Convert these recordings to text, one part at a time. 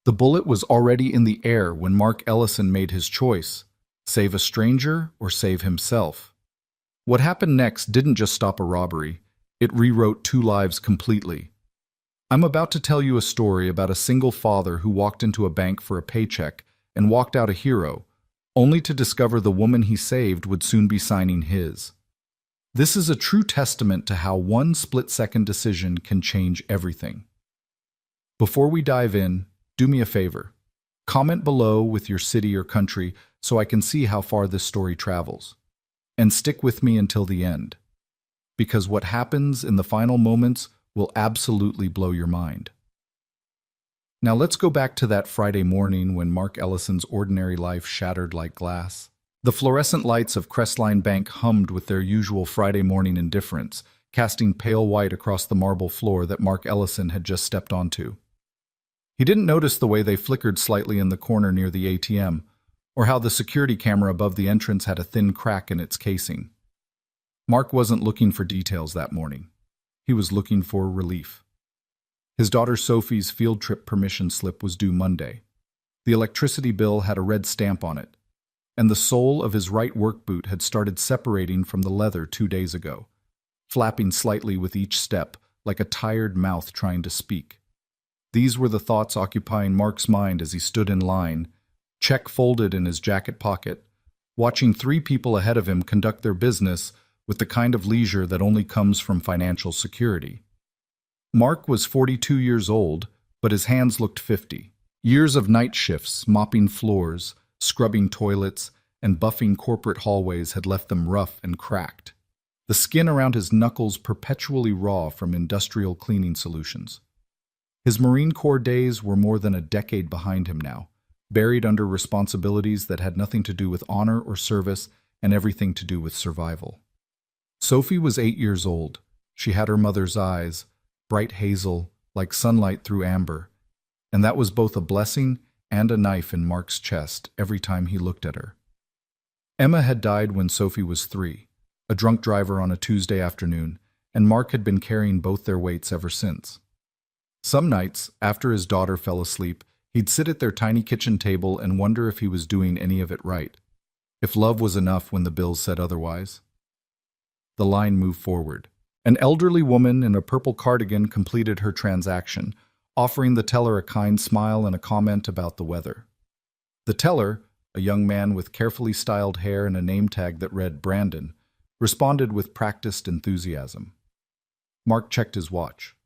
The bullet was already in the air when Mark Ellison made his choice: save a stranger or save himself. What happened next didn't just stop a robbery, it rewrote two lives completely. I'm about to tell you a story about a single father who walked into a bank for a paycheck and walked out a hero, only to discover the woman he saved would soon be signing his. This is a true testament to how one split-second decision can change everything. Before we dive in, do me a favor. Comment below with your city or country so I can see how far this story travels. And stick with me until the end, because what happens in the final moments will absolutely blow your mind. Now let's go back to that Friday morning when Mark Ellison's ordinary life shattered like glass. The fluorescent lights of Crestline Bank hummed with their usual Friday morning indifference, casting pale white across the marble floor that Mark Ellison had just stepped onto. He didn't notice the way they flickered slightly in the corner near the ATM, or how the security camera above the entrance had a thin crack in its casing. Mark wasn't looking for details that morning. He was looking for relief. His daughter Sophie's field trip permission slip was due Monday. The electricity bill had a red stamp on it, and the sole of his right work boot had started separating from the leather 2 days ago, flapping slightly with each step, like a tired mouth trying to speak. These were the thoughts occupying Mark's mind as he stood in line, check folded in his jacket pocket, watching 3 people ahead of him conduct their business with the kind of leisure that only comes from financial security. Mark was 42 years old, but his hands looked 50. Years of night shifts, mopping floors, scrubbing toilets, and buffing corporate hallways had left them rough and cracked, the skin around his knuckles perpetually raw from industrial cleaning solutions. His Marine Corps days were more than a decade behind him now, buried under responsibilities that had nothing to do with honor or service and everything to do with survival. Sophie was 8 years old. She had her mother's eyes, bright hazel, like sunlight through amber, and that was both a blessing and a knife in Mark's chest every time he looked at her. Emma had died when Sophie was 3, a drunk driver on a Tuesday afternoon, and Mark had been carrying both their weights ever since. Some nights, after his daughter fell asleep, he'd sit at their tiny kitchen table and wonder if he was doing any of it right, if love was enough when the bills said otherwise. The line moved forward. An elderly woman in a purple cardigan completed her transaction, offering the teller a kind smile and a comment about the weather. The teller, a young man with carefully styled hair and a name tag that read Brandon, responded with practiced enthusiasm. Mark checked his watch.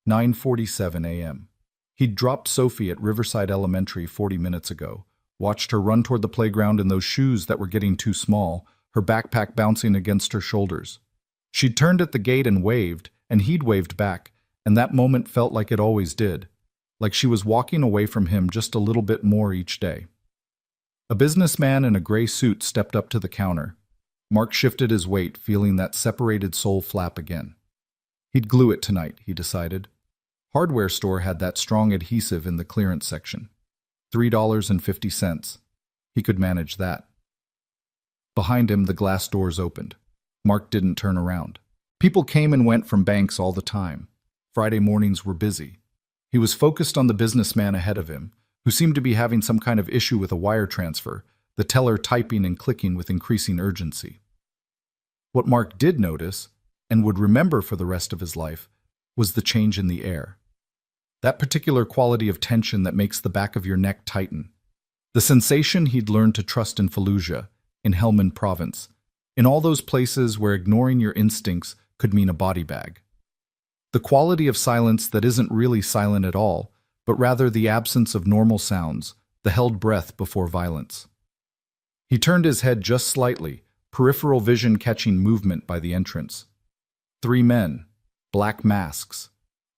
9:47 a.m. He'd dropped Sophie at Riverside Elementary 40 minutes ago, watched her run toward the playground in those shoes that were getting too small, her backpack bouncing against her shoulders. She'd turned at the gate and waved, and he'd waved back, and that moment felt like it always did, like she was walking away from him just a little bit more each day. A businessman in a gray suit stepped up to the counter. Mark shifted his weight, feeling that separated sole flap again. He'd glue it tonight, he decided. Hardware store had that strong adhesive in the clearance section. $3.50. He could manage that. Behind him, the glass doors opened. Mark didn't turn around. People came and went from banks all the time. Friday mornings were busy. He was focused on the businessman ahead of him, who seemed to be having some kind of issue with a wire transfer, the teller typing and clicking with increasing urgency. What Mark did notice, and would remember for the rest of his life, was the change in the air. That particular quality of tension that makes the back of your neck tighten. The sensation he'd learned to trust in Fallujah, in Helmand Province, in all those places where ignoring your instincts could mean a body bag. The quality of silence that isn't really silent at all, but rather the absence of normal sounds, the held breath before violence. He turned his head just slightly, peripheral vision catching movement by the entrance. 3 men, black masks,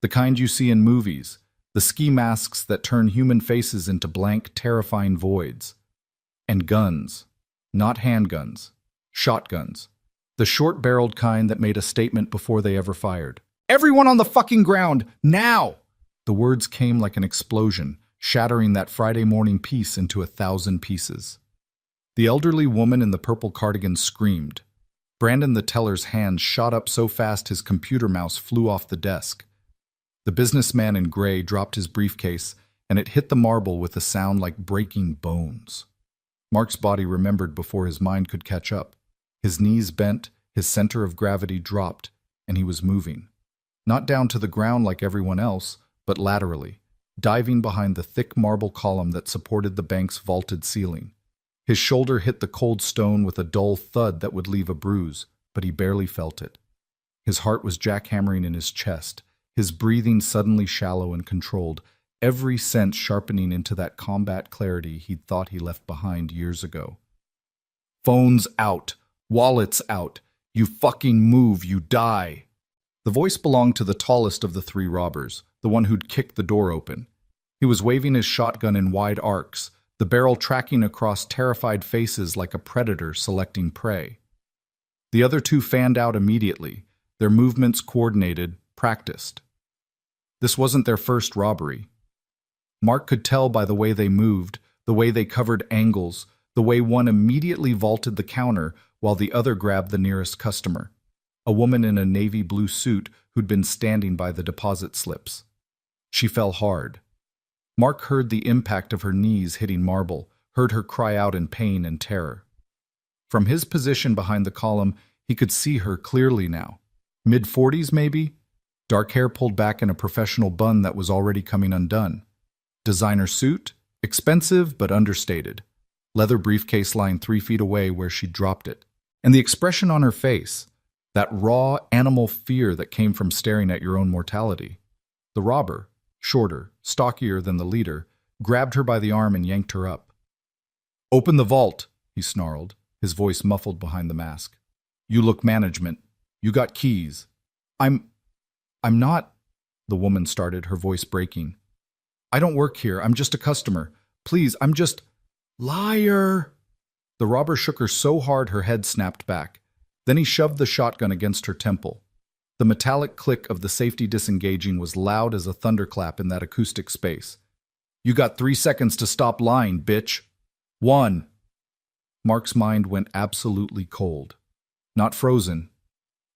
the kind you see in movies, the ski masks that turn human faces into blank, terrifying voids. And guns, not handguns, shotguns, the short-barreled kind that made a statement before they ever fired. "Everyone on the fucking ground, now!" The words came like an explosion, shattering that Friday morning peace into 1,000 pieces. The elderly woman in the purple cardigan screamed. Brandon the teller's hand shot up so fast his computer mouse flew off the desk. The businessman in gray dropped his briefcase and it hit the marble with a sound like breaking bones. Mark's body remembered before his mind could catch up. His knees bent, his center of gravity dropped, and he was moving. Not down to the ground like everyone else, but laterally, diving behind the thick marble column that supported the bank's vaulted ceiling. His shoulder hit the cold stone with a dull thud that would leave a bruise, but he barely felt it. His heart was jackhammering in his chest, his breathing suddenly shallow and controlled, every sense sharpening into that combat clarity he'd thought he left behind years ago. "Phone's out. Wallet's out. You fucking move, you die." The voice belonged to the tallest of the three robbers, the one who'd kicked the door open. He was waving his shotgun in wide arcs, the barrel tracking across terrified faces like a predator selecting prey. The other two fanned out immediately, their movements coordinated, practiced. This wasn't their first robbery. Mark could tell by the way they moved, the way they covered angles, the way one immediately vaulted the counter while the other grabbed the nearest customer, a woman in a navy blue suit who'd been standing by the deposit slips. She fell hard. Mark heard the impact of her knees hitting marble, heard her cry out in pain and terror. From his position behind the column, he could see her clearly now. Mid-40s, maybe? Dark hair pulled back in a professional bun that was already coming undone. Designer suit, expensive but understated. Leather briefcase lying 3 feet away where she'd dropped it. And the expression on her face, that raw animal fear that came from staring at your own mortality. The robber, shorter, stockier than the leader, grabbed her by the arm and yanked her up. "Open the vault," he snarled, his voice muffled behind the mask. "You look management. You got keys." I'm not," the woman started, her voice breaking. "I don't work here. I'm just a customer. Please, I'm just—" "Liar!" The robber shook her so hard her head snapped back. Then he shoved the shotgun against her temple. The metallic click of the safety disengaging was loud as a thunderclap in that acoustic space. "You got 3 seconds to stop lying, bitch. 1. Mark's mind went absolutely cold. Not frozen.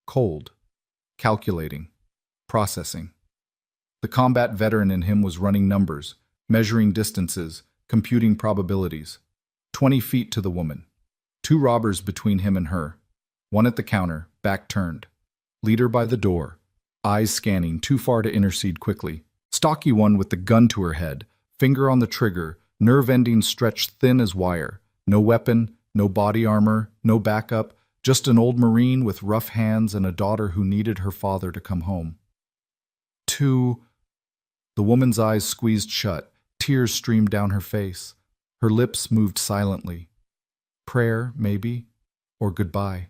Cold. Calculating. Processing. The combat veteran in him was running numbers, measuring distances, computing probabilities. 20 feet to the woman. 2 robbers between him and her. One at the counter, back turned. Leader by the door, eyes scanning, too far to intercede quickly. Stocky one with the gun to her head, finger on the trigger, nerve endings stretched thin as wire. No weapon, no body armor, no backup, just an old Marine with rough hands and a daughter who needed her father to come home. 2. The woman's eyes squeezed shut, tears streamed down her face. Her lips moved silently. Prayer, maybe, or goodbye.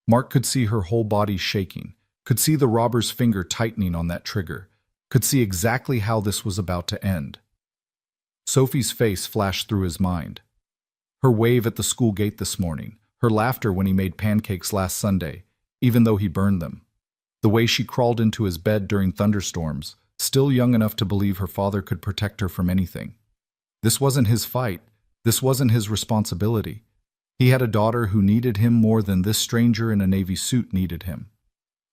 Mark could see her whole body shaking, could see the robber's finger tightening on that trigger, could see exactly how this was about to end. Sophie's face flashed through his mind. Her wave at the school gate this morning, her laughter when he made pancakes last Sunday, even though he burned them. The way she crawled into his bed during thunderstorms, still young enough to believe her father could protect her from anything. This wasn't his fight. This wasn't his responsibility. He had a daughter who needed him more than this stranger in a navy suit needed him.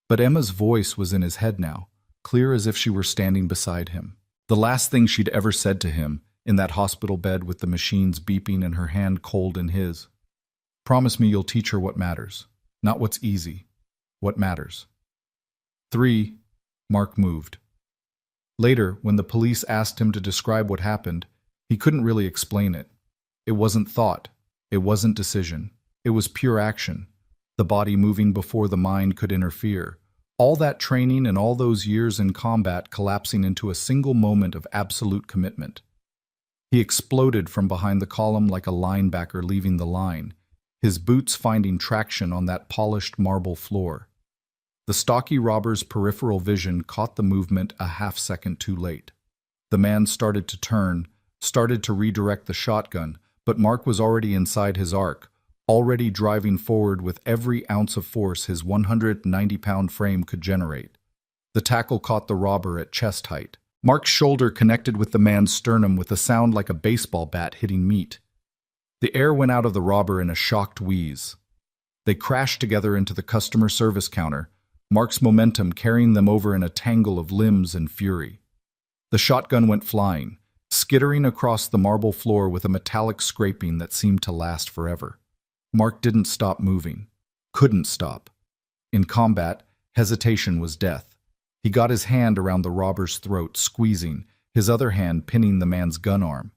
But Emma's voice was in his head now, clear as if she were standing beside him. The last thing she'd ever said to him, in that hospital bed with the machines beeping and her hand cold in his. "Promise me you'll teach her what matters. Not what's easy. What matters." 3. Mark moved. Later, when the police asked him to describe what happened, he couldn't really explain it. It wasn't thought. It wasn't decision. It was pure action. The body moving before the mind could interfere. All that training and all those years in combat collapsing into a single moment of absolute commitment. He exploded from behind the column like a linebacker leaving the line, his boots finding traction on that polished marble floor. The stocky robber's peripheral vision caught the movement a half-second too late. The man started to turn, started to redirect the shotgun, but Mark was already inside his arc, already driving forward with every ounce of force his 190-pound frame could generate. The tackle caught the robber at chest height. Mark's shoulder connected with the man's sternum with a sound like a baseball bat hitting meat. The air went out of the robber in a shocked wheeze. They crashed together into the customer service counter, Mark's momentum carrying them over in a tangle of limbs and fury. The shotgun went flying, skittering across the marble floor with a metallic scraping that seemed to last forever. Mark didn't stop moving. Couldn't stop. In combat, hesitation was death. He got his hand around the robber's throat, squeezing, his other hand pinning the man's gun arm.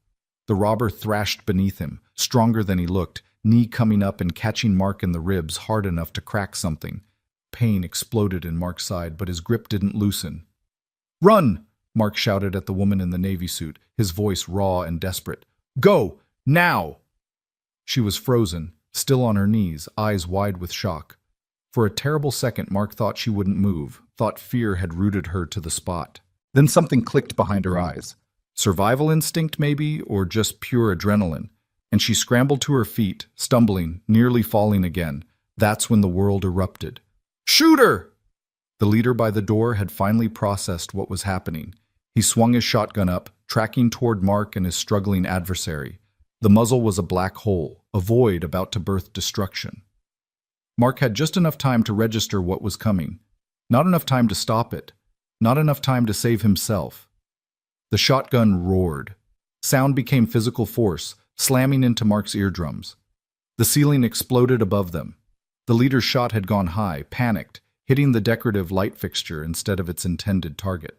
The robber thrashed beneath him, stronger than he looked, knee coming up and catching Mark in the ribs hard enough to crack something. Pain exploded in Mark's side, but his grip didn't loosen. "Run!" Mark shouted at the woman in the navy suit, his voice raw and desperate. "Go! Now!" She was frozen, still on her knees, eyes wide with shock. For a terrible second, Mark thought she wouldn't move, thought fear had rooted her to the spot. Then something clicked behind her eyes. Survival instinct, maybe, or just pure adrenaline. And she scrambled to her feet, stumbling, nearly falling again. That's when the world erupted. "Shoot her!" The leader by the door had finally processed what was happening. He swung his shotgun up, tracking toward Mark and his struggling adversary. The muzzle was a black hole, a void about to birth destruction. Mark had just enough time to register what was coming. Not enough time to stop it. Not enough time to save himself. The shotgun roared. Sound became physical force, slamming into Mark's eardrums. The ceiling exploded above them. The leader's shot had gone high, panicked, hitting the decorative light fixture instead of its intended target.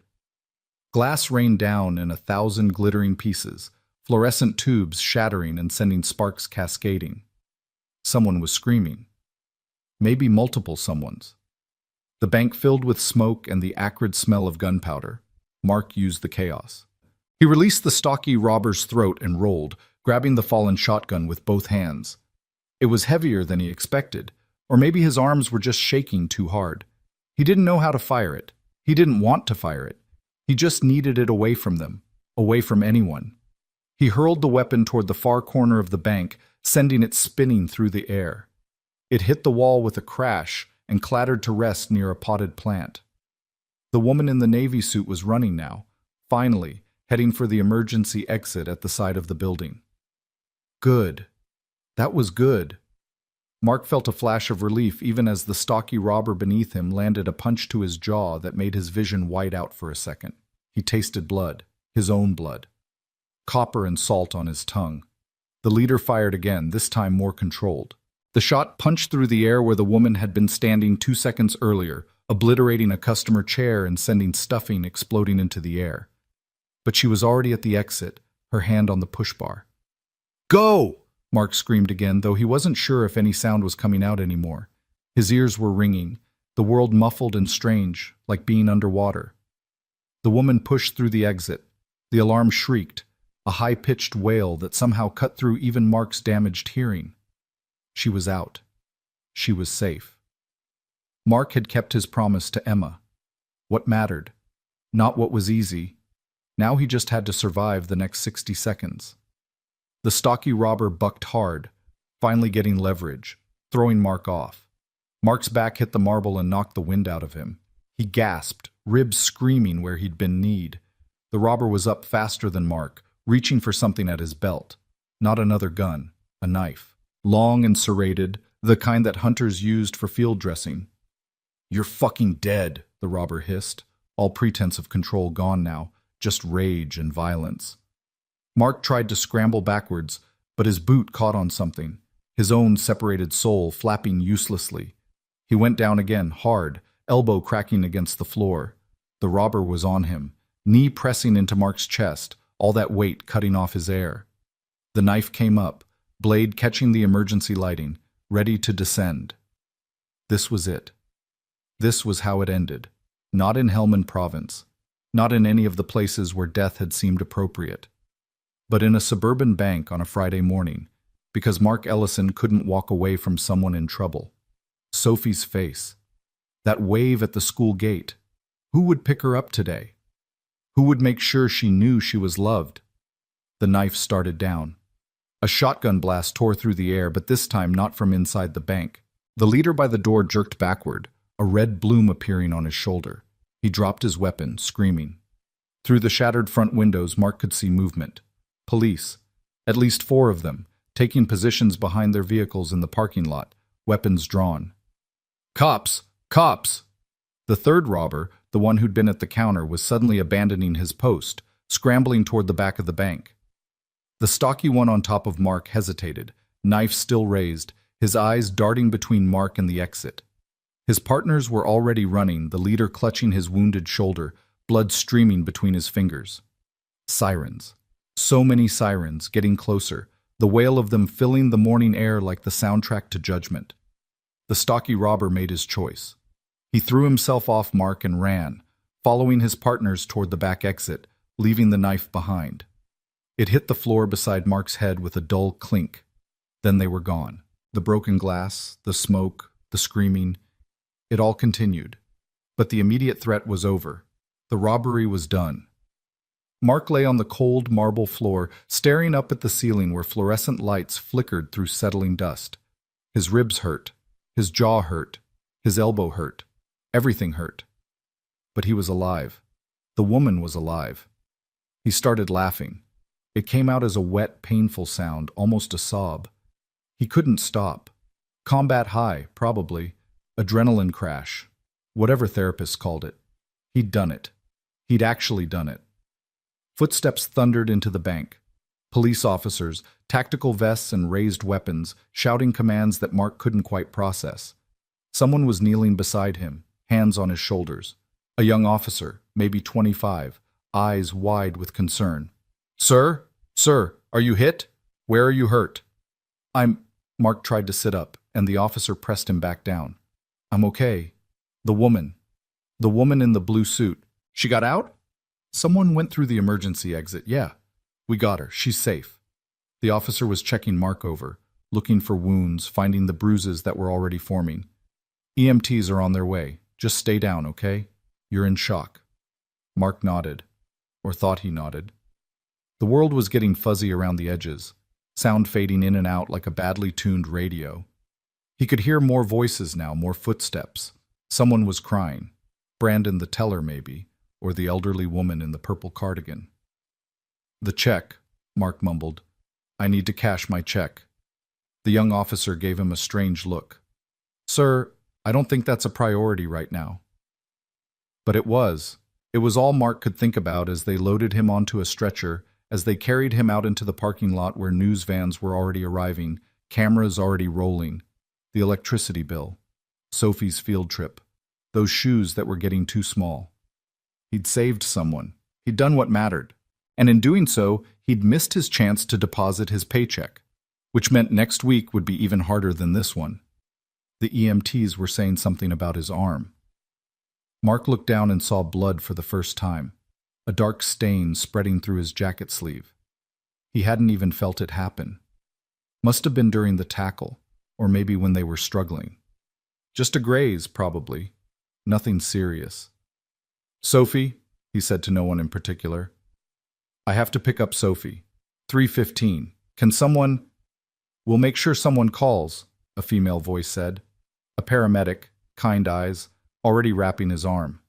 Glass rained down in 1,000 glittering pieces, fluorescent tubes shattering and sending sparks cascading. Someone was screaming. Maybe multiple someones. The bank filled with smoke and the acrid smell of gunpowder. Mark used the chaos. He released the stocky robber's throat and rolled, grabbing the fallen shotgun with both hands. It was heavier than he expected, or maybe his arms were just shaking too hard. He didn't know how to fire it. He didn't want to fire it. He just needed it away from them, away from anyone. He hurled the weapon toward the far corner of the bank, sending it spinning through the air. It hit the wall with a crash and clattered to rest near a potted plant. The woman in the navy suit was running now, finally, heading for the emergency exit at the side of the building. Good. That was good. Mark felt a flash of relief even as the stocky robber beneath him landed a punch to his jaw that made his vision white out for a second. He tasted blood, his own blood. Copper and salt on his tongue. The leader fired again, this time more controlled. The shot punched through the air where the woman had been standing 2 seconds earlier, obliterating a customer chair and sending stuffing exploding into the air. But she was already at the exit, her hand on the push bar. "Go!" Mark screamed again, though he wasn't sure if any sound was coming out anymore. His ears were ringing, the world muffled and strange, like being underwater. The woman pushed through the exit. The alarm shrieked, a high-pitched wail that somehow cut through even Mark's damaged hearing. She was out. She was safe. Mark had kept his promise to Emma. What mattered? Not what was easy. Now he just had to survive the next 60 seconds. The stocky robber bucked hard, finally getting leverage, throwing Mark off. Mark's back hit the marble and knocked the wind out of him. He gasped, ribs screaming where he'd been kneed. The robber was up faster than Mark, reaching for something at his belt. Not another gun, a knife. Long and serrated, the kind that hunters used for field dressing. "You're fucking dead," the robber hissed, all pretense of control gone now, just rage and violence. Mark tried to scramble backwards, but his boot caught on something, his own separated soul flapping uselessly. He went down again, hard, elbow cracking against the floor. The robber was on him, knee pressing into Mark's chest, all that weight cutting off his air. The knife came up, blade catching the emergency lighting, ready to descend. This was it. This was how it ended. Not in Helmand Province. Not in any of the places where death had seemed appropriate. But in a suburban bank on a Friday morning, because Mark Ellison couldn't walk away from someone in trouble. Sophie's face. That wave at the school gate. Who would pick her up today? Who would make sure she knew she was loved? The knife started down. A shotgun blast tore through the air, but this time not from inside the bank. The leader by the door jerked backward, a red bloom appearing on his shoulder. He dropped his weapon, screaming. Through the shattered front windows, Mark could see movement. Police, at least 4 of them, taking positions behind their vehicles in the parking lot, weapons drawn. "Cops! Cops!" The third robber, the one who'd been at the counter, was suddenly abandoning his post, scrambling toward the back of the bank. The stocky one on top of Mark hesitated, knife still raised, his eyes darting between Mark and the exit. His partners were already running, the leader clutching his wounded shoulder, blood streaming between his fingers. Sirens. So many sirens, getting closer, the wail of them filling the morning air like the soundtrack to judgment. The stocky robber made his choice. He threw himself off Mark and ran, following his partners toward the back exit, leaving the knife behind. It hit the floor beside Mark's head with a dull clink. Then they were gone. The broken glass, the smoke, the screaming. It all continued. But the immediate threat was over. The robbery was done. Mark lay on the cold marble floor, staring up at the ceiling where fluorescent lights flickered through settling dust. His ribs hurt. His jaw hurt. His elbow hurt. Everything hurt. But he was alive. The woman was alive. He started laughing. It came out as a wet, painful sound, almost a sob. He couldn't stop. Combat high, probably. Adrenaline crash. Whatever therapists called it. He'd done it. He'd actually done it. Footsteps thundered into the bank. Police officers, tactical vests and raised weapons, shouting commands that Mark couldn't quite process. Someone was kneeling beside him, hands on his shoulders. A young officer, maybe 25, eyes wide with concern. "Sir? Sir, are you hit? Where are you hurt?" Mark tried to sit up, and the officer pressed him back down. "I'm okay." The woman in the blue suit. "She got out?" "Someone went through the emergency exit, yeah. We got her. She's safe." The officer was checking Mark over, looking for wounds, finding the bruises that were already forming. "EMTs are on their way. Just stay down, okay? You're in shock." Mark nodded, or thought he nodded. The world was getting fuzzy around the edges, sound fading in and out like a badly tuned radio. He could hear more voices now, more footsteps. Someone was crying. Brandon the teller, maybe, or the elderly woman in the purple cardigan. "The check," Mark mumbled. "I need to cash my check." The young officer gave him a strange look. "Sir, I don't think that's a priority right now." But it was. It was all Mark could think about as they loaded him onto a stretcher, as they carried him out into the parking lot where news vans were already arriving, cameras already rolling, the electricity bill, Sophie's field trip, those shoes that were getting too small. He'd saved someone. He'd done what mattered. And in doing so, he'd missed his chance to deposit his paycheck, which meant next week would be even harder than this one. The EMTs were saying something about his arm. Mark looked down and saw blood for the first time, a dark stain spreading through his jacket sleeve. He hadn't even felt it happen. Must have been during the tackle, or maybe when they were struggling. Just a graze, probably. Nothing serious. "Sophie," he said to no one in particular. "I have to pick up Sophie. 3:15. Can someone—" "We'll make sure someone calls," a female voice said. A paramedic, kind eyes, already wrapping his arm.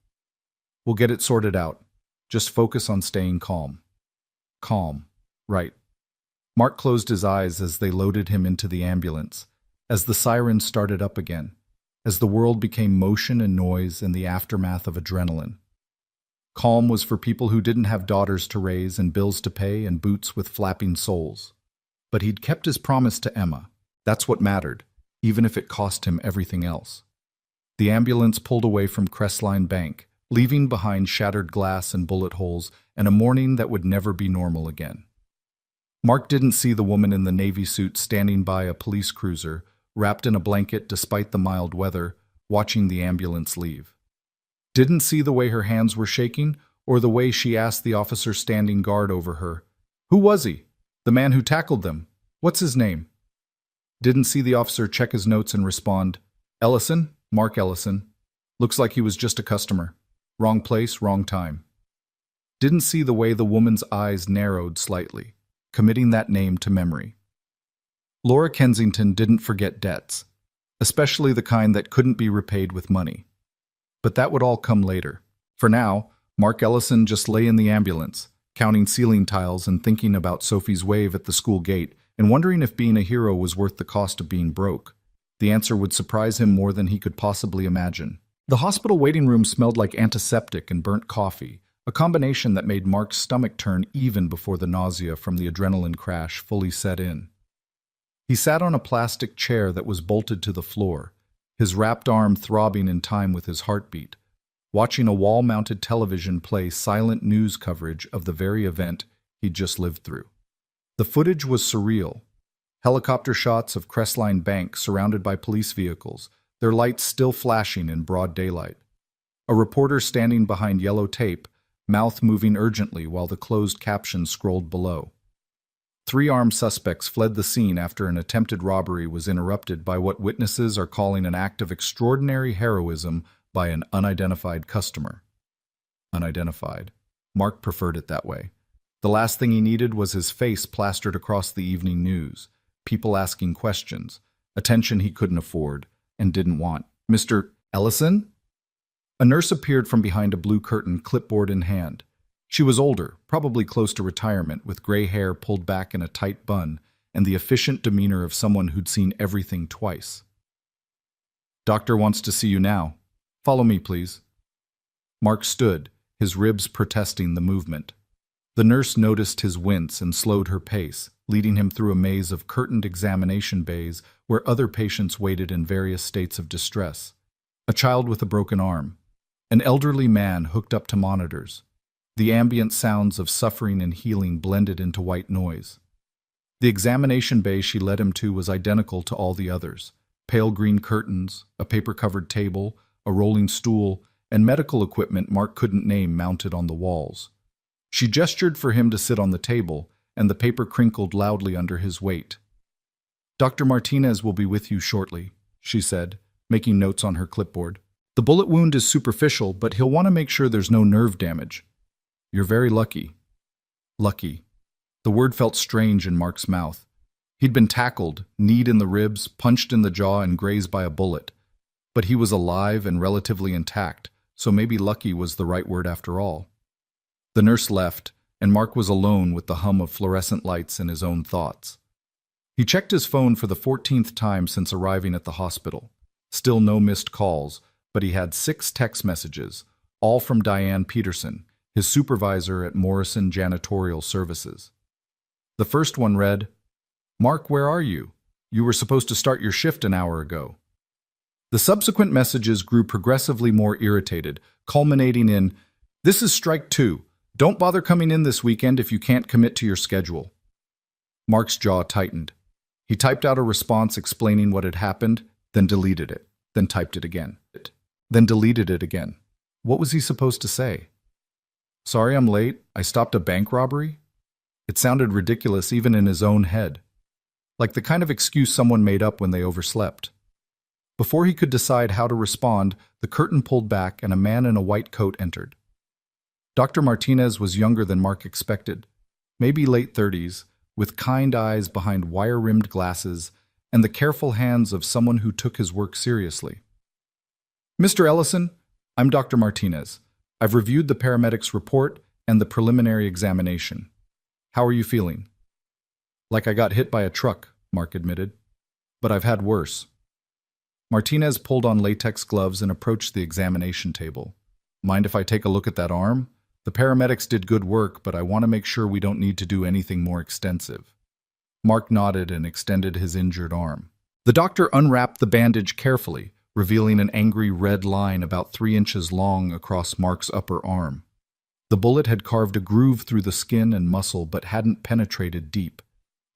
"We'll get it sorted out. Just focus on staying calm." Calm. Right. Mark closed his eyes as they loaded him into the ambulance, as the sirens started up again, as the world became motion and noise in the aftermath of adrenaline. Calm was for people who didn't have daughters to raise and bills to pay and boots with flapping soles. But he'd kept his promise to Emma. That's what mattered, even if it cost him everything else. The ambulance pulled away from Crestline Bank, leaving behind shattered glass and bullet holes and a morning that would never be normal again. Mark didn't see the woman in the navy suit standing by a police cruiser, wrapped in a blanket despite the mild weather, watching the ambulance leave. Didn't see the way her hands were shaking or the way she asked the officer standing guard over her, "Who was he? The man who tackled them? What's his name?" Didn't see the officer check his notes and respond, "Ellison, Mark Ellison. Looks like he was just a customer. Wrong place, wrong time." Didn't see the way the woman's eyes narrowed slightly, committing that name to memory. Laura Kensington didn't forget debts, especially the kind that couldn't be repaid with money. But that would all come later. For now, Mark Ellison just lay in the ambulance, counting ceiling tiles and thinking about Sophie's wave at the school gate and wondering if being a hero was worth the cost of being broke. The answer would surprise him more than he could possibly imagine. The hospital waiting room smelled like antiseptic and burnt coffee, a combination that made Mark's stomach turn even before the nausea from the adrenaline crash fully set in. He sat on a plastic chair that was bolted to the floor, his wrapped arm throbbing in time with his heartbeat, watching a wall-mounted television play silent news coverage of the very event he'd just lived through. The footage was surreal. Helicopter shots of Crestline Bank surrounded by police vehicles, their lights still flashing in broad daylight. A reporter standing behind yellow tape, mouth moving urgently while the closed captions scrolled below. 3 armed suspects fled the scene after an attempted robbery was interrupted by what witnesses are calling an act of extraordinary heroism by an unidentified customer. Unidentified. Mark preferred it that way. The last thing he needed was his face plastered across the evening news, people asking questions, attention he couldn't afford and didn't want. "Mr. Ellison?" A nurse appeared from behind a blue curtain, clipboard in hand. She was older, probably close to retirement, with gray hair pulled back in a tight bun and the efficient demeanor of someone who'd seen everything twice. "Doctor wants to see you now. Follow me, please." Mark stood, his ribs protesting the movement. The nurse noticed his wince and slowed her pace, leading him through a maze of curtained examination bays where other patients waited in various states of distress. A child with a broken arm. An elderly man hooked up to monitors. The ambient sounds of suffering and healing blended into white noise. The examination bay she led him to was identical to all the others. Pale green curtains, a paper-covered table, a rolling stool, and medical equipment Mark couldn't name mounted on the walls. She gestured for him to sit on the table, and the paper crinkled loudly under his weight. "Dr. Martinez will be with you shortly," she said, making notes on her clipboard. "The bullet wound is superficial, but he'll want to make sure there's no nerve damage. You're very lucky." Lucky. The word felt strange in Mark's mouth. He'd been tackled, kneed in the ribs, punched in the jaw, and grazed by a bullet. But he was alive and relatively intact, so maybe lucky was the right word after all. The nurse left, and Mark was alone with the hum of fluorescent lights and his own thoughts. He checked his phone for the 14th time since arriving at the hospital. Still no missed calls, but he had 6 text messages, all from Diane Peterson, his supervisor at Morrison Janitorial Services. The first one read, "Mark, where are you? You were supposed to start your shift an hour ago." The subsequent messages grew progressively more irritated, culminating in, "This is strike 2. Don't bother coming in this weekend if you can't commit to your schedule." Mark's jaw tightened. He typed out a response explaining what had happened, then deleted it, then typed it again, then deleted it again. What was he supposed to say? "Sorry I'm late. I stopped a bank robbery?" It sounded ridiculous even in his own head, like the kind of excuse someone made up when they overslept. Before he could decide how to respond, the curtain pulled back and a man in a white coat entered. Dr. Martinez was younger than Mark expected, maybe late 30s, with kind eyes behind wire-rimmed glasses and the careful hands of someone who took his work seriously. "Mr. Ellison, I'm Dr. Martinez. I've reviewed the paramedics' report and the preliminary examination. How are you feeling?" "Like I got hit by a truck," Mark admitted. "But I've had worse." Martinez pulled on latex gloves and approached the examination table. "Mind if I take a look at that arm? The paramedics did good work, but I want to make sure we don't need to do anything more extensive." Mark nodded and extended his injured arm. The doctor unwrapped the bandage carefully, revealing an angry red line about 3 inches long across Mark's upper arm. The bullet had carved a groove through the skin and muscle but hadn't penetrated deep.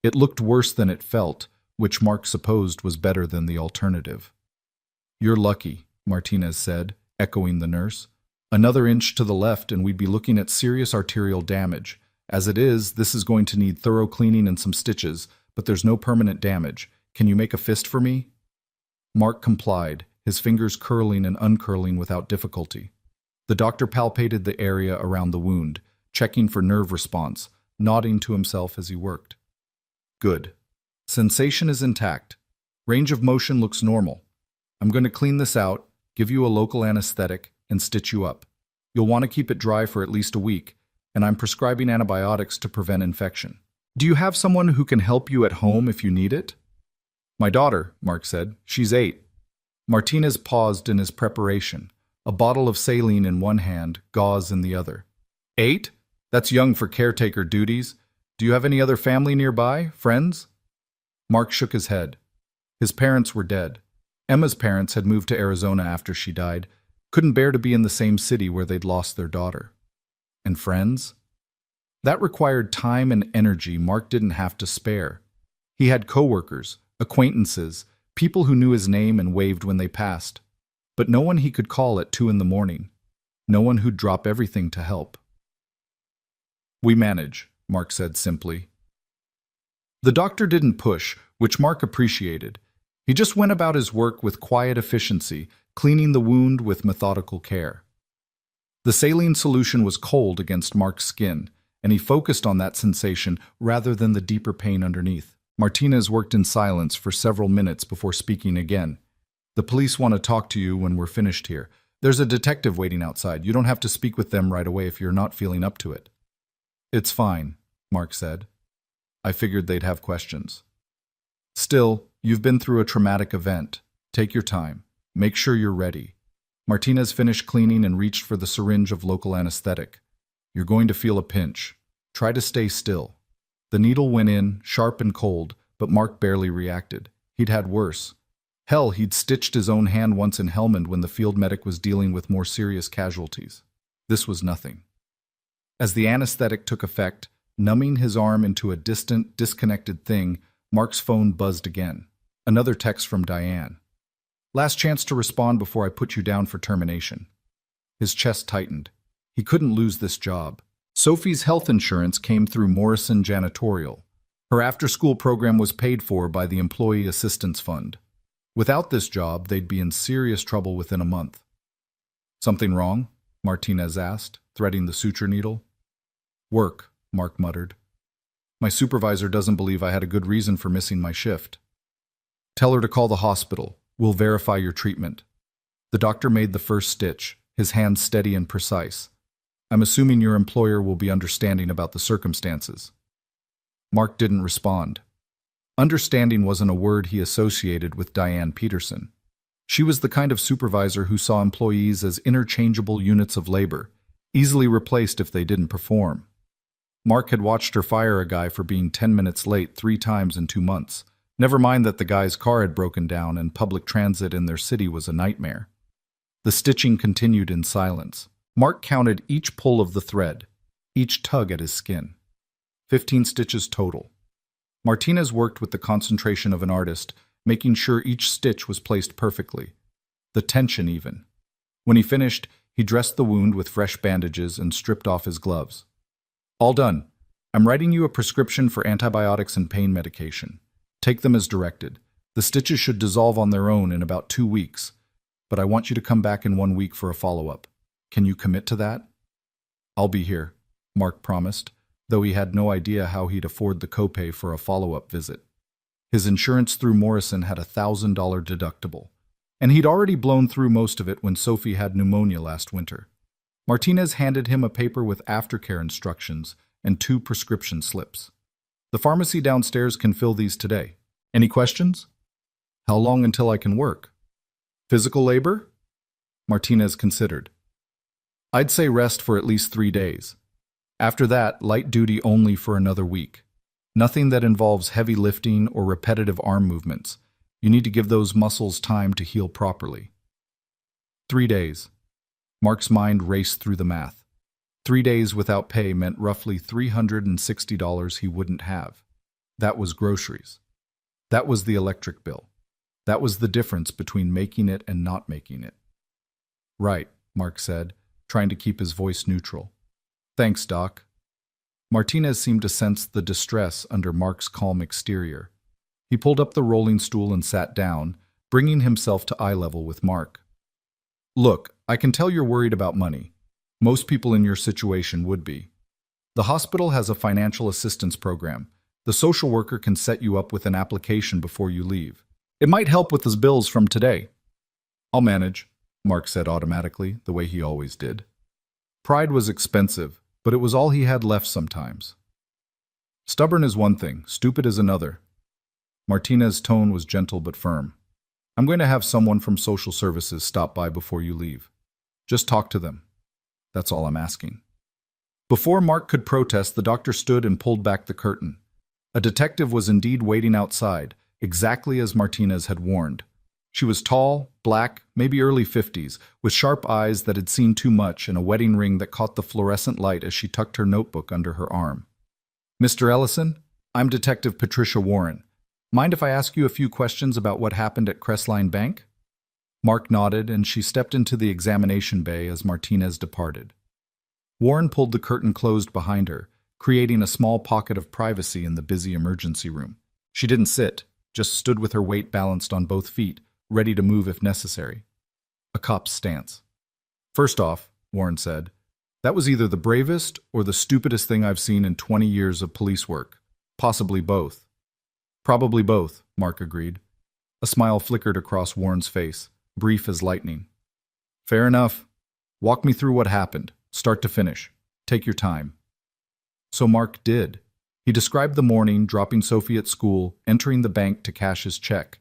It looked worse than it felt, which Mark supposed was better than the alternative. "You're lucky," Martinez said, echoing the nurse. "Another inch to the left and we'd be looking at serious arterial damage. As it is, this is going to need thorough cleaning and some stitches, but there's no permanent damage. Can you make a fist for me?" Mark complied, his fingers curling and uncurling without difficulty. The doctor palpated the area around the wound, checking for nerve response, nodding to himself as he worked. "Good. Sensation is intact. Range of motion looks normal. I'm going to clean this out, give you a local anesthetic, and stitch you up. You'll want to keep it dry for at least a week, and I'm prescribing antibiotics to prevent infection. Do you have someone who can help you at home if you need it?" "My daughter," Mark said. "She's 8. Martinez paused in his preparation, a bottle of saline in one hand, gauze in the other. 8? That's young for caretaker duties. Do you have any other family nearby? Friends? Mark shook his head. His parents were dead. Emma's parents had moved to Arizona after she died, couldn't bear to be in the same city where they'd lost their daughter. And friends? That required time and energy Mark didn't have to spare. He had coworkers, acquaintances, people who knew his name and waved when they passed. But no one he could call at 2 in the morning. No one who'd drop everything to help. "We manage," Mark said simply. The doctor didn't push, which Mark appreciated. He just went about his work with quiet efficiency, cleaning the wound with methodical care. The saline solution was cold against Mark's skin, and he focused on that sensation rather than the deeper pain underneath. Martinez worked in silence for several minutes before speaking again. "The police want to talk to you when we're finished here. There's a detective waiting outside. You don't have to speak with them right away if you're not feeling up to it." "It's fine," Mark said. "I figured they'd have questions." "Still, you've been through a traumatic event. Take your time. Make sure you're ready." Martinez finished cleaning and reached for the syringe of local anesthetic. "You're going to feel a pinch. Try to stay still." The needle went in, sharp and cold, but Mark barely reacted. He'd had worse. Hell, he'd stitched his own hand once in Helmand when the field medic was dealing with more serious casualties. This was nothing. As the anesthetic took effect, numbing his arm into a distant, disconnected thing, Mark's phone buzzed again. Another text from Diane. "Last chance to respond before I put you down for termination." His chest tightened. He couldn't lose this job. Sophie's health insurance came through Morrison Janitorial. Her after-school program was paid for by the Employee Assistance Fund. Without this job, they'd be in serious trouble within a month. "Something wrong?" Martinez asked, threading the suture needle. "Work," Mark muttered. "My supervisor doesn't believe I had a good reason for missing my shift." "Tell her to call the hospital. We'll verify your treatment." The doctor made the first stitch, his hand steady and precise. "I'm assuming your employer will be understanding about the circumstances." Mark didn't respond. Understanding wasn't a word he associated with Diane Peterson. She was the kind of supervisor who saw employees as interchangeable units of labor, easily replaced if they didn't perform. Mark had watched her fire a guy for being 10 minutes late 3 times in 2 months. Never mind that the guy's car had broken down and public transit in their city was a nightmare. The stitching continued in silence. Mark counted each pull of the thread, each tug at his skin. 15 stitches total. Martinez worked with the concentration of an artist, making sure each stitch was placed perfectly. The tension even. When he finished, he dressed the wound with fresh bandages and stripped off his gloves. "All done. I'm writing you a prescription for antibiotics and pain medication. Take them as directed. The stitches should dissolve on their own in about 2 weeks, but I want you to come back in 1 week for a follow-up. Can you commit to that?" "I'll be here," Mark promised, though he had no idea how he'd afford the copay for a follow-up visit. His insurance through Morrison had a $1,000 deductible, and he'd already blown through most of it when Sophie had pneumonia last winter. Martinez handed him a paper with aftercare instructions and 2 prescription slips. "The pharmacy downstairs can fill these today. Any questions?" "How long until I can work?" "Physical labor?" Martinez considered. "I'd say rest for at least 3 days. After that, light duty only for another week. Nothing that involves heavy lifting or repetitive arm movements. You need to give those muscles time to heal properly." 3 days. Mark's mind raced through the math. 3 days without pay meant roughly $360 he wouldn't have. That was groceries. That was the electric bill. That was the difference between making it and not making it. "Right," Mark said, trying to keep his voice neutral. "Thanks, Doc." Martinez seemed to sense the distress under Mark's calm exterior. He pulled up the rolling stool and sat down, bringing himself to eye level with Mark. "Look, I can tell you're worried about money. Most people in your situation would be. The hospital has a financial assistance program. The social worker can set you up with an application before you leave. It might help with his bills from today." "I'll manage," Mark said automatically, the way he always did. Pride was expensive, but it was all he had left sometimes. "Stubborn is one thing, stupid is another." Martinez's tone was gentle but firm. "I'm going to have someone from social services stop by before you leave. Just talk to them. That's all I'm asking." Before Mark could protest, the doctor stood and pulled back the curtain. A detective was indeed waiting outside, exactly as Martinez had warned. She was tall, black, maybe early 50s, with sharp eyes that had seen too much and a wedding ring that caught the fluorescent light as she tucked her notebook under her arm. "Mr. Ellison, I'm Detective Patricia Warren. Mind if I ask you a few questions about what happened at Crestline Bank?" Mark nodded, and she stepped into the examination bay as Martinez departed. Warren pulled the curtain closed behind her, creating a small pocket of privacy in the busy emergency room. She didn't sit, just stood with her weight balanced on both feet, ready to move if necessary. A cop's stance. "First off," Warren said, "that was either the bravest or the stupidest thing I've seen in 20 years of police work. Possibly both." "Probably both," Mark agreed. A smile flickered across Warren's face, brief as lightning. "Fair enough. Walk me through what happened, start to finish. Take your time." So Mark did. He described the morning, dropping Sophie at school, entering the bank to cash his check.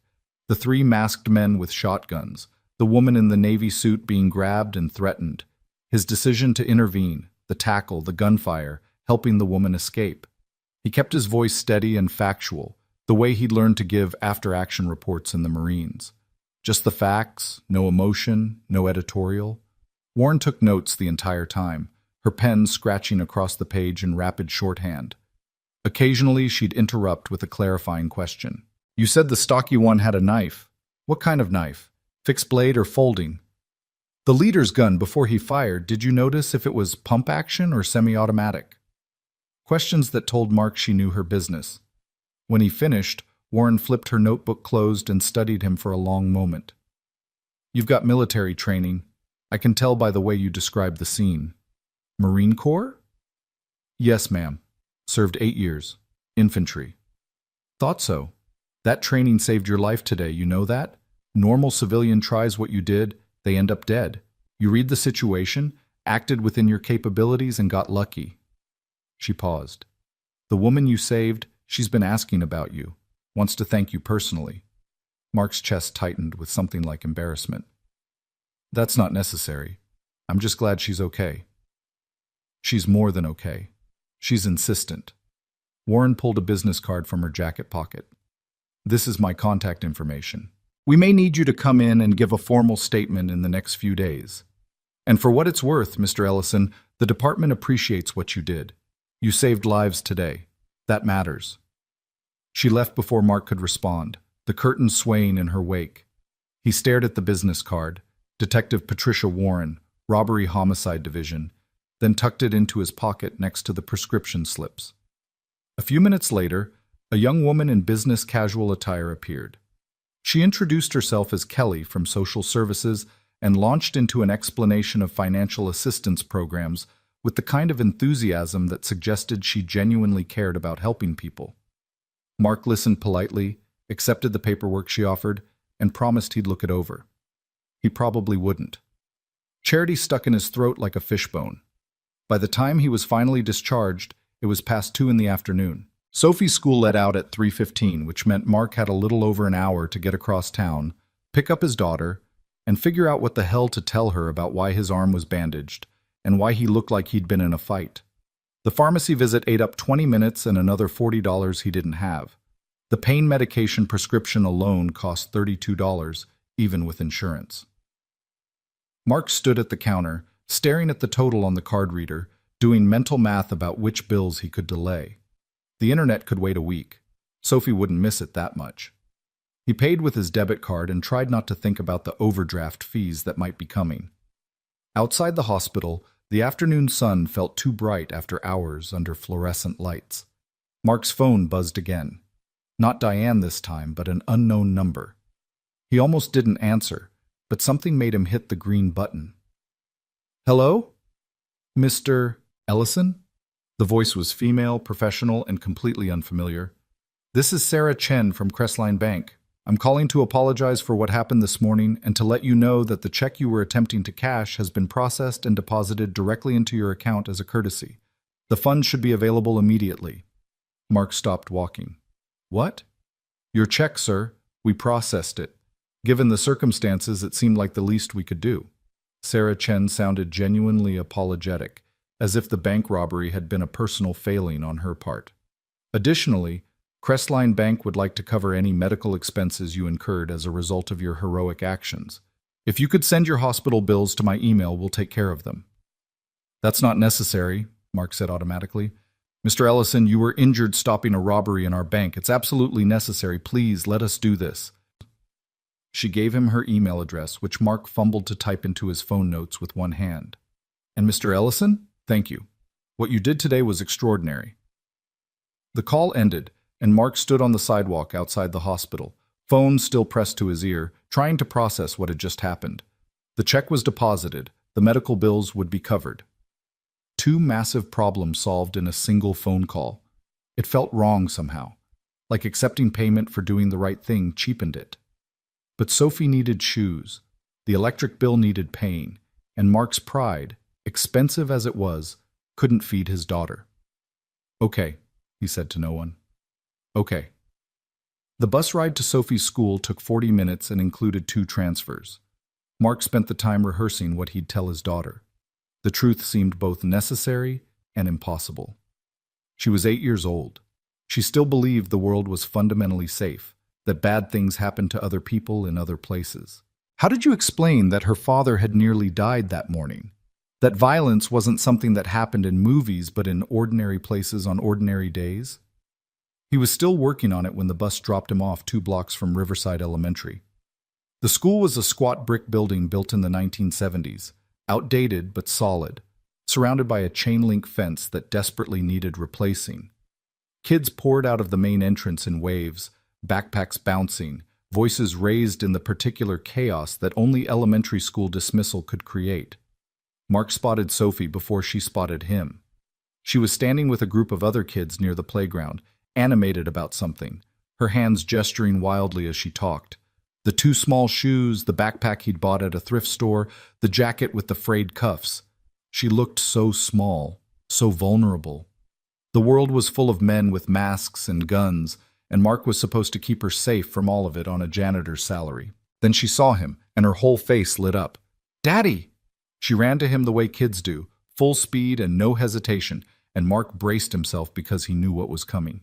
The three masked men with shotguns, the woman in the navy suit being grabbed and threatened. His decision to intervene, the tackle, the gunfire, helping the woman escape. He kept his voice steady and factual, the way he'd learned to give after-action reports in the Marines. Just the facts, no emotion, no editorial. Warren took notes the entire time, her pen scratching across the page in rapid shorthand. Occasionally, she'd interrupt with a clarifying question. "You said the stocky one had a knife. What kind of knife? Fixed blade or folding?" "The leader's gun before he fired, did you notice if it was pump action or semi-automatic?" Questions that told Mark she knew her business. When he finished, Warren flipped her notebook closed and studied him for a long moment. "You've got military training. I can tell by the way you describe the scene." "Marine Corps?" "Yes, ma'am. Served 8 years. Infantry." "Thought so. That training saved your life today, you know that? Normal civilian tries what you did, they end up dead. You read the situation, acted within your capabilities, and got lucky." She paused. "The woman you saved, she's been asking about you. Wants to thank you personally." Mark's chest tightened with something like embarrassment. "That's not necessary. I'm just glad she's okay." "She's more than okay. She's insistent." Warren pulled a business card from her jacket pocket. "This is my contact information. We may need you to come in and give a formal statement in the next few days. And for what it's worth, Mr. Ellison, the department appreciates what you did. You saved lives today. That matters." She left before Mark could respond, the curtain swaying in her wake. He stared at the business card, Detective Patricia Warren, Robbery Homicide Division, then tucked it into his pocket next to the prescription slips. A few minutes later, a young woman in business casual attire appeared. She introduced herself as Kelly from Social Services and launched into an explanation of financial assistance programs with the kind of enthusiasm that suggested she genuinely cared about helping people. Mark listened politely, accepted the paperwork she offered, and promised he'd look it over. He probably wouldn't. Charity stuck in his throat like a fishbone. By the time he was finally discharged, it was past 2 in the afternoon. Sophie's school let out at 3:15, which meant Mark had a little over an hour to get across town, pick up his daughter, and figure out what the hell to tell her about why his arm was bandaged and why he looked like he'd been in a fight. The pharmacy visit ate up 20 minutes and another $40 he didn't have. The pain medication prescription alone cost $32, even with insurance. Mark stood at the counter, staring at the total on the card reader, doing mental math about which bills he could delay. The internet could wait a week. Sophie wouldn't miss it that much. He paid with his debit card and tried not to think about the overdraft fees that might be coming. Outside the hospital, the afternoon sun felt too bright after hours under fluorescent lights. Mark's phone buzzed again. Not Diane this time, but an unknown number. He almost didn't answer, but something made him hit the green button. "Hello? Mr. Ellison?" The voice was female, professional, and completely unfamiliar. "This is Sarah Chen from Crestline Bank. I'm calling to apologize for what happened this morning and to let you know that the check you were attempting to cash has been processed and deposited directly into your account as a courtesy. The funds should be available immediately." Mark stopped walking. "What?" "Your check, sir. We processed it. Given the circumstances, it seemed like the least we could do." Sarah Chen sounded genuinely apologetic, as if the bank robbery had been a personal failing on her part. Additionally, Crestline Bank would like to cover any medical expenses you incurred as a result of your heroic actions. If you could send your hospital bills to my email, we'll take care of them. That's not necessary, Mark said automatically. Mr. Ellison, you were injured stopping a robbery in our bank. It's absolutely necessary. Please, let us do this. She gave him her email address, which Mark fumbled to type into his phone notes with one hand. And Mr. Ellison, thank you. What you did today was extraordinary. The call ended, and Mark stood on the sidewalk outside the hospital, phone still pressed to his ear, trying to process what had just happened. The check was deposited. The medical bills would be covered. 2 massive problems solved in a single phone call. It felt wrong somehow, like accepting payment for doing the right thing cheapened it. But Sophie needed shoes, the electric bill needed paying, and Mark's pride, expensive as it was, couldn't feed his daughter. Okay, he said to no one. Okay. The bus ride to Sophie's school took 40 minutes and included 2 transfers. Mark spent the time rehearsing what he'd tell his daughter. The truth seemed both necessary and impossible. She was 8 years old. She still believed the world was fundamentally safe, that bad things happened to other people in other places. How did you explain that her father had nearly died that morning? That violence wasn't something that happened in movies but in ordinary places on ordinary days? He was still working on it when the bus dropped him off 2 blocks from Riverside Elementary. The school was a squat brick building built in the 1970s, outdated but solid, surrounded by a chain-link fence that desperately needed replacing. Kids poured out of the main entrance in waves, backpacks bouncing, voices raised in the particular chaos that only elementary school dismissal could create. Mark spotted Sophie before she spotted him. She was standing with a group of other kids near the playground, animated about something, her hands gesturing wildly as she talked. The 2 small shoes, the backpack he'd bought at a thrift store, the jacket with the frayed cuffs. She looked so small, so vulnerable. The world was full of men with masks and guns, and Mark was supposed to keep her safe from all of it on a janitor's salary. Then she saw him, and her whole face lit up. "Daddy!" She ran to him the way kids do, full speed and no hesitation, and Mark braced himself because he knew what was coming.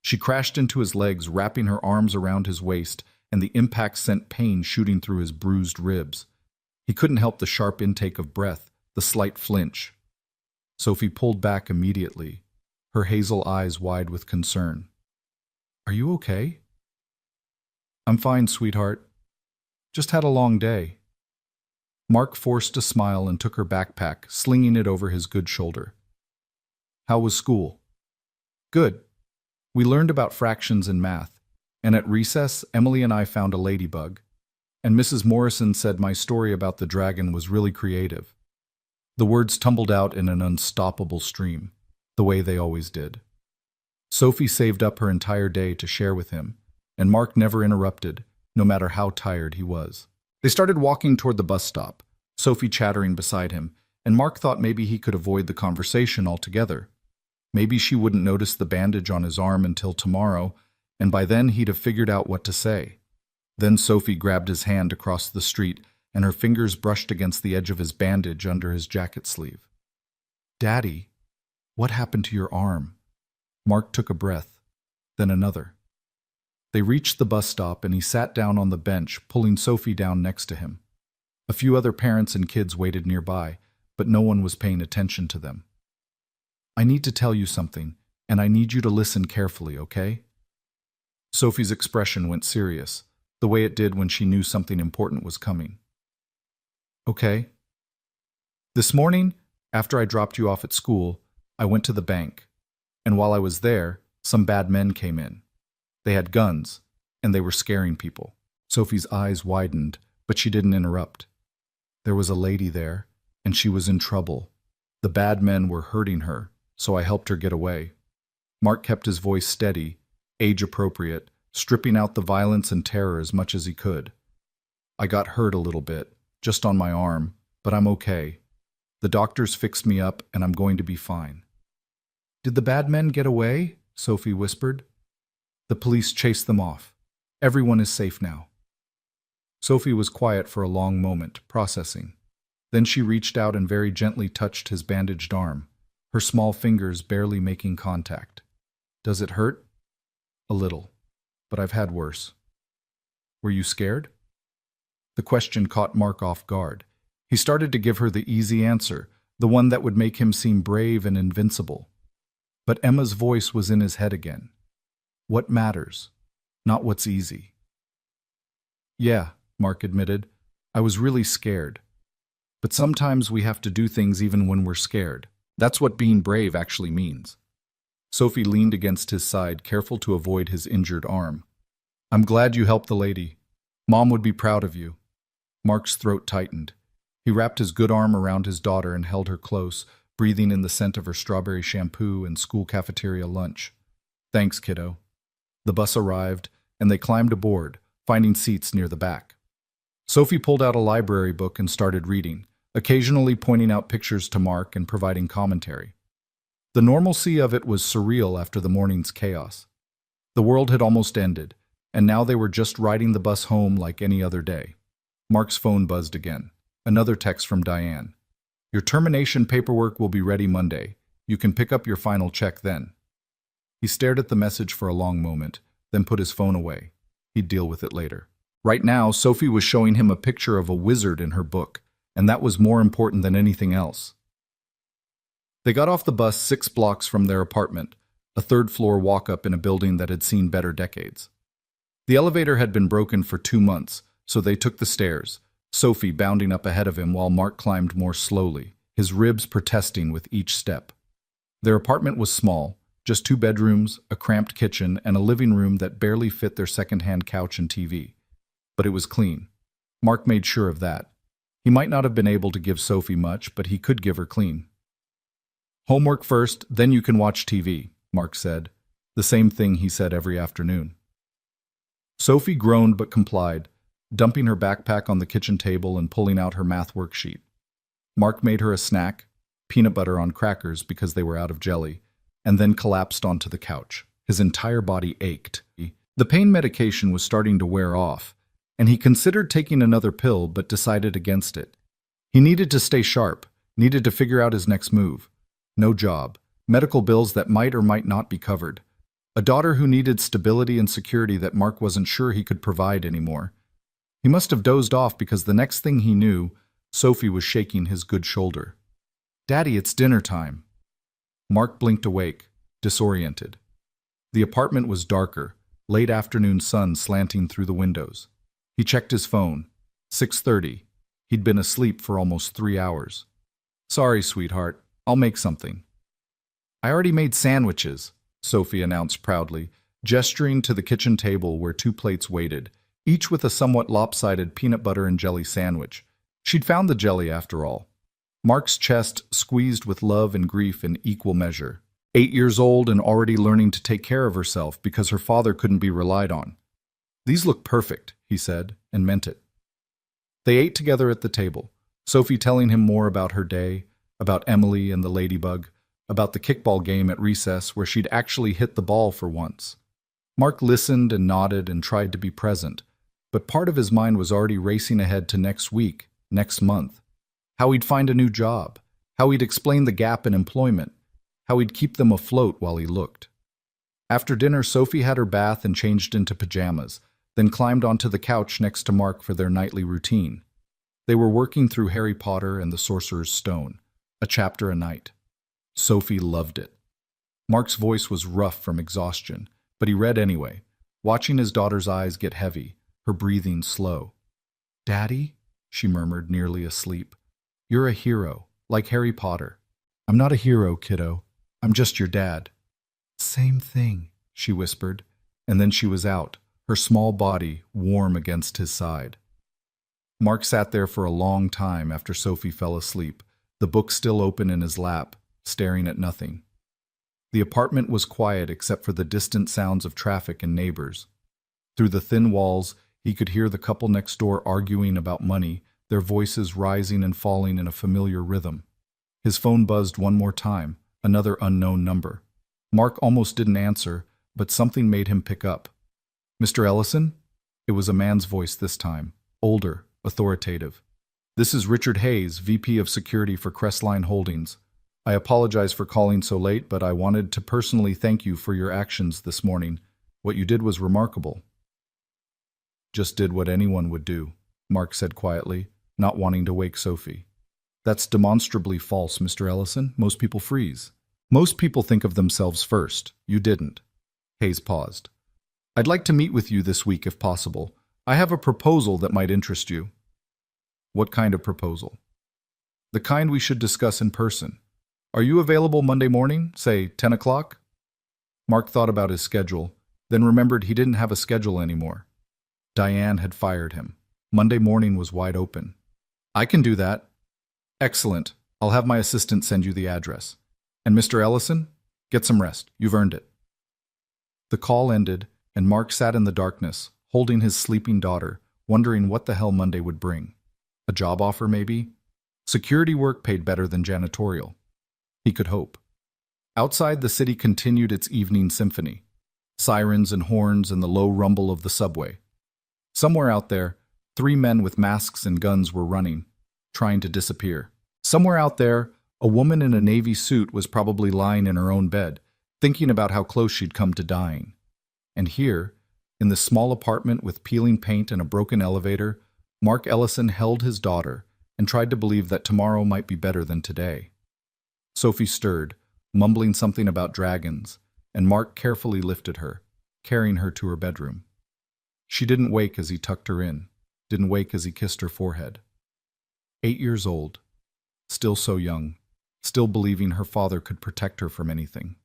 She crashed into his legs, wrapping her arms around his waist, and the impact sent pain shooting through his bruised ribs. He couldn't help the sharp intake of breath, the slight flinch. Sophie pulled back immediately, her hazel eyes wide with concern. "Are you okay?" "I'm fine, sweetheart. Just had a long day." Mark forced a smile and took her backpack, slinging it over his good shoulder. "How was school?" "Good. We learned about fractions and math. And at recess, Emily and I found a ladybug. And Mrs. Morrison said my story about the dragon was really creative." The words tumbled out in an unstoppable stream, the way they always did. Sophie saved up her entire day to share with him, and Mark never interrupted, no matter how tired he was. They started walking toward the bus stop, Sophie chattering beside him, and Mark thought maybe he could avoid the conversation altogether. Maybe she wouldn't notice the bandage on his arm until tomorrow, and by then he'd have figured out what to say. Then Sophie grabbed his hand across the street, and her fingers brushed against the edge of his bandage under his jacket sleeve. "Daddy, what happened to your arm?" Mark took a breath, then another. They reached the bus stop, and he sat down on the bench, pulling Sophie down next to him. A few other parents and kids waited nearby, but no one was paying attention to them. "I need to tell you something, and I need you to listen carefully, okay?" Sophie's expression went serious, the way it did when she knew something important was coming. "Okay. This morning, after I dropped you off at school, I went to the bank, and while I was there, some bad men came in. They had guns, and they were scaring people." Sophie's eyes widened, but she didn't interrupt. "There was a lady there, and she was in trouble. The bad men were hurting her, so I helped her get away." Mark kept his voice steady, age-appropriate, stripping out the violence and terror as much as he could. "I got hurt a little bit, just on my arm, but I'm okay. The doctors fixed me up, and I'm going to be fine." "Did the bad men get away?" Sophie whispered. "The police chased them off. Everyone is safe now." Sophie was quiet for a long moment, processing. Then she reached out and very gently touched his bandaged arm, her small fingers barely making contact. "Does it hurt?" "A little, but I've had worse." "Were you scared?" The question caught Mark off guard. He started to give her the easy answer, the one that would make him seem brave and invincible. But Emma's voice was in his head again. "What matters, not what's easy." "Yeah," Mark admitted, "I was really scared. But sometimes we have to do things even when we're scared. That's what being brave actually means." Sophie leaned against his side, careful to avoid his injured arm. "I'm glad you helped the lady. Mom would be proud of you." Mark's throat tightened. He wrapped his good arm around his daughter and held her close, breathing in the scent of her strawberry shampoo and school cafeteria lunch. "Thanks, kiddo." The bus arrived, and they climbed aboard, finding seats near the back. Sophie pulled out a library book and started reading, occasionally pointing out pictures to Mark and providing commentary. The normalcy of it was surreal after the morning's chaos. The world had almost ended, and now they were just riding the bus home like any other day. Mark's phone buzzed again. Another text from Diane. "Your termination paperwork will be ready Monday. You can pick up your final check then." He stared at the message for a long moment, then put his phone away. He'd deal with it later. Right now, Sophie was showing him a picture of a wizard in her book, and that was more important than anything else. They got off the bus 6 blocks from their apartment, a third-floor walk-up in a building that had seen better decades. The elevator had been broken for 2 months, so they took the stairs, Sophie bounding up ahead of him while Mark climbed more slowly, his ribs protesting with each step. Their apartment was small, just 2 bedrooms, a cramped kitchen, and a living room that barely fit their second-hand couch and TV. But it was clean. Mark made sure of that. He might not have been able to give Sophie much, but he could give her clean. "Homework first, then you can watch TV," Mark said, the same thing he said every afternoon. Sophie groaned but complied, dumping her backpack on the kitchen table and pulling out her math worksheet. Mark made her a snack, peanut butter on crackers because they were out of jelly, and then collapsed onto the couch. His entire body ached. The pain medication was starting to wear off, and he considered taking another pill but decided against it. He needed to stay sharp, needed to figure out his next move. No job, medical bills that might or might not be covered, a daughter who needed stability and security that Mark wasn't sure he could provide anymore. He must have dozed off because the next thing he knew, Sophie was shaking his good shoulder. "Daddy, it's dinner time." Mark blinked awake, disoriented. The apartment was darker, late afternoon sun slanting through the windows. He checked his phone. 6:30. He'd been asleep for almost 3 hours. "Sorry, sweetheart. I'll make something." "I already made sandwiches," Sophie announced proudly, gesturing to the kitchen table where 2 plates waited, each with a somewhat lopsided peanut butter and jelly sandwich. She'd found the jelly after all. Mark's chest squeezed with love and grief in equal measure. 8 years old and already learning to take care of herself because her father couldn't be relied on. "These look perfect," he said, and meant it. They ate together at the table, Sophie telling him more about her day, about Emily and the ladybug, about the kickball game at recess where she'd actually hit the ball for once. Mark listened and nodded and tried to be present, but part of his mind was already racing ahead to next week, next month. How he'd find a new job, how he'd explain the gap in employment, how he'd keep them afloat while he looked. After dinner, Sophie had her bath and changed into pajamas, then climbed onto the couch next to Mark for their nightly routine. They were working through Harry Potter and the Sorcerer's Stone, a chapter a night. Sophie loved it. Mark's voice was rough from exhaustion, but he read anyway, watching his daughter's eyes get heavy, her breathing slow. "Daddy?" she murmured, nearly asleep. "You're a hero, like Harry Potter." "I'm not a hero, kiddo. I'm just your dad." "Same thing," she whispered, and then she was out, her small body warm against his side. Mark sat there for a long time after Sophie fell asleep, the book still open in his lap, staring at nothing. The apartment was quiet except for the distant sounds of traffic and neighbors. Through the thin walls, he could hear the couple next door arguing about money, their voices rising and falling in a familiar rhythm. His phone buzzed one more time, another unknown number. Mark almost didn't answer, but something made him pick up. "Mr. Ellison?" It was a man's voice this time, older, authoritative. This is Richard Hayes, VP of Security for Crestline Holdings. I apologize for calling so late, but I wanted to personally thank you for your actions this morning. What you did was remarkable. Just did what anyone would do, Mark said quietly, not wanting to wake Sophie. That's demonstrably false, Mr. Ellison. Most people freeze. Most people think of themselves first. You didn't. Hayes paused. I'd like to meet with you this week if possible. I have a proposal that might interest you. What kind of proposal? The kind we should discuss in person. Are you available Monday morning, say 10 o'clock? Mark thought about his schedule, then remembered he didn't have a schedule anymore. Diane had fired him. Monday morning was wide open. I can do that. Excellent. I'll have my assistant send you the address. And Mr. Ellison, get some rest. You've earned it. The call ended, and Mark sat in the darkness, holding his sleeping daughter, wondering what the hell Monday would bring. A job offer, maybe? Security work paid better than janitorial. He could hope. Outside, the city continued its evening symphony. Sirens and horns and the low rumble of the subway. Somewhere out there, 3 men with masks and guns were running, trying to disappear. Somewhere out there, a woman in a navy suit was probably lying in her own bed, thinking about how close she'd come to dying. And here, in the small apartment with peeling paint and a broken elevator, Mark Ellison held his daughter and tried to believe that tomorrow might be better than today. Sophie stirred, mumbling something about dragons, and Mark carefully lifted her, carrying her to her bedroom. She didn't wake as he tucked her in, didn't wake as he kissed her forehead. 8 years old, still so young, still believing her father could protect her from anything.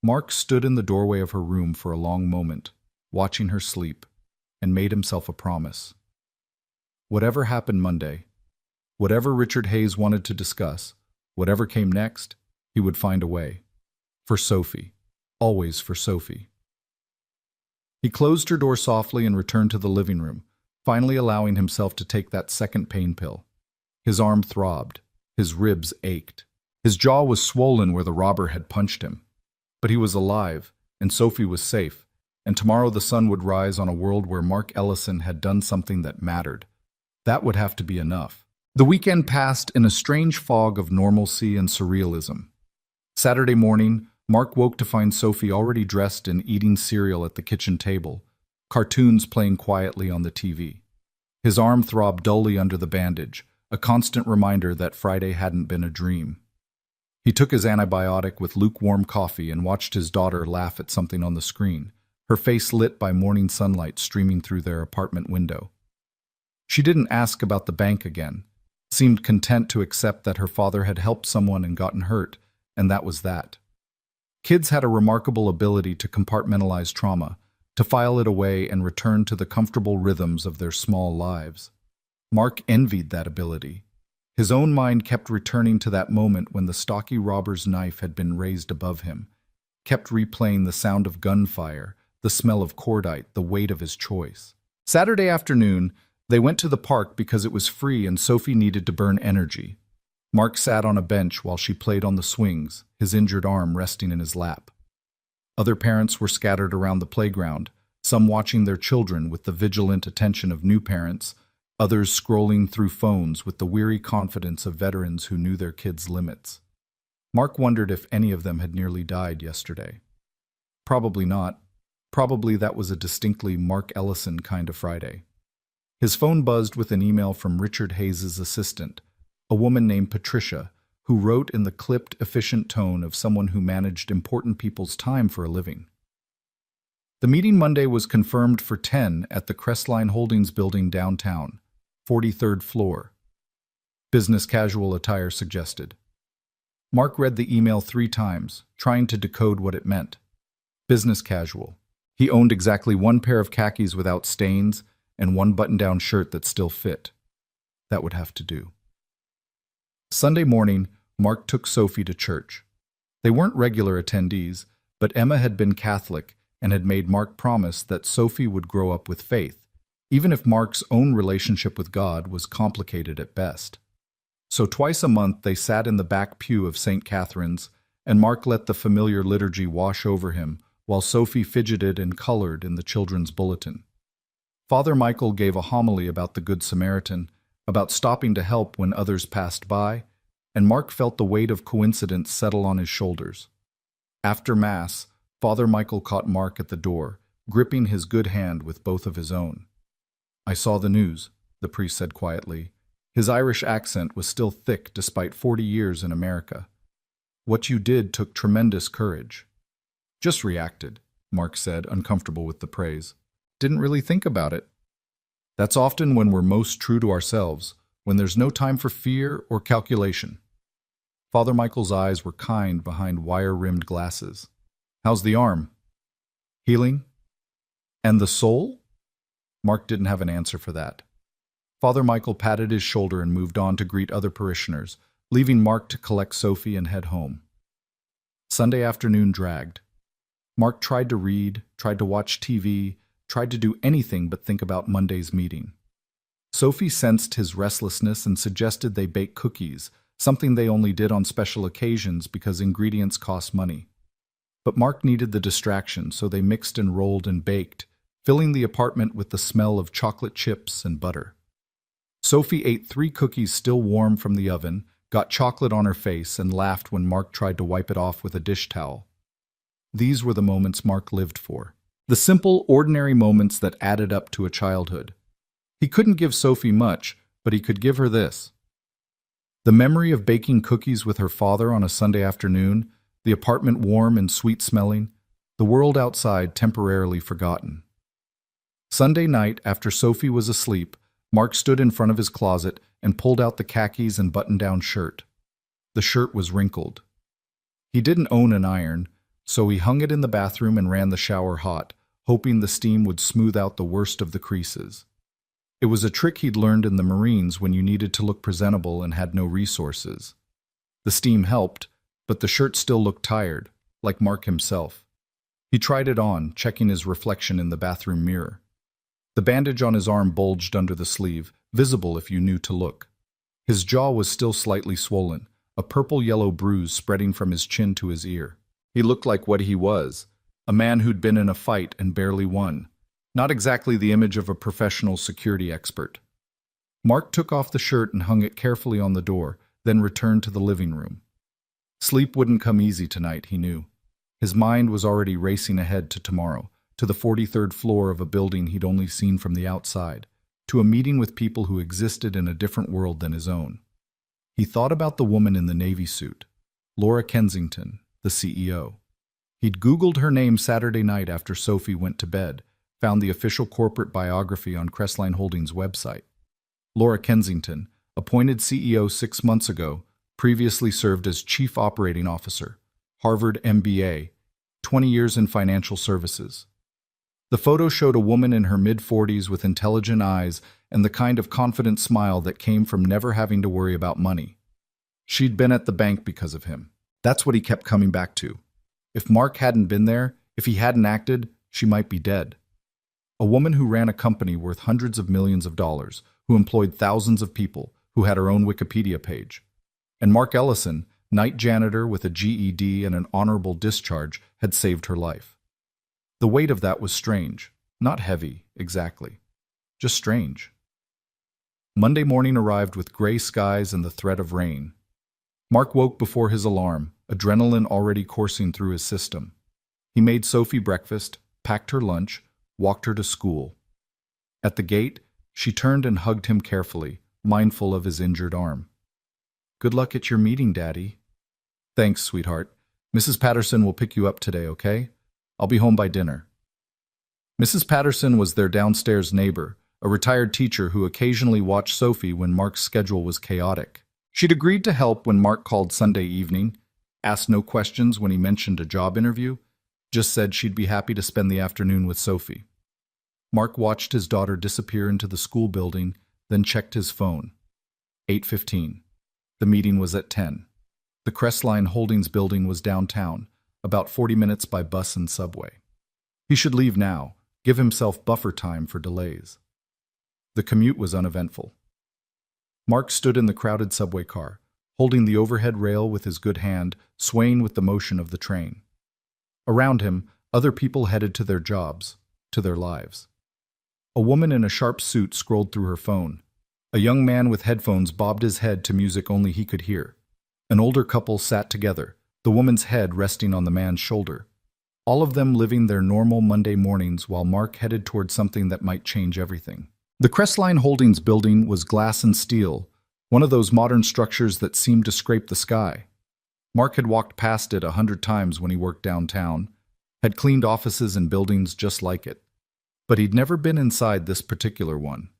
Mark stood in the doorway of her room for a long moment, watching her sleep, and made himself a promise. Whatever happened Monday, whatever Richard Hayes wanted to discuss, whatever came next, he would find a way. For Sophie. Always for Sophie. He closed her door softly and returned to the living room, finally allowing himself to take that second pain pill. His arm throbbed. His ribs ached. His jaw was swollen where the robber had punched him. But he was alive, and Sophie was safe, and tomorrow the sun would rise on a world where Mark Ellison had done something that mattered. That would have to be enough. The weekend passed in a strange fog of normalcy and surrealism. Saturday morning, Mark woke to find Sophie already dressed and eating cereal at the kitchen table, cartoons playing quietly on the TV. His arm throbbed dully under the bandage, a constant reminder that Friday hadn't been a dream. He took his antibiotic with lukewarm coffee and watched his daughter laugh at something on the screen, her face lit by morning sunlight streaming through their apartment window. She didn't ask about the bank again, seemed content to accept that her father had helped someone and gotten hurt, and that was that. Kids had a remarkable ability to compartmentalize trauma, to file it away and return to the comfortable rhythms of their small lives. Mark envied that ability. His own mind kept returning to that moment when the stocky robber's knife had been raised above him, kept replaying the sound of gunfire, the smell of cordite, the weight of his choice. Saturday afternoon, they went to the park because it was free and Sophie needed to burn energy. Mark sat on a bench while she played on the swings, his injured arm resting in his lap. Other parents were scattered around the playground, some watching their children with the vigilant attention of new parents, others scrolling through phones with the weary confidence of veterans who knew their kids' limits. Mark wondered if any of them had nearly died yesterday. Probably not. Probably that was a distinctly Mark Ellison kind of Friday. His phone buzzed with an email from Richard Hayes' assistant, a woman named Patricia, who wrote in the clipped, efficient tone of someone who managed important people's time for a living. The meeting Monday was confirmed for 10 at the Crestline Holdings building downtown, 43rd floor. Business casual attire suggested. Mark read the email 3 times, trying to decode what it meant. Business casual. He owned exactly 1 pair of khakis without stains and 1 button-down shirt that still fit. That would have to do. Sunday morning, Mark took Sophie to church. They weren't regular attendees, but Emma had been Catholic and had made Mark promise that Sophie would grow up with faith, even if Mark's own relationship with God was complicated at best. So twice a month they sat in the back pew of St. Catherine's, and Mark let the familiar liturgy wash over him while Sophie fidgeted and colored in the children's bulletin. Father Michael gave a homily about the Good Samaritan, about stopping to help when others passed by, and Mark felt the weight of coincidence settle on his shoulders. After Mass, Father Michael caught Mark at the door, gripping his good hand with both of his own. "I saw the news," the priest said quietly. His Irish accent was still thick despite 40 years in America. "What you did took tremendous courage." "Just reacted," Mark said, uncomfortable with the praise. "Didn't really think about it." That's often when we're most true to ourselves, when there's no time for fear or calculation. Father Michael's eyes were kind behind wire-rimmed glasses. "How's the arm?" "Healing." "And the soul?" Mark didn't have an answer for that. Father Michael patted his shoulder and moved on to greet other parishioners, leaving Mark to collect Sophie and head home. Sunday afternoon dragged. Mark tried to read, tried to watch TV, tried to do anything but think about Monday's meeting. Sophie sensed his restlessness and suggested they bake cookies, something they only did on special occasions because ingredients cost money. But Mark needed the distraction, so they mixed and rolled and baked, filling the apartment with the smell of chocolate chips and butter. Sophie ate 3 cookies still warm from the oven, got chocolate on her face, and laughed when Mark tried to wipe it off with a dish towel. These were the moments Mark lived for. The simple, ordinary moments that added up to a childhood. He couldn't give Sophie much, but he could give her this. The memory of baking cookies with her father on a Sunday afternoon, the apartment warm and sweet-smelling, the world outside temporarily forgotten. Sunday night, after Sophie was asleep, Mark stood in front of his closet and pulled out the khakis and button-down shirt. The shirt was wrinkled. He didn't own an iron, so he hung it in the bathroom and ran the shower hot, hoping the steam would smooth out the worst of the creases. It was a trick he'd learned in the Marines when you needed to look presentable and had no resources. The steam helped, but the shirt still looked tired, like Mark himself. He tried it on, checking his reflection in the bathroom mirror. The bandage on his arm bulged under the sleeve, visible if you knew to look. His jaw was still slightly swollen, a purple-yellow bruise spreading from his chin to his ear. He looked like what he was, a man who'd been in a fight and barely won. Not exactly the image of a professional security expert. Mark took off the shirt and hung it carefully on the door, then returned to the living room. Sleep wouldn't come easy tonight, he knew. His mind was already racing ahead to tomorrow, to the 43rd floor of a building he'd only seen from the outside, to a meeting with people who existed in a different world than his own. He thought about the woman in the navy suit, Laura Kensington, the CEO. He'd Googled her name Saturday night after Sophie went to bed, found the official corporate biography on Crestline Holdings' website. Laura Kensington, appointed CEO 6 months ago, previously served as Chief Operating Officer, Harvard MBA, 20 years in financial services. The photo showed a woman in her mid-40s with intelligent eyes and the kind of confident smile that came from never having to worry about money. She'd been at the bank because of him. That's what he kept coming back to. If Mark hadn't been there, if he hadn't acted, she might be dead. A woman who ran a company worth hundreds of millions of dollars, who employed thousands of people, who had her own Wikipedia page. And Mark Ellison, night janitor with a GED and an honorable discharge, had saved her life. The weight of that was strange, not heavy, exactly, just strange. Monday morning arrived with gray skies and the threat of rain. Mark woke before his alarm, adrenaline already coursing through his system. He made Sophie breakfast, packed her lunch, walked her to school. At the gate, she turned and hugged him carefully, mindful of his injured arm. "Good luck at your meeting, Daddy." "Thanks, sweetheart. Mrs. Patterson will pick you up today, okay? I'll be home by dinner." Mrs. Patterson was their downstairs neighbor, a retired teacher who occasionally watched Sophie when Mark's schedule was chaotic. She'd agreed to help when Mark called Sunday evening, asked no questions when he mentioned a job interview, just said she'd be happy to spend the afternoon with Sophie. Mark watched his daughter disappear into the school building, then checked his phone. 8:15. The meeting was at 10. The Crestline Holdings building was downtown, about 40 minutes by bus and subway. He should leave now, give himself buffer time for delays. The commute was uneventful. Mark stood in the crowded subway car, holding the overhead rail with his good hand, swaying with the motion of the train. Around him, other people headed to their jobs, to their lives. A woman in a sharp suit scrolled through her phone. A young man with headphones bobbed his head to music only he could hear. An older couple sat together, the woman's head resting on the man's shoulder. All of them living their normal Monday mornings while Mark headed toward something that might change everything. The Crestline Holdings building was glass and steel, one of those modern structures that seemed to scrape the sky. Mark had walked past it 100 times when he worked downtown, had cleaned offices and buildings just like it. But he'd never been inside this particular one.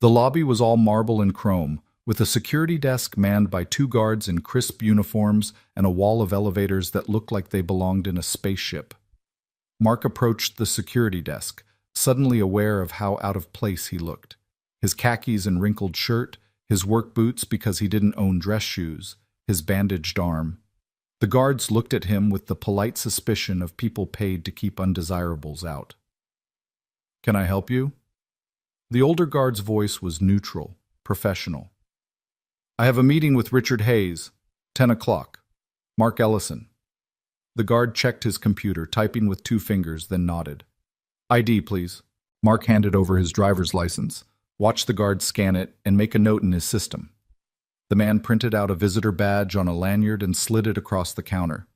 The lobby was all marble and chrome, with a security desk manned by 2 guards in crisp uniforms and a wall of elevators that looked like they belonged in a spaceship. Mark approached the security desk, suddenly aware of how out of place he looked. His khakis and wrinkled shirt, his work boots because he didn't own dress shoes, his bandaged arm. The guards looked at him with the polite suspicion of people paid to keep undesirables out. "Can I help you?" The older guard's voice was neutral, professional. "I have a meeting with Richard Hayes, 10 o'clock. Mark Ellison." The guard checked his computer, typing with 2 fingers, then nodded. "ID, please." Mark handed over his driver's license, watched the guard scan it, and make a note in his system. The man printed out a visitor badge on a lanyard and slid it across the counter.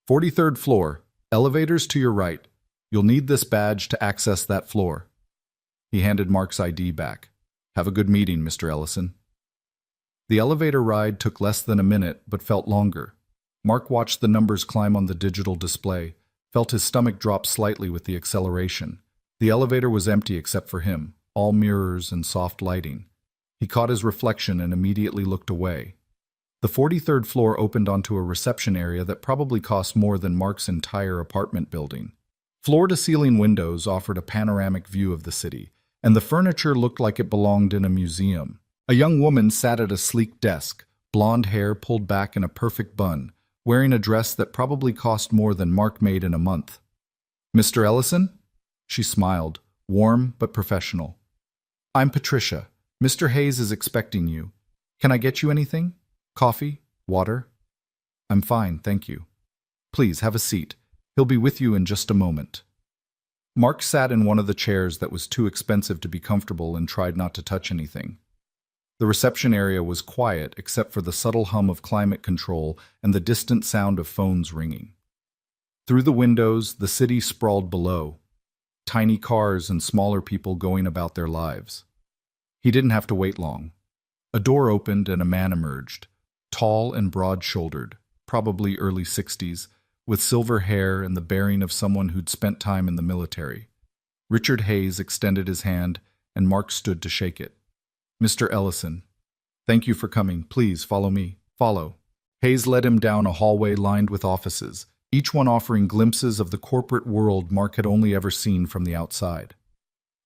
43rd floor, elevators to your right. You'll need this badge to access that floor." He handed Mark's ID back. "Have a good meeting, Mr. Ellison." The elevator ride took less than a minute, but felt longer. Mark watched the numbers climb on the digital display, felt his stomach drop slightly with the acceleration. The elevator was empty except for him, all mirrors and soft lighting. He caught his reflection and immediately looked away. The 43rd floor opened onto a reception area that probably cost more than Mark's entire apartment building. Floor-to-ceiling windows offered a panoramic view of the city, and the furniture looked like it belonged in a museum. A young woman sat at a sleek desk, blonde hair pulled back in a perfect bun, wearing a dress that probably cost more than Mark made in a month. "Mr. Ellison?" She smiled, warm but professional. "I'm Patricia. Mr. Hayes is expecting you. Can I get you anything? Coffee? Water?" "I'm fine, thank you." "Please, have a seat. He'll be with you in just a moment." Mark sat in one of the chairs that was too expensive to be comfortable and tried not to touch anything. The reception area was quiet except for the subtle hum of climate control and the distant sound of phones ringing. Through the windows, the city sprawled below, tiny cars and smaller people going about their lives. He didn't have to wait long. A door opened and a man emerged, tall and broad-shouldered, probably early 60s, with silver hair and the bearing of someone who'd spent time in the military. Richard Hayes extended his hand, and Mark stood to shake it. "Mr. Ellison, thank you for coming. Please follow me." "Follow." Hayes led him down a hallway lined with offices, each one offering glimpses of the corporate world Mark had only ever seen from the outside.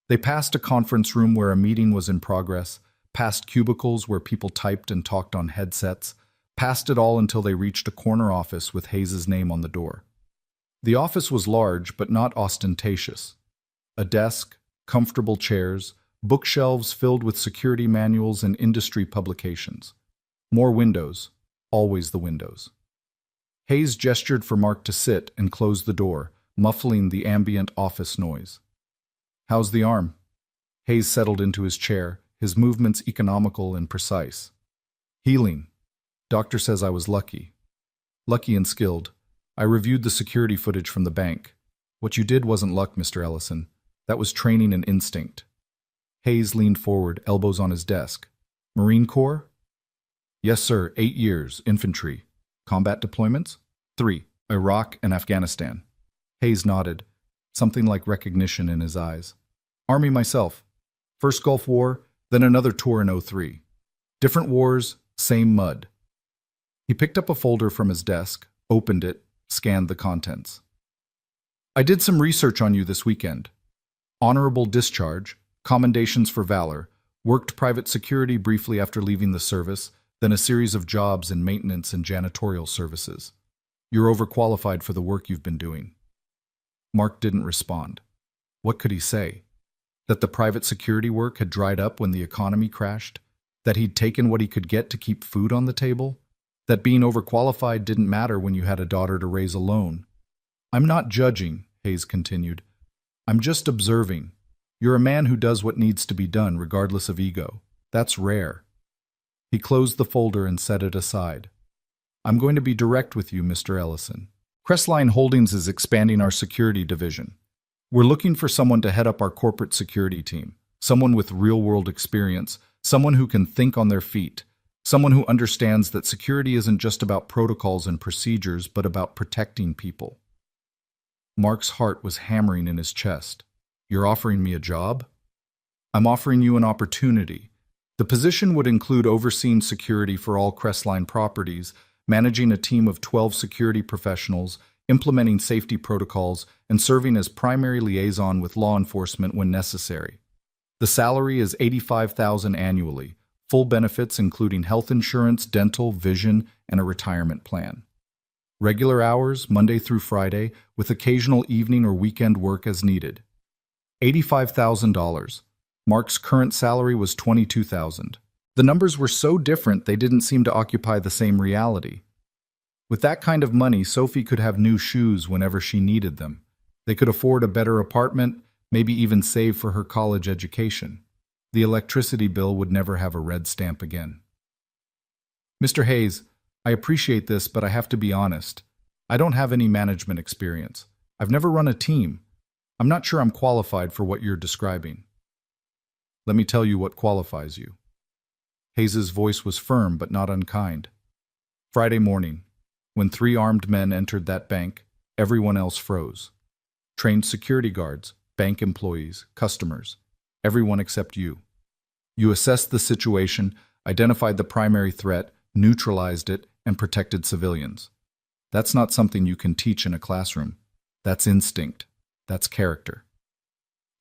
They passed a conference room where a meeting was in progress, past cubicles where people typed and talked on headsets, past it all until they reached a corner office with Hayes' name on the door. The office was large but not ostentatious. A desk, comfortable chairs, bookshelves filled with security manuals and industry publications. More windows, always the windows. Hayes gestured for Mark to sit and closed the door, muffling the ambient office noise. "How's the arm?" Hayes settled into his chair, his movements economical and precise. "Healing. Doctor says I was lucky. Lucky and skilled. I reviewed the security footage from the bank. What you did wasn't luck, Mr. Ellison. That was training and instinct." Hayes leaned forward, elbows on his desk. "Marine Corps?" "Yes, sir. 8 years. Infantry. Combat deployments?" "3. Iraq and Afghanistan." Hayes nodded, something like recognition in his eyes. "Army myself. First Gulf War, then another tour in '03. Different wars, same mud." He picked up a folder from his desk, opened it, scanned the contents. "I did some research on you this weekend. Honorable discharge, commendations for valor, worked private security briefly after leaving the service, then a series of jobs in maintenance and janitorial services. You're overqualified for the work you've been doing." Mark didn't respond. What could he say? That the private security work had dried up when the economy crashed? That he'd taken what he could get to keep food on the table? That being overqualified didn't matter when you had a daughter to raise alone? "I'm not judging," Hayes continued. "I'm just observing. You're a man who does what needs to be done, regardless of ego. That's rare. He closed the folder and set it aside. I'm going to be direct with you, Mr. Ellison. Crestline Holdings is expanding our security division. We're looking for someone to head up our corporate security team, someone with real-world experience, someone who can think on their feet, someone who understands that security isn't just about protocols and procedures, but about protecting people. Mark's heart was hammering in his chest. You're offering me a job? I'm offering you an opportunity. The position would include overseeing security for all Crestline properties, managing a team of 12 security professionals, implementing safety protocols, and serving as primary liaison with law enforcement when necessary. The salary is $85,000 annually, full benefits including health insurance, dental, vision, and a retirement plan. Regular hours, Monday through Friday, with occasional evening or weekend work as needed. $85,000. Mark's current salary was $22,000. The numbers were so different they didn't seem to occupy the same reality. With that kind of money, Sophie could have new shoes whenever she needed them. They could afford a better apartment, maybe even save for her college education. The electricity bill would never have a red stamp again. Mr. Hayes, I appreciate this, but I have to be honest. I don't have any management experience. I've never run a team. I'm not sure I'm qualified for what you're describing. Let me tell you what qualifies you. Hayes's voice was firm but not unkind. Friday morning, when 3 armed men entered that bank, everyone else froze. Trained security guards, bank employees, customers, everyone except you. You assessed the situation, identified the primary threat, neutralized it, and protected civilians. That's not something you can teach in a classroom. That's instinct. That's character.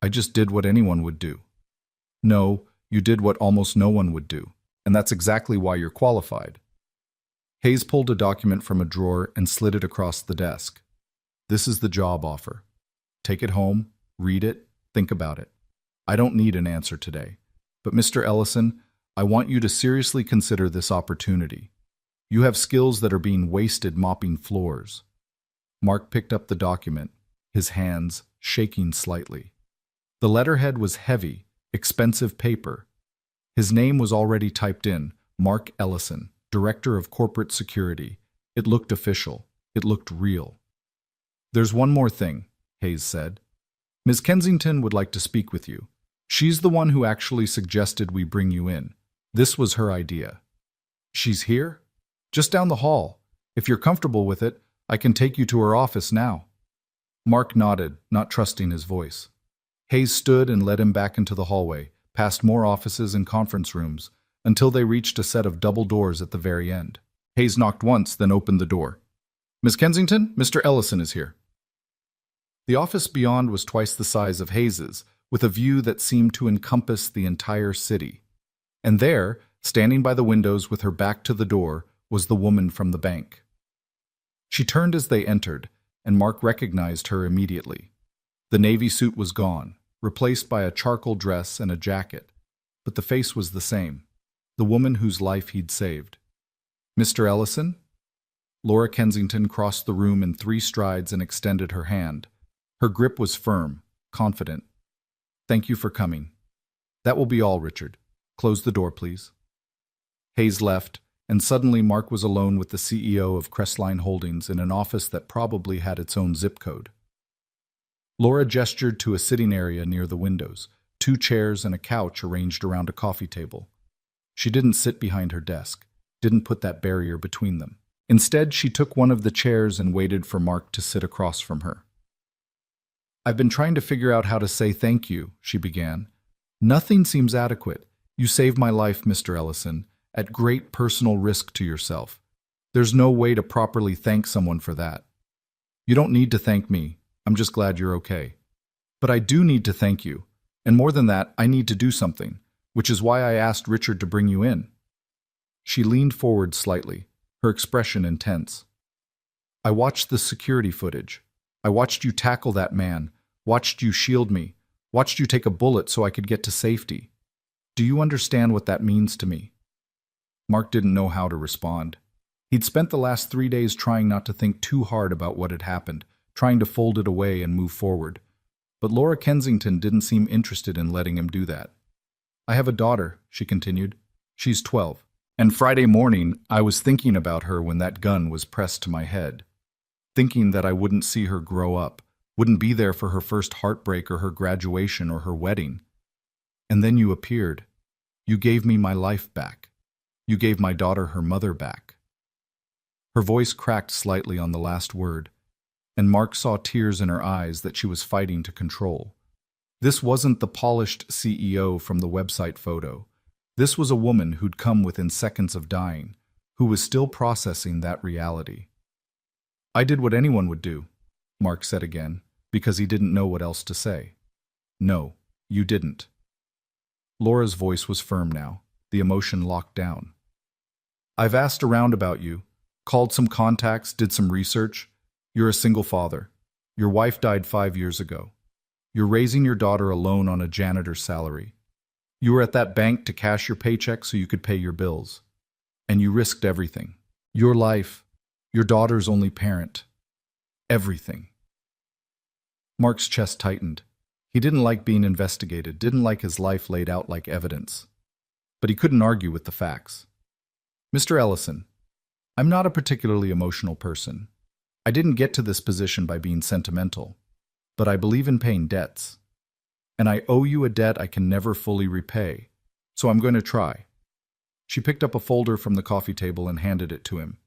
I just did what anyone would do. No, you did what almost no one would do, and that's exactly why you're qualified. Hayes pulled a document from a drawer and slid it across the desk. This is the job offer. Take it home, read it, think about it. I don't need an answer today. But Mr. Ellison, I want you to seriously consider this opportunity. You have skills that are being wasted mopping floors. Mark picked up the document, his hands shaking slightly. The letterhead was heavy, expensive paper. His name was already typed in, Mark Ellison, Director of Corporate Security. It looked official. It looked real. There's one more thing, Hayes said. Ms. Kensington would like to speak with you. She's the one who actually suggested we bring you in. This was her idea. She's here? Just down the hall. If you're comfortable with it, I can take you to her office now. Mark nodded, not trusting his voice. Hayes stood and led him back into the hallway, past more offices and conference rooms, until they reached a set of double doors at the very end. Hayes knocked once, then opened the door. Miss Kensington, Mr. Ellison is here. The office beyond was twice the size of Hayes's, with a view that seemed to encompass the entire city. And there, standing by the windows with her back to the door, was the woman from the bank. She turned as they entered, and Mark recognized her immediately. The navy suit was gone, replaced by a charcoal dress and a jacket, but the face was the same, the woman whose life he'd saved. Mr. Ellison? Laura Kensington crossed the room in 3 strides and extended her hand. Her grip was firm, confident. Thank you for coming. That will be all, Richard. Close the door, please. Hayes left, and suddenly Mark was alone with the CEO of Crestline Holdings in an office that probably had its own zip code. Laura gestured to a sitting area near the windows, 2 chairs and a couch arranged around a coffee table. She didn't sit behind her desk, didn't put that barrier between them. Instead, she took one of the chairs and waited for Mark to sit across from her. I've been trying to figure out how to say thank you, she began. Nothing seems adequate. You saved my life, Mr. Ellison, at great personal risk to yourself. There's no way to properly thank someone for that. You don't need to thank me. I'm just glad you're okay. But I do need to thank you. And more than that, I need to do something, which is why I asked Richard to bring you in. She leaned forward slightly, her expression intense. I watched the security footage. I watched you tackle that man, watched you shield me, watched you take a bullet so I could get to safety. Do you understand what that means to me? Mark didn't know how to respond. He'd spent the last 3 days trying not to think too hard about what had happened, trying to fold it away and move forward. But Laura Kensington didn't seem interested in letting him do that. I have a daughter, she continued. She's 12. And Friday morning, I was thinking about her when that gun was pressed to my head. Thinking that I wouldn't see her grow up, wouldn't be there for her first heartbreak or her graduation or her wedding. And then you appeared. You gave me my life back. You gave my daughter her mother back. Her voice cracked slightly on the last word, and Mark saw tears in her eyes that she was fighting to control. This wasn't the polished CEO from the website photo. This was a woman who'd come within seconds of dying, who was still processing that reality. I did what anyone would do, Mark said again, because he didn't know what else to say. No, you didn't. Laura's voice was firm now, the emotion locked down. I've asked around about you, called some contacts, did some research. You're a single father. Your wife died 5 years ago. You're raising your daughter alone on a janitor's salary. You were at that bank to cash your paycheck so you could pay your bills. And you risked everything. Your life, your daughter's only parent. Everything. Mark's chest tightened. He didn't like being investigated, didn't like his life laid out like evidence. But he couldn't argue with the facts. Mr. Ellison, I'm not a particularly emotional person. I didn't get to this position by being sentimental, but I believe in paying debts. And I owe you a debt I can never fully repay, so I'm going to try. She picked up a folder from the coffee table and handed it to him.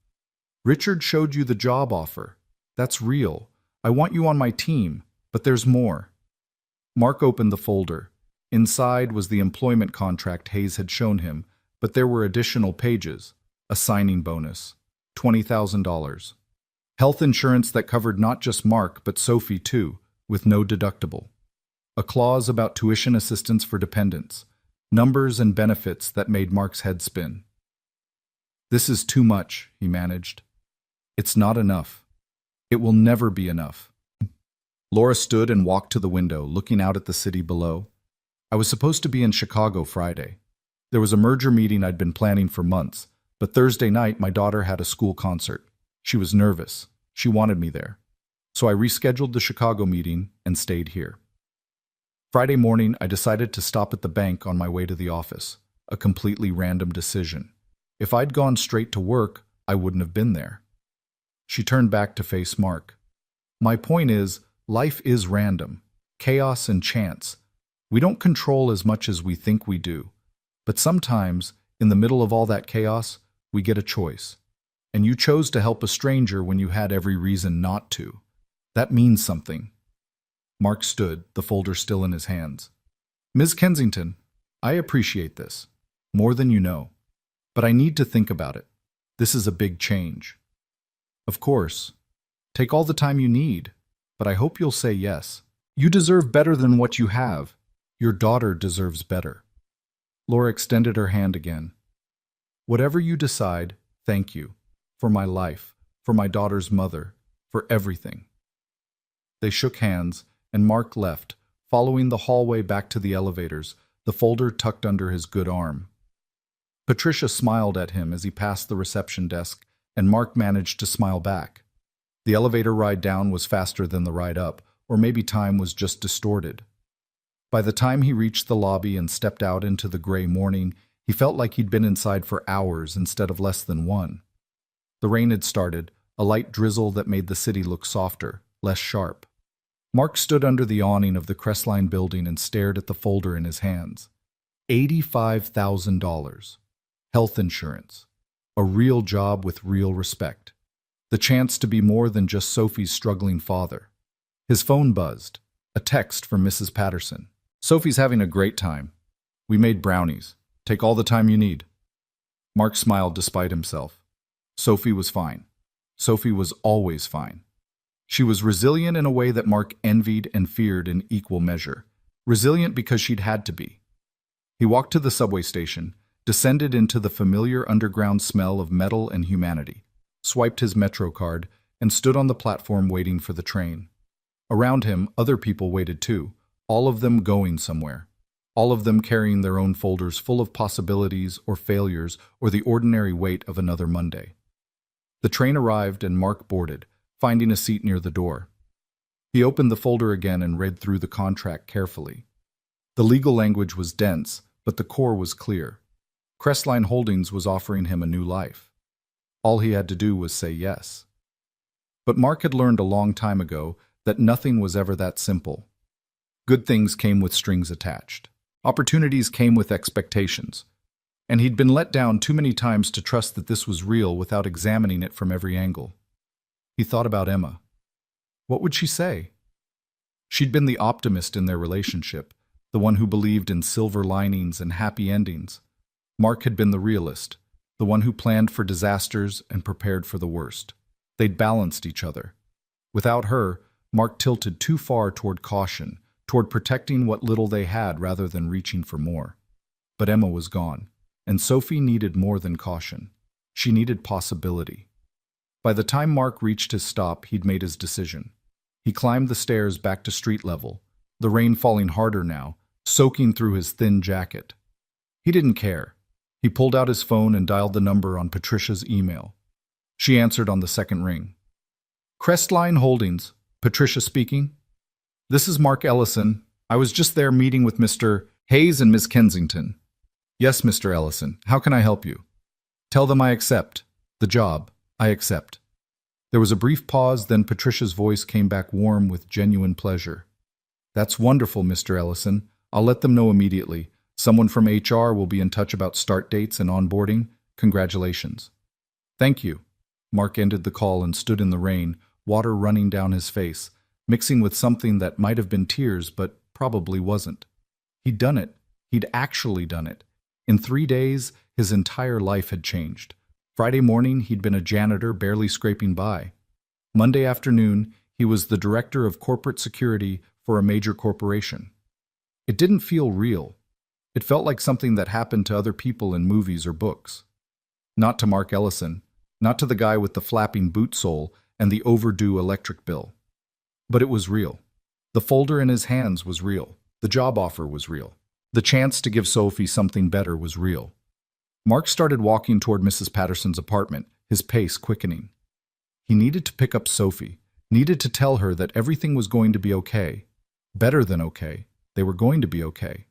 Richard showed you the job offer. That's real. I want you on my team, but there's more. Mark opened the folder. Inside was the employment contract Hayes had shown him, but there were additional pages, a signing bonus, $20,000. Health insurance that covered not just Mark, but Sophie too, with no deductible. A clause about tuition assistance for dependents, numbers and benefits that made Mark's head spin. This is too much, he managed. It's not enough. It will never be enough. Laura stood and walked to the window, looking out at the city below. I was supposed to be in Chicago Friday. There was a merger meeting I'd been planning for months, but Thursday night my daughter had a school concert. She was nervous. She wanted me there. So I rescheduled the Chicago meeting and stayed here. Friday morning, I decided to stop at the bank on my way to the office, a completely random decision. If I'd gone straight to work, I wouldn't have been there. She turned back to face Mark. My point is, life is random, chaos and chance. We don't control as much as we think we do. But sometimes, in the middle of all that chaos, we get a choice. And you chose to help a stranger when you had every reason not to. That means something. Mark stood, the folder still in his hands. Ms. Kensington, I appreciate this, more than you know. But I need to think about it. This is a big change. Of course. Take all the time you need, but I hope you'll say yes. You deserve better than what you have. Your daughter deserves better. Laura extended her hand again. Whatever you decide, thank you. For my life, for my daughter's mother, for everything. They shook hands, and Mark left, following the hallway back to the elevators, the folder tucked under his good arm. Patricia smiled at him as he passed the reception desk, and Mark managed to smile back. The elevator ride down was faster than the ride up, or maybe time was just distorted. By the time he reached the lobby and stepped out into the gray morning, he felt like he'd been inside for hours instead of less than one. The rain had started, a light drizzle that made the city look softer, less sharp. Mark stood under the awning of the Crestline building and stared at the folder in his hands. $85,000. Health insurance. A real job with real respect. The chance to be more than just Sophie's struggling father. His phone buzzed. A text from Mrs. Patterson. Sophie's having a great time. We made brownies. Take all the time you need. Mark smiled despite himself. Sophie was fine. Sophie was always fine. She was resilient in a way that Mark envied and feared in equal measure. Resilient because she'd had to be. He walked to the subway station, descended into the familiar underground smell of metal and humanity, swiped his Metro card, and stood on the platform waiting for the train. Around him, other people waited too, all of them going somewhere. All of them carrying their own folders full of possibilities or failures or the ordinary weight of another Monday. The train arrived and Mark boarded, finding a seat near the door. He opened the folder again and read through the contract carefully. The legal language was dense, but the core was clear. Crestline Holdings was offering him a new life. All he had to do was say yes. But Mark had learned a long time ago that nothing was ever that simple. Good things came with strings attached. Opportunities came with expectations. And he'd been let down too many times to trust that this was real without examining it from every angle. He thought about Emma. What would she say? She'd been the optimist in their relationship, the one who believed in silver linings and happy endings. Mark had been the realist, the one who planned for disasters and prepared for the worst. They'd balanced each other. Without her, Mark tilted too far toward caution, toward protecting what little they had rather than reaching for more. But Emma was gone, and Sophie needed more than caution. She needed possibility. By the time Mark reached his stop, he'd made his decision. He climbed the stairs back to street level, the rain falling harder now, soaking through his thin jacket. He didn't care. He pulled out his phone and dialed the number on Patricia's email. She answered on the second ring. Crestline Holdings, Patricia speaking. This is Mark Ellison. I was just there meeting with Mr. Hayes and Miss Kensington. Yes, Mr. Ellison. How can I help you? Tell them I accept. The job. I accept. There was a brief pause, then Patricia's voice came back warm with genuine pleasure. That's wonderful, Mr. Ellison. I'll let them know immediately. Someone from HR will be in touch about start dates and onboarding. Congratulations. Thank you. Mark ended the call and stood in the rain, water running down his face, mixing with something that might have been tears but probably wasn't. He'd done it. He'd actually done it. In 3 days, his entire life had changed. Friday morning, he'd been a janitor barely scraping by. Monday afternoon, he was the director of corporate security for a major corporation. It didn't feel real. It felt like something that happened to other people in movies or books. Not to Mark Ellison, not to the guy with the flapping boot sole and the overdue electric bill. But it was real. The folder in his hands was real. The job offer was real. The chance to give Sophie something better was real. Mark started walking toward Mrs. Patterson's apartment, his pace quickening. He needed to pick up Sophie, needed to tell her that everything was going to be okay. Better than okay. They were going to be okay.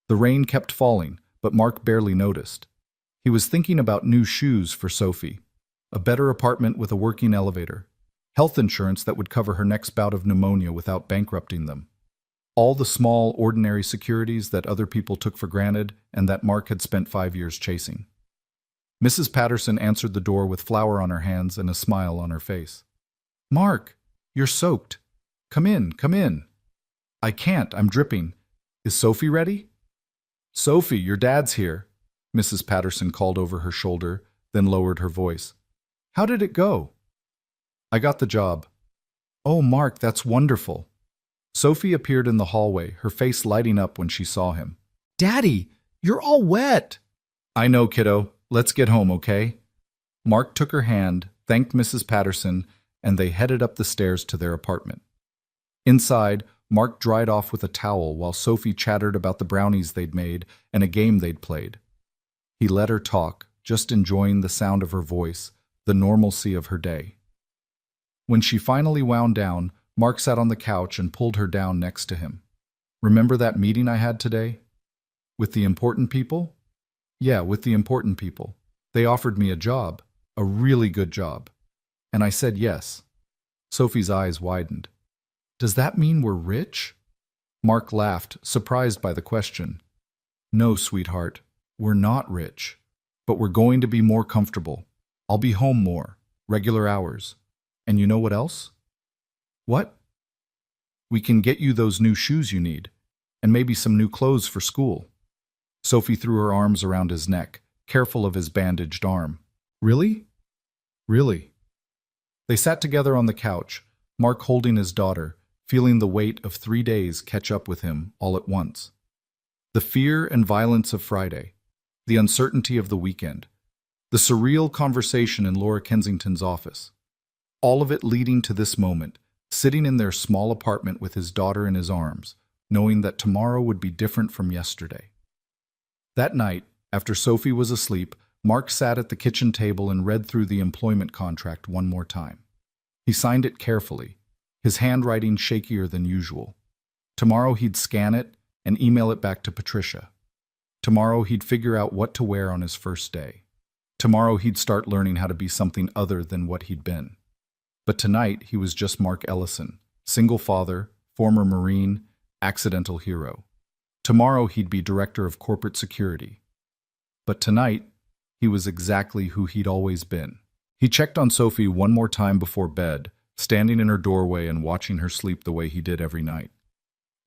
The rain kept falling, but Mark barely noticed. He was thinking about new shoes for Sophie, a better apartment with a working elevator, health insurance that would cover her next bout of pneumonia without bankrupting them. All the small, ordinary securities that other people took for granted and that Mark had spent 5 years chasing. Mrs. Patterson answered the door with flour on her hands and a smile on her face. Mark, you're soaked. Come in, come in. I can't, I'm dripping. Is Sophie ready? Sophie, your dad's here, Mrs. Patterson called over her shoulder, then lowered her voice. How did it go? I got the job. Oh, Mark, that's wonderful. Sophie appeared in the hallway, her face lighting up when she saw him. Daddy, you're all wet. I know, kiddo. Let's get home, okay? Mark took her hand, thanked Mrs. Patterson, and they headed up the stairs to their apartment. Inside, Mark dried off with a towel while Sophie chattered about the brownies they'd made and a game they'd played. He let her talk, just enjoying the sound of her voice, the normalcy of her day. When she finally wound down, Mark sat on the couch and pulled her down next to him. Remember that meeting I had today? With the important people? Yeah, with the important people. They offered me a job, a really good job. And I said yes. Sophie's eyes widened. Does that mean we're rich? Mark laughed, surprised by the question. No, sweetheart, we're not rich. But we're going to be more comfortable. I'll be home more, regular hours. And you know what else? What? We can get you those new shoes you need, and maybe some new clothes for school. Sophie threw her arms around his neck, careful of his bandaged arm. Really? Really? They sat together on the couch, Mark holding his daughter, feeling the weight of 3 days catch up with him all at once. The fear and violence of Friday, the uncertainty of the weekend, the surreal conversation in Laura Kensington's office, all of it leading to this moment, sitting in their small apartment with his daughter in his arms, knowing that tomorrow would be different from yesterday. That night, after Sophie was asleep, Mark sat at the kitchen table and read through the employment contract one more time. He signed it carefully, his handwriting shakier than usual. Tomorrow he'd scan it and email it back to Patricia. Tomorrow he'd figure out what to wear on his first day. Tomorrow he'd start learning how to be something other than what he'd been. But tonight he was just Mark Ellison, single father, former Marine, accidental hero. Tomorrow he'd be director of corporate security. But tonight, he was exactly who he'd always been. He checked on Sophie one more time before bed, standing in her doorway and watching her sleep the way he did every night.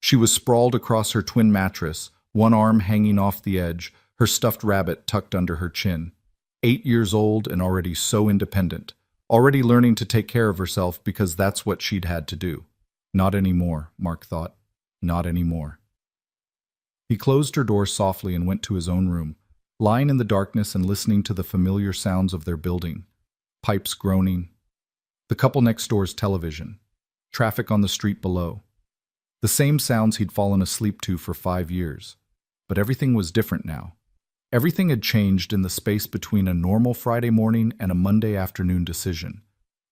She was sprawled across her twin mattress, one arm hanging off the edge, her stuffed rabbit tucked under her chin. 8 years old and already so independent, already learning to take care of herself because that's what she'd had to do. Not anymore, Mark thought. Not anymore. He closed her door softly and went to his own room, lying in the darkness and listening to the familiar sounds of their building. Pipes groaning. The couple next door's television. Traffic on the street below. The same sounds he'd fallen asleep to for 5 years. But everything was different now. Everything had changed in the space between a normal Friday morning and a Monday afternoon decision.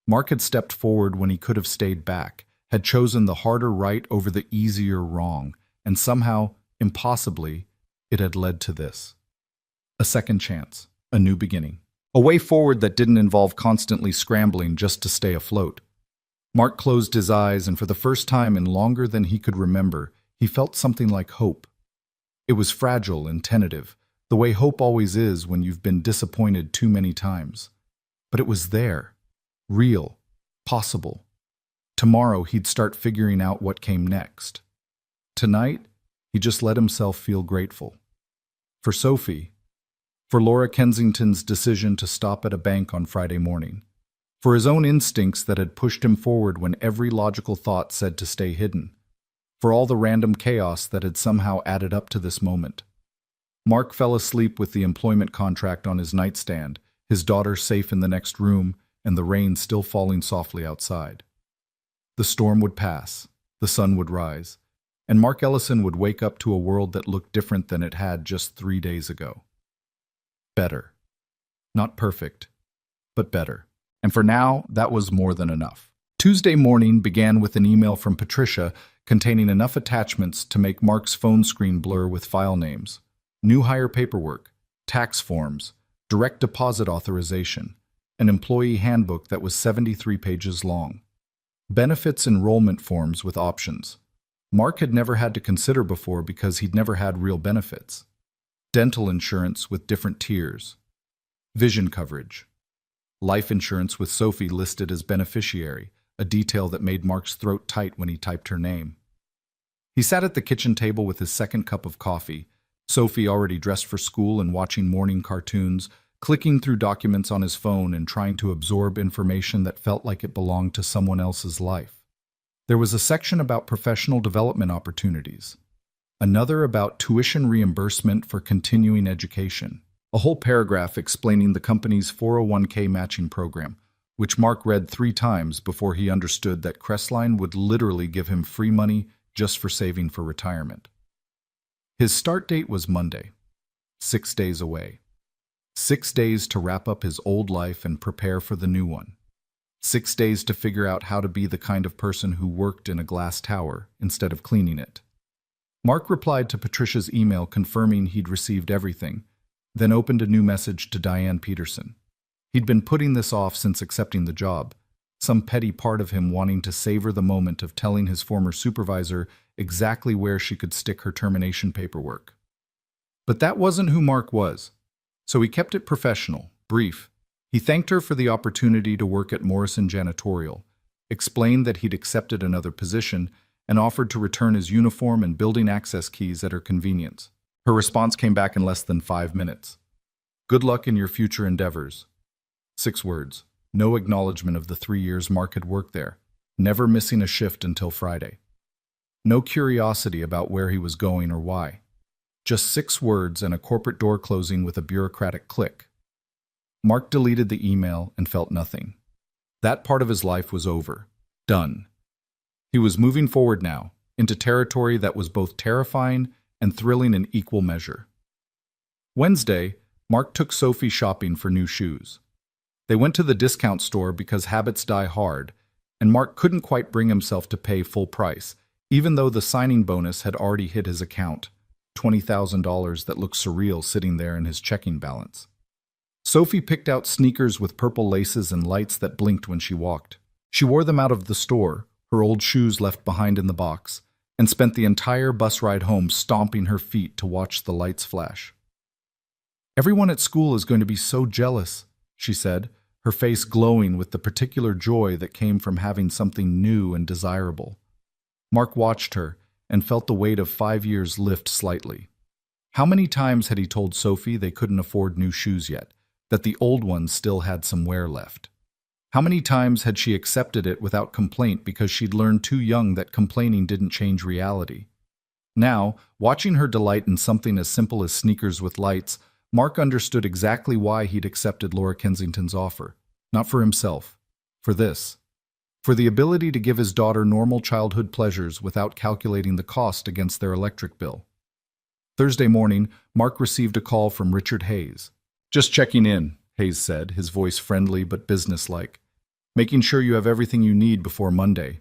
Mark had stepped forward when he could have stayed back, had chosen the harder right over the easier wrong, and somehow, impossibly, it had led to this. A second chance, a new beginning. A way forward that didn't involve constantly scrambling just to stay afloat. Mark closed his eyes, and for the first time in longer than he could remember, he felt something like hope. It was fragile and tentative, the way hope always is when you've been disappointed too many times. But it was there, real, possible. Tomorrow he'd start figuring out what came next. Tonight, he just let himself feel grateful. For Sophie, for Laura Kensington's decision to stop at a bank on Friday morning, for his own instincts that had pushed him forward when every logical thought said to stay hidden, for all the random chaos that had somehow added up to this moment. Mark fell asleep with the employment contract on his nightstand, his daughter safe in the next room, and the rain still falling softly outside. The storm would pass, the sun would rise, and Mark Ellison would wake up to a world that looked different than it had just 3 days ago. Better. Not perfect, but better. And for now, that was more than enough. Tuesday morning began with an email from Patricia containing enough attachments to make Mark's phone screen blur with file names. New hire paperwork, tax forms, direct deposit authorization, an employee handbook that was 73 pages long. Benefits enrollment forms with options. Mark had never had to consider before because he'd never had real benefits. Dental insurance with different tiers. Vision coverage. Life insurance with Sophie listed as beneficiary, a detail that made Mark's throat tight when he typed her name. He sat at the kitchen table with his second cup of coffee, Sophie already dressed for school and watching morning cartoons, clicking through documents on his phone and trying to absorb information that felt like it belonged to someone else's life. There was a section about professional development opportunities, another about tuition reimbursement for continuing education, a whole paragraph explaining the company's 401k matching program, which Mark read 3 times before he understood that Crestline would literally give him free money just for saving for retirement. His start date was Monday, 6 days away. 6 days to wrap up his old life and prepare for the new one. 6 days to figure out how to be the kind of person who worked in a glass tower instead of cleaning it. Mark replied to Patricia's email confirming he'd received everything, then opened a new message to Diane Peterson. He'd been putting this off since accepting the job, some petty part of him wanting to savor the moment of telling his former supervisor exactly where she could stick her termination paperwork. But that wasn't who Mark was, so he kept it professional, brief. He thanked her for the opportunity to work at Morrison Janitorial, explained that he'd accepted another position, and offered to return his uniform and building access keys at her convenience. Her response came back in less than 5 minutes. Good luck in your future endeavors. 6 words. No acknowledgement of the 3 years Mark had worked there, never missing a shift until Friday. No curiosity about where he was going or why. Just 6 words and a corporate door closing with a bureaucratic click. Mark deleted the email and felt nothing. That part of his life was over. Done. He was moving forward now, into territory that was both terrifying and thrilling in equal measure. Wednesday, Mark took Sophie shopping for new shoes. They went to the discount store because habits die hard, and Mark couldn't quite bring himself to pay full price, even though the signing bonus had already hit his account, $20,000 that looked surreal sitting there in his checking balance. Sophie picked out sneakers with purple laces and lights that blinked when she walked. She wore them out of the store, her old shoes left behind in the box, and spent the entire bus ride home stomping her feet to watch the lights flash. "Everyone at school is going to be so jealous," she said, her face glowing with the particular joy that came from having something new and desirable. Mark watched her and felt the weight of 5 years lift slightly. How many times had he told Sophie they couldn't afford new shoes yet, that the old ones still had some wear left? How many times had she accepted it without complaint because she'd learned too young that complaining didn't change reality? Now, watching her delight in something as simple as sneakers with lights, Mark understood exactly why he'd accepted Laura Kensington's offer. Not for himself. For this. For the ability to give his daughter normal childhood pleasures without calculating the cost against their electric bill. Thursday morning, Mark received a call from Richard Hayes. "Just checking in," Hayes said, his voice friendly but businesslike. "Making sure you have everything you need before Monday."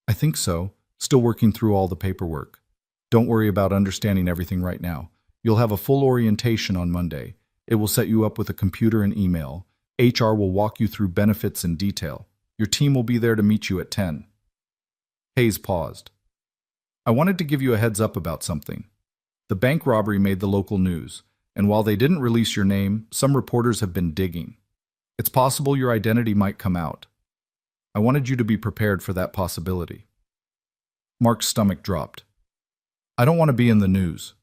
"I think so. Still working through all the paperwork. Don't worry about understanding everything right now. You'll have a full orientation on Monday. It will set you up with a computer and email. HR will walk you through benefits in detail. Your team will be there to meet you at 10. Hayes paused. "I wanted to give you a heads up about something. The bank robbery made the local news, and while they didn't release your name, some reporters have been digging. It's possible your identity might come out. I wanted you to be prepared for that possibility." Mark's stomach dropped. "I don't want to be in the news."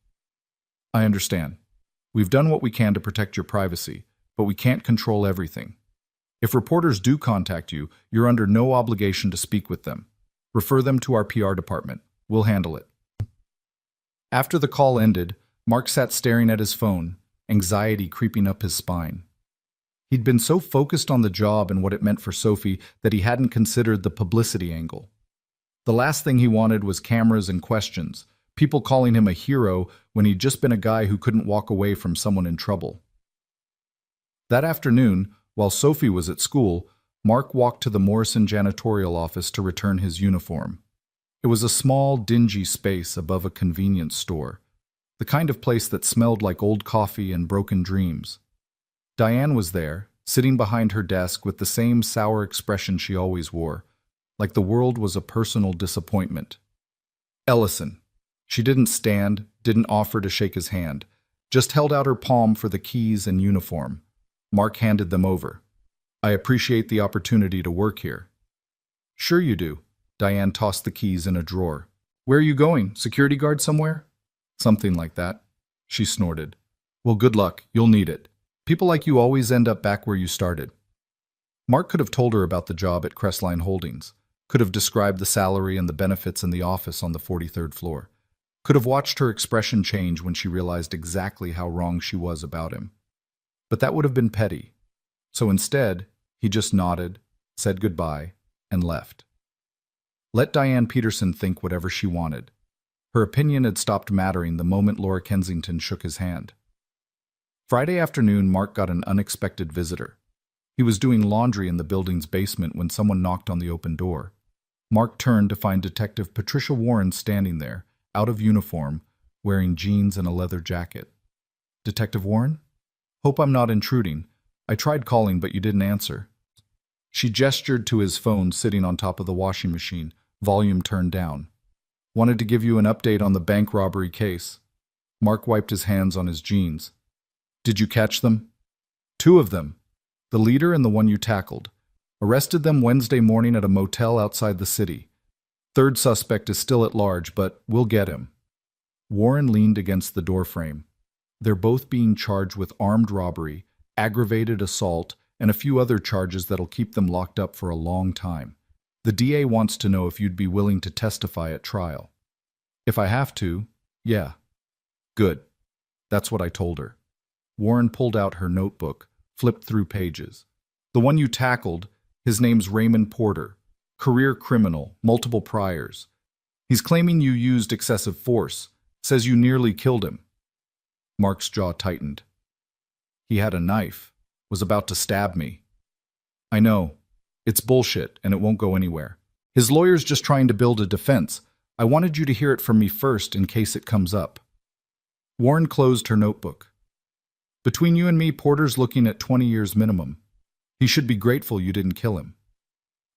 "I understand. We've done what we can to protect your privacy, but we can't control everything. If reporters do contact you, you're under no obligation to speak with them. Refer them to our PR department. We'll handle it." After the call ended, Mark sat staring at his phone, anxiety creeping up his spine. He'd been so focused on the job and what it meant for Sophie that he hadn't considered the publicity angle. The last thing he wanted was cameras and questions, people calling him a hero when he'd just been a guy who couldn't walk away from someone in trouble. That afternoon, while Sophie was at school, Mark walked to the Morrison janitorial office to return his uniform. It was a small, dingy space above a convenience store, the kind of place that smelled like old coffee and broken dreams. Diane was there, sitting behind her desk with the same sour expression she always wore, like the world was a personal disappointment. Ellison. She didn't stand, didn't offer to shake his hand, just held out her palm for the keys and uniform. Mark handed them over. "I appreciate the opportunity to work here." "Sure you do." Diane tossed the keys in a drawer. "Where are you going? Security guard somewhere?" "Something like that." She snorted. "Well, good luck. You'll need it. People like you always end up back where you started." Mark could have told her about the job at Crestline Holdings, could have described the salary and the benefits in the office on the 43rd floor, could have watched her expression change when she realized exactly how wrong she was about him. But that would have been petty. So instead, he just nodded, said goodbye, and left. Let Diane Peterson think whatever she wanted. Her opinion had stopped mattering the moment Laura Kensington shook his hand. Friday afternoon, Mark got an unexpected visitor. He was doing laundry in the building's basement when someone knocked on the open door. Mark turned to find Detective Patricia Warren standing there, out of uniform, wearing jeans and a leather jacket. "Detective Warren? Hope I'm not intruding. I tried calling, but you didn't answer." She gestured to his phone sitting on top of the washing machine, volume turned down. "Wanted to give you an update on the bank robbery case." Mark wiped his hands on his jeans. "Did you catch them?" "2 of them. The leader and the one you tackled. Arrested them Wednesday morning at a motel outside the city. 3rd suspect is still at large, but we'll get him." Warren leaned against the doorframe. "They're both being charged with armed robbery, aggravated assault, and a few other charges that'll keep them locked up for a long time. The DA wants to know if you'd be willing to testify at trial." "If I have to, yeah." "Good." That's what I told her. Warren pulled out her notebook, flipped through pages. "The one you tackled, his name's Raymond Porter. Career criminal, multiple priors. He's claiming you used excessive force, says you nearly killed him." Mark's jaw tightened. "He had a knife, was about to stab me." "I know. It's bullshit, and it won't go anywhere. His lawyer's just trying to build a defense. I wanted you to hear it from me first in case it comes up." Warren closed her notebook. Between you and me, Porter's looking at 20 years minimum. He should be grateful you didn't kill him.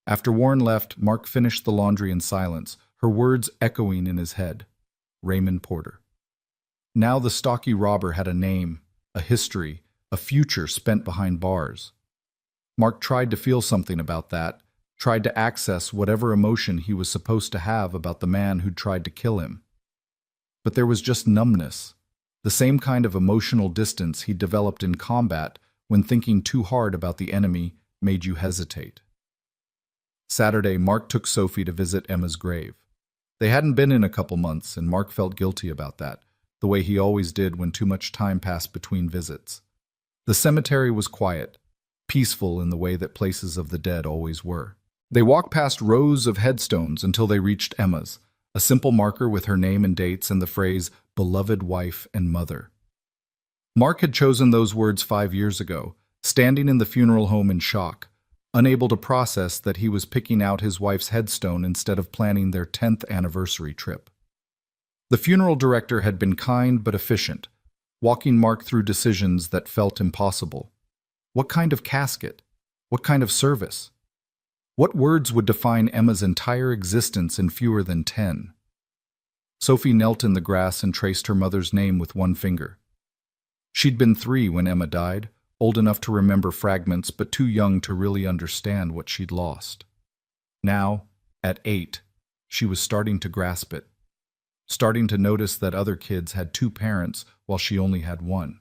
After Warren left, Mark finished the laundry in silence, her words echoing in his head. Raymond Porter. Now the stocky robber had a name, a history, a future spent behind bars. Mark tried to feel something about that, tried to access whatever emotion he was supposed to have about the man who'd tried to kill him. But there was just numbness, the same kind of emotional distance he'd developed in combat when thinking too hard about the enemy made you hesitate. Saturday, Mark took Sophie to visit Emma's grave. They hadn't been in a couple months, and Mark felt guilty about that, the way he always did when too much time passed between visits. The cemetery was quiet, peaceful in the way that places of the dead always were. They walked past rows of headstones until they reached Emma's, a simple marker with her name and dates and the phrase, beloved wife and mother. Mark had chosen those words 5 years ago, standing in the funeral home in shock, unable to process that he was picking out his wife's headstone instead of planning their 10th anniversary trip. The funeral director had been kind but efficient, walking Mark through decisions that felt impossible. What kind of casket? What kind of service? What words would define Emma's entire existence in fewer than 10? Sophie knelt in the grass and traced her mother's name with one finger. She'd been 3 when Emma died, old enough to remember fragments but too young to really understand what she'd lost. Now, at 8, she was starting to grasp it, starting to notice that other kids had 2 parents while she only had 1.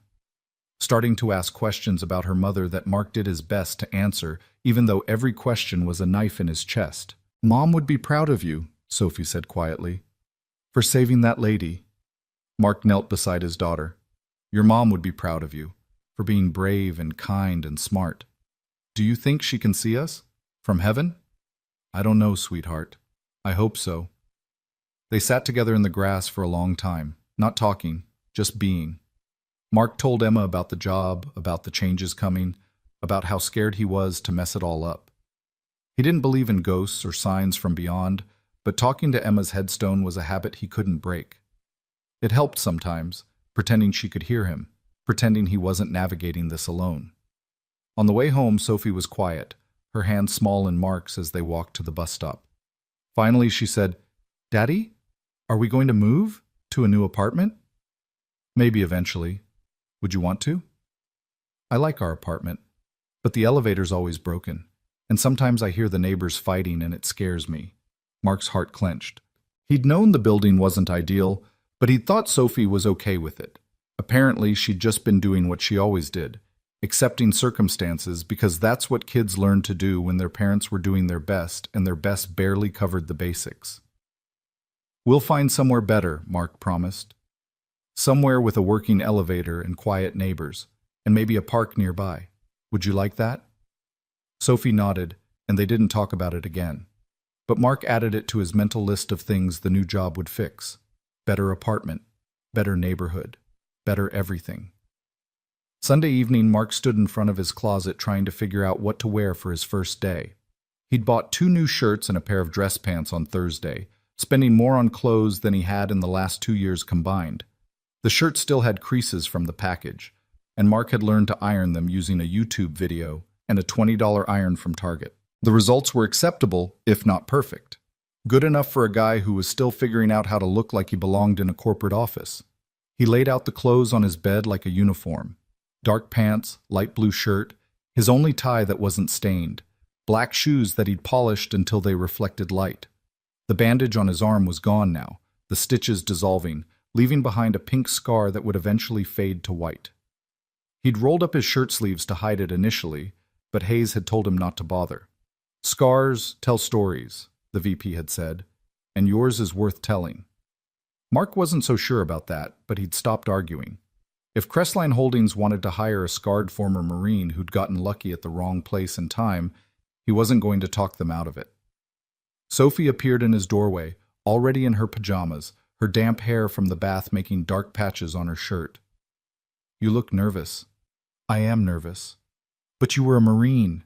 Starting to ask questions about her mother that Mark did his best to answer, even though every question was a knife in his chest. Mom would be proud of you, Sophie said quietly, for saving that lady. Mark knelt beside his daughter. Your mom would be proud of you, for being brave and kind and smart. Do you think she can see us? From heaven? I don't know, sweetheart. I hope so. They sat together in the grass for a long time, not talking, just being. Mark told Emma about the job, about the changes coming, about how scared he was to mess it all up. He didn't believe in ghosts or signs from beyond, but talking to Emma's headstone was a habit he couldn't break. It helped sometimes, pretending she could hear him, pretending he wasn't navigating this alone. On the way home, Sophie was quiet, her hand small in Mark's as they walked to the bus stop. Finally, she said, Daddy, are we going to move to a new apartment? Maybe eventually. Would you want to? I like our apartment, but the elevator's always broken, and sometimes I hear the neighbors fighting and it scares me. Mark's heart clenched. He'd known the building wasn't ideal, but he'd thought Sophie was okay with it. Apparently, she'd just been doing what she always did, accepting circumstances because that's what kids learned to do when their parents were doing their best and their best barely covered the basics. We'll find somewhere better, Mark promised. Somewhere with a working elevator and quiet neighbors, and maybe a park nearby. Would you like that? Sophie nodded, and they didn't talk about it again. But Mark added it to his mental list of things the new job would fix. Better apartment, better neighborhood, better everything. Sunday evening, Mark stood in front of his closet trying to figure out what to wear for his first day. He'd bought 2 new shirts and a pair of dress pants on Thursday, spending more on clothes than he had in the last 2 years combined. The shirt still had creases from the package, and Mark had learned to iron them using a YouTube video and a $20 iron from Target. The results were acceptable, if not perfect. Good enough for a guy who was still figuring out how to look like he belonged in a corporate office. He laid out the clothes on his bed like a uniform. Dark pants, light blue shirt, his only tie that wasn't stained, black shoes that he'd polished until they reflected light. The bandage on his arm was gone now, the stitches dissolving, leaving behind a pink scar that would eventually fade to white. He'd rolled up his shirt sleeves to hide it initially, but Hayes had told him not to bother. Scars tell stories, the VP had said, and yours is worth telling. Mark wasn't so sure about that, but he'd stopped arguing. If Crestline Holdings wanted to hire a scarred former Marine who'd gotten lucky at the wrong place and time, he wasn't going to talk them out of it. Sophie appeared in his doorway, already in her pajamas, her damp hair from the bath making dark patches on her shirt. You look nervous. I am nervous. But you were a Marine.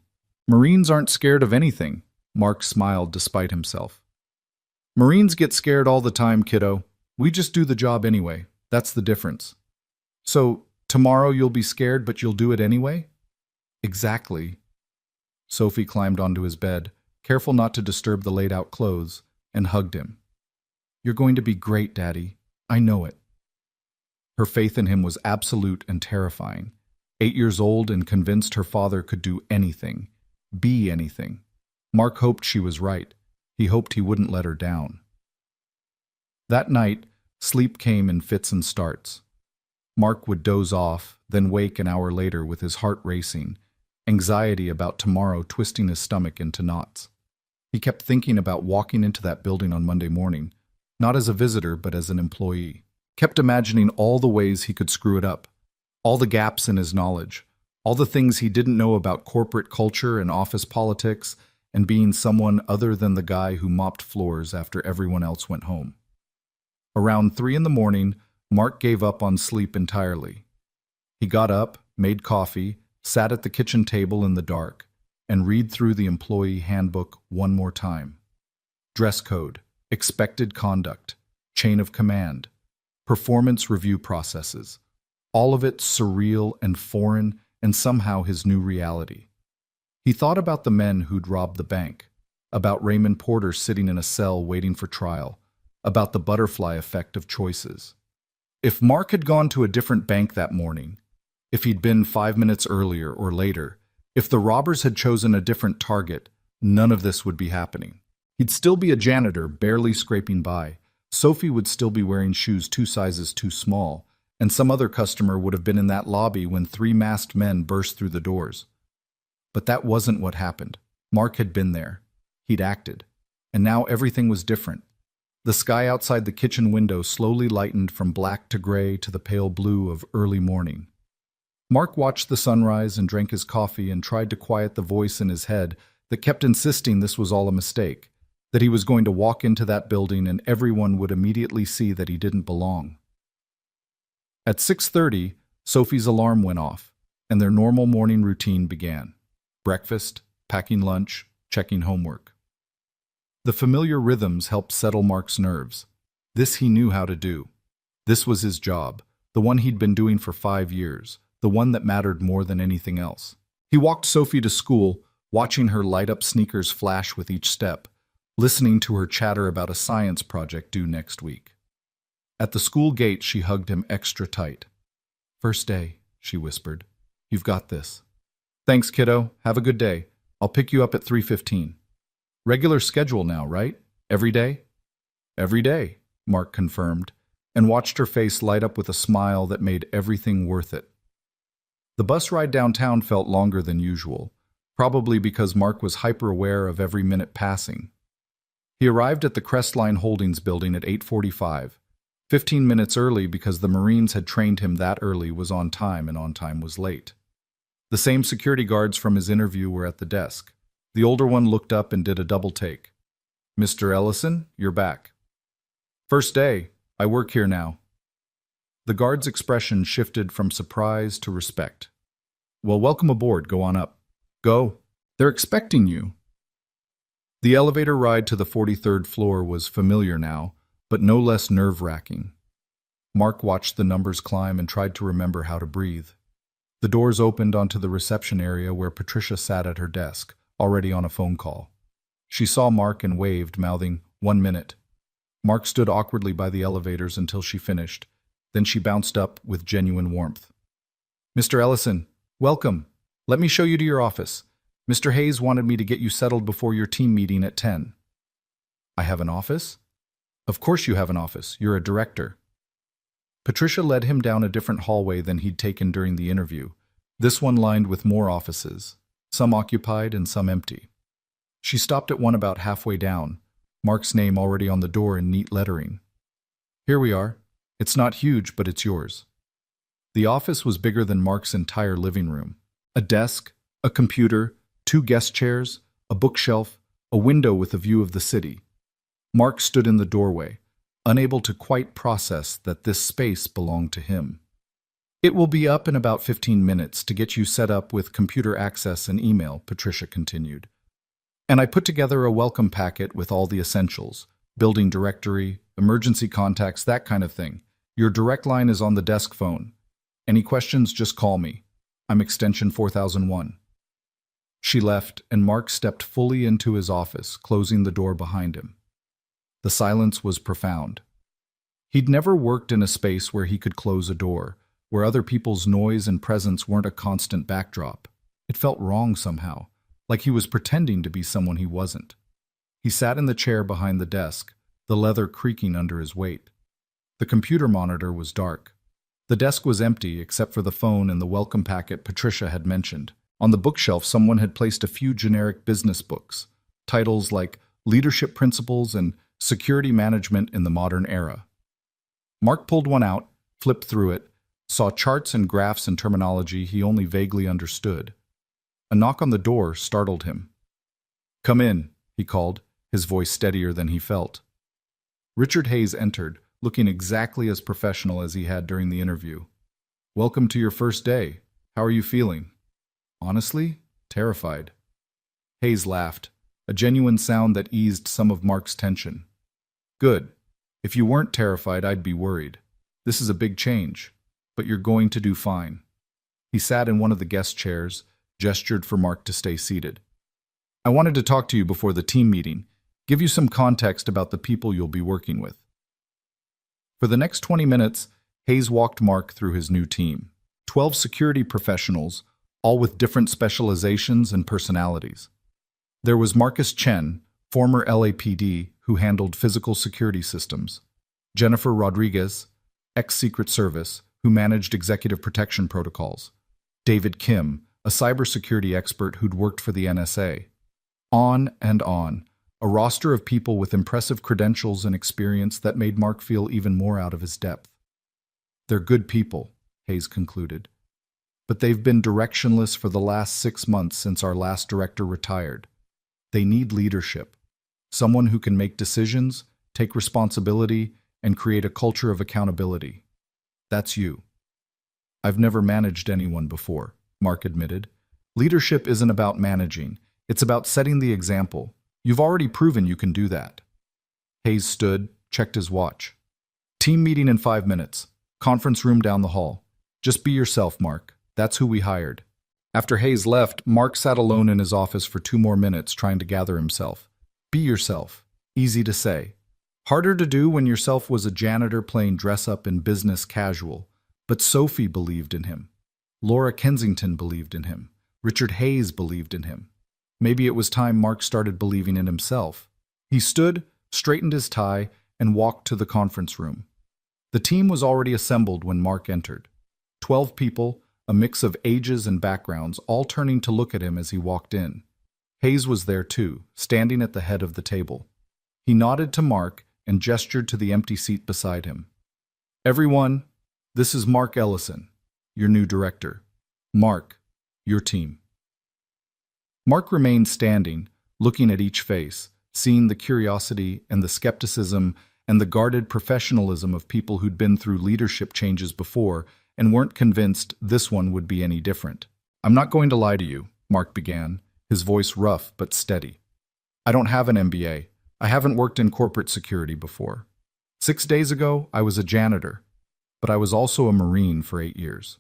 Marines aren't scared of anything. Mark smiled despite himself. Marines get scared all the time, kiddo. We just do the job anyway. That's the difference. So, tomorrow you'll be scared, but you'll do it anyway? Exactly. Sophie climbed onto his bed, careful not to disturb the laid-out clothes, and hugged him. You're going to be great, Daddy. I know it. Her faith in him was absolute and terrifying. 8 years old and convinced her father could do anything, be anything. Mark hoped she was right. He hoped he wouldn't let her down. That night, sleep came in fits and starts. Mark would doze off, then wake an hour later with his heart racing, anxiety about tomorrow twisting his stomach into knots. He kept thinking about walking into that building on Monday morning, not as a visitor but as an employee. Kept imagining all the ways he could screw it up, all the gaps in his knowledge, all the things he didn't know about corporate culture and office politics and being someone other than the guy who mopped floors after everyone else went home. Around 3 a.m, Mark gave up on sleep entirely. He got up, made coffee, sat at the kitchen table in the dark, and read through the employee handbook one more time. Dress code, expected conduct, chain of command, performance review processes, all of it surreal and foreign and somehow his new reality. He thought about the men who'd robbed the bank, about Raymond Porter sitting in a cell waiting for trial, about the butterfly effect of choices. If Mark had gone to a different bank that morning, if he'd been 5 minutes earlier or later, if the robbers had chosen a different target, none of this would be happening. He'd still be a janitor, barely scraping by. Sophie would still be wearing shoes 2 sizes too small, and some other customer would have been in that lobby when 3 masked men burst through the doors. But that wasn't what happened. Mark had been there. He'd acted. And now everything was different. The sky outside the kitchen window slowly lightened from black to gray to the pale blue of early morning. Mark watched the sunrise and drank his coffee and tried to quiet the voice in his head that kept insisting this was all a mistake, that he was going to walk into that building and everyone would immediately see that he didn't belong. At 6:30, Sophie's alarm went off, and their normal morning routine began. Breakfast, packing lunch, checking homework. The familiar rhythms helped settle Mark's nerves. This he knew how to do. This was his job, the one he'd been doing for 5 years, the one that mattered more than anything else. He walked Sophie to school, watching her light-up sneakers flash with each step, listening to her chatter about a science project due next week. At the school gate, she hugged him extra tight. "First day," she whispered. "You've got this." "Thanks, kiddo. Have a good day. I'll pick you up at 3:15. Regular schedule now, right? Every day?" "Every day," Mark confirmed, and watched her face light up with a smile that made everything worth it. The bus ride downtown felt longer than usual, probably because Mark was hyper-aware of every minute passing. He arrived at the Crestline Holdings building at 8:45, 15 minutes early because the Marines had trained him that early was on time and on time was late. The same security guards from his interview were at the desk. The older one looked up and did a double take. "Mr. Ellison, you're back." "First day. I work here now." The guard's expression shifted from surprise to respect. "Well, welcome aboard. Go on up." "Go. They're expecting you." The elevator ride to the 43rd floor was familiar now, but no less nerve-wracking. Mark watched the numbers climb and tried to remember how to breathe. The doors opened onto the reception area where Patricia sat at her desk, already on a phone call. She saw Mark and waved, mouthing, "1 minute." Mark stood awkwardly by the elevators until she finished. Then she bounced up with genuine warmth. "Mr. Ellison, welcome. Let me show you to your office. Mr. Hayes wanted me to get you settled before your team meeting at 10. "I have an office?" "Of course you have an office. You're a director." Patricia led him down a different hallway than he'd taken during the interview, this one lined with more offices, some occupied and some empty. She stopped at one about halfway down, Mark's name already on the door in neat lettering. "Here we are. It's not huge, but it's yours." The office was bigger than Mark's entire living room. A desk, a computer, 2 guest chairs, a bookshelf, a window with a view of the city. Mark stood in the doorway, unable to quite process that this space belonged to him. "It will be up in about 15 minutes to get you set up with computer access and email," Patricia continued. "And I put together a welcome packet with all the essentials, building directory, emergency contacts, that kind of thing. Your direct line is on the desk phone. Any questions, just call me. I'm extension 4001. She left, and Mark stepped fully into his office, closing the door behind him. The silence was profound. He'd never worked in a space where he could close a door, where other people's noise and presence weren't a constant backdrop. It felt wrong somehow, like he was pretending to be someone he wasn't. He sat in the chair behind the desk, the leather creaking under his weight. The computer monitor was dark. The desk was empty except for the phone and the welcome packet Patricia had mentioned. On the bookshelf, someone had placed a few generic business books, titles like Leadership Principles and Security Management in the Modern Era. Mark pulled one out, flipped through it, saw charts and graphs and terminology he only vaguely understood. A knock on the door startled him. "Come in," he called, his voice steadier than he felt. Richard Hayes entered, looking exactly as professional as he had during the interview. "Welcome to your first day. How are you feeling?" "Honestly, terrified." Hayes laughed, a genuine sound that eased some of Mark's tension. "Good. If you weren't terrified, I'd be worried. This is a big change, but you're going to do fine." He sat in one of the guest chairs, gestured for Mark to stay seated. "I wanted to talk to you before the team meeting, give you some context about the people you'll be working with." For the next 20 minutes, Hayes walked Mark through his new team. 12 security professionals, all with different specializations and personalities. There was Marcus Chen, former LAPD, who handled physical security systems. Jennifer Rodriguez, ex-Secret Service, who managed executive protection protocols. David Kim, a cybersecurity expert who'd worked for the NSA. On and on, a roster of people with impressive credentials and experience that made Mark feel even more out of his depth. "They're good people," Hayes concluded. "But they've been directionless for the last 6 months since our last director retired. They need leadership. Someone who can make decisions, take responsibility, and create a culture of accountability. That's you." "I've never managed anyone before," Mark admitted. "Leadership isn't about managing. It's about setting the example. You've already proven you can do that." Hayes stood, checked his watch. "Team meeting in 5 minutes. Conference room down the hall. Just be yourself, Mark. That's who we hired." After Hayes left, Mark sat alone in his office for 2 more minutes trying to gather himself. Be yourself. Easy to say. Harder to do when yourself was a janitor playing dress-up in business casual. But Sophie believed in him. Laura Kensington believed in him. Richard Hayes believed in him. Maybe it was time Mark started believing in himself. He stood, straightened his tie, and walked to the conference room. The team was already assembled when Mark entered. 12 people, a mix of ages and backgrounds, all turning to look at him as he walked in. Hayes was there too, standing at the head of the table. He nodded to Mark and gestured to the empty seat beside him. "Everyone, this is Mark Ellison, your new director. Mark, your team." Mark remained standing, looking at each face, seeing the curiosity and the skepticism and the guarded professionalism of people who'd been through leadership changes before and weren't convinced this one would be any different. "I'm not going to lie to you," Mark began, his voice rough but steady. "I don't have an MBA. I haven't worked in corporate security before. 6 days ago, I was a janitor, but I was also a Marine for 8 years.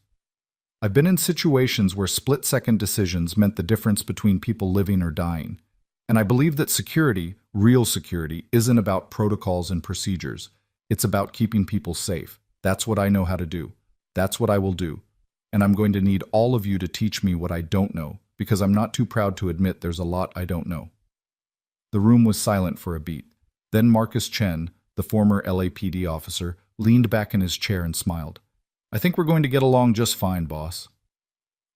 I've been in situations where split-second decisions meant the difference between people living or dying. And I believe that security, real security, isn't about protocols and procedures. It's about keeping people safe. That's what I know how to do. That's what I will do. And I'm going to need all of you to teach me what I don't know, because I'm not too proud to admit there's a lot I don't know." The room was silent for a beat. Then Marcus Chen, the former LAPD officer, leaned back in his chair and smiled. "I think we're going to get along just fine, boss."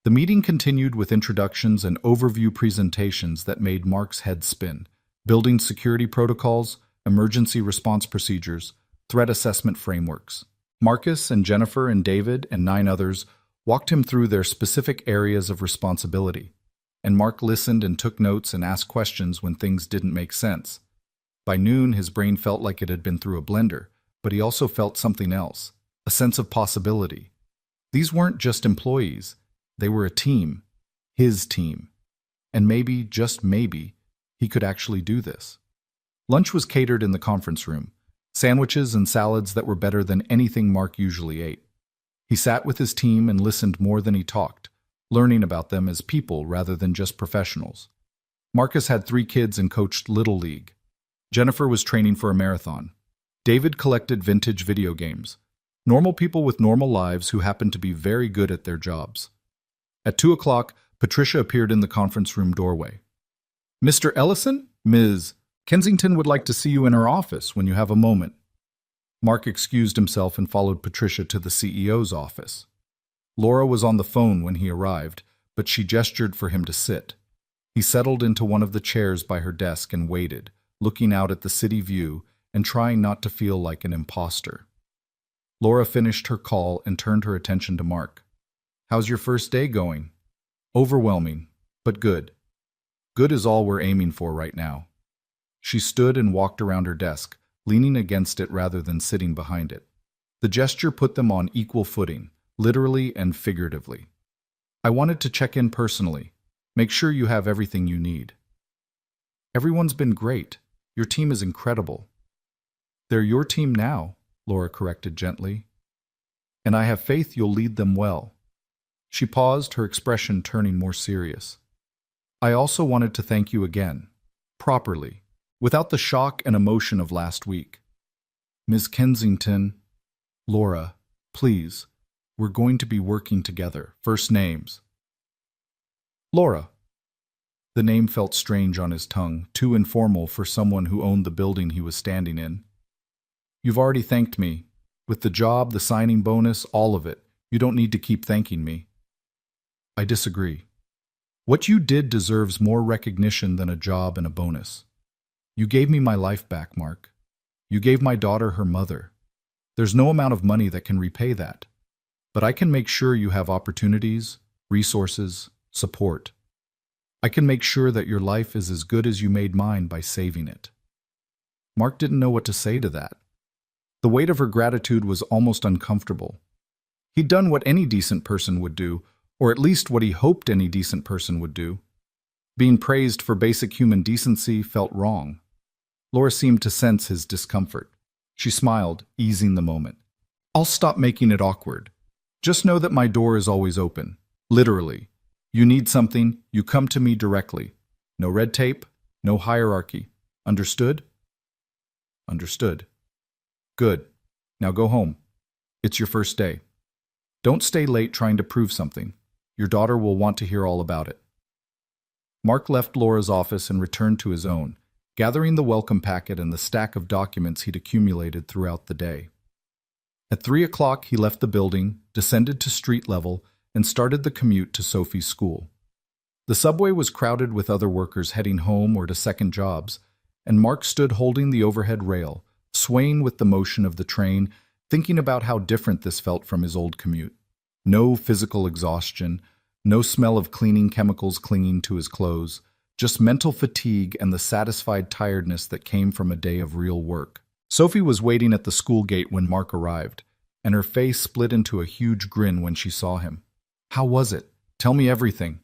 The meeting continued with introductions and overview presentations that made Mark's head spin. Building security protocols, emergency response procedures, threat assessment frameworks. Marcus and Jennifer and David and 9 others walked him through their specific areas of responsibility. And Mark listened and took notes and asked questions when things didn't make sense. By noon, his brain felt like it had been through a blender, but he also felt something else, a sense of possibility. These weren't just employees. They were a team, his team. And maybe, just maybe, he could actually do this. Lunch was catered in the conference room, sandwiches and salads that were better than anything Mark usually ate. He sat with his team and listened more than he talked, learning about them as people rather than just professionals. Marcus had 3 kids and coached Little League. Jennifer was training for a marathon. David collected vintage video games. Normal people with normal lives who happened to be very good at their jobs. At 2 o'clock, Patricia appeared in the conference room doorway. "Mr. Ellison, Ms. Kensington would like to see you in her office when you have a moment." Mark excused himself and followed Patricia to the CEO's office. Laura was on the phone when he arrived, but she gestured for him to sit. He settled into one of the chairs by her desk and waited, looking out at the city view and trying not to feel like an imposter. Laura finished her call and turned her attention to Mark. "How's your first day going?" "Overwhelming, but good. Good is all we're aiming for right now." She stood and walked around her desk, leaning against it rather than sitting behind it. The gesture put them on equal footing, literally and figuratively. "I wanted to check in personally. Make sure you have everything you need." "Everyone's been great. Your team is incredible." "They're your team now," Laura corrected gently. "And I have faith you'll lead them well." She paused, her expression turning more serious. "I also wanted to thank you again, properly, without the shock and emotion of last week." "Ms. Kensington." "Laura, please, we're going to be working together. First names." "Laura." The name felt strange on his tongue, too informal for someone who owned the building he was standing in. "You've already thanked me. With the job, the signing bonus, all of it. You don't need to keep thanking me." "I disagree. What you did deserves more recognition than a job and a bonus. You gave me my life back, Mark. You gave my daughter her mother. There's no amount of money that can repay that. But I can make sure you have opportunities, resources, support. I can make sure that your life is as good as you made mine by saving it." Mark didn't know what to say to that. The weight of her gratitude was almost uncomfortable. He'd done what any decent person would do, or at least what he hoped any decent person would do. Being praised for basic human decency felt wrong. Laura seemed to sense his discomfort. She smiled, easing the moment. "I'll stop making it awkward. Just know that my door is always open. Literally. You need something, you come to me directly. No red tape, no hierarchy. Understood?" "Understood." "Good. Now go home. It's your first day. Don't stay late trying to prove something. Your daughter will want to hear all about it." Mark left Laura's office and returned to his own, gathering the welcome packet and the stack of documents he'd accumulated throughout the day. At 3 o'clock, he left the building, descended to street level, and started the commute to Sophie's school. The subway was crowded with other workers heading home or to second jobs, and Mark stood holding the overhead rail, swaying with the motion of the train, thinking about how different this felt from his old commute. No physical exhaustion, no smell of cleaning chemicals clinging to his clothes, just mental fatigue and the satisfied tiredness that came from a day of real work. Sophie was waiting at the school gate when Mark arrived, and her face split into a huge grin when she saw him. "How was it? Tell me everything."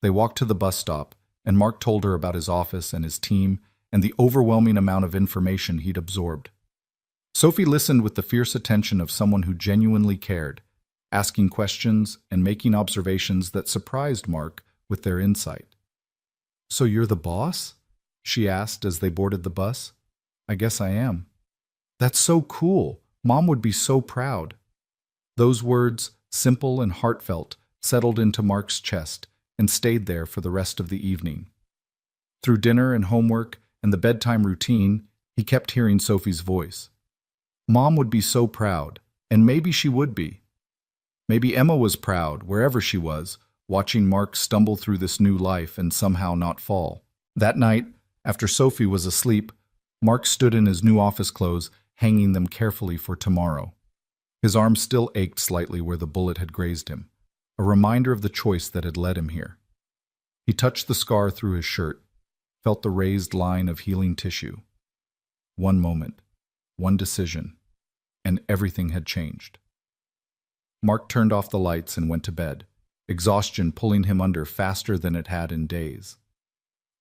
They walked to the bus stop, and Mark told her about his office and his team and the overwhelming amount of information he'd absorbed. Sophie listened with the fierce attention of someone who genuinely cared, asking questions and making observations that surprised Mark with their insight. "So you're the boss?" she asked as they boarded the bus. "I guess I am." "That's so cool. Mom would be so proud." Those words, simple and heartfelt, settled into Mark's chest and stayed there for the rest of the evening. Through dinner and homework and the bedtime routine, he kept hearing Sophie's voice. Mom would be so proud, and maybe she would be. Maybe Emma was proud, wherever she was, watching Mark stumble through this new life and somehow not fall. That night, after Sophie was asleep, Mark stood in his new office clothes, hanging them carefully for tomorrow. His arm still ached slightly where the bullet had grazed him, a reminder of the choice that had led him here. He touched the scar through his shirt, felt the raised line of healing tissue. One moment, one decision, and everything had changed. Mark turned off the lights and went to bed, exhaustion pulling him under faster than it had in days.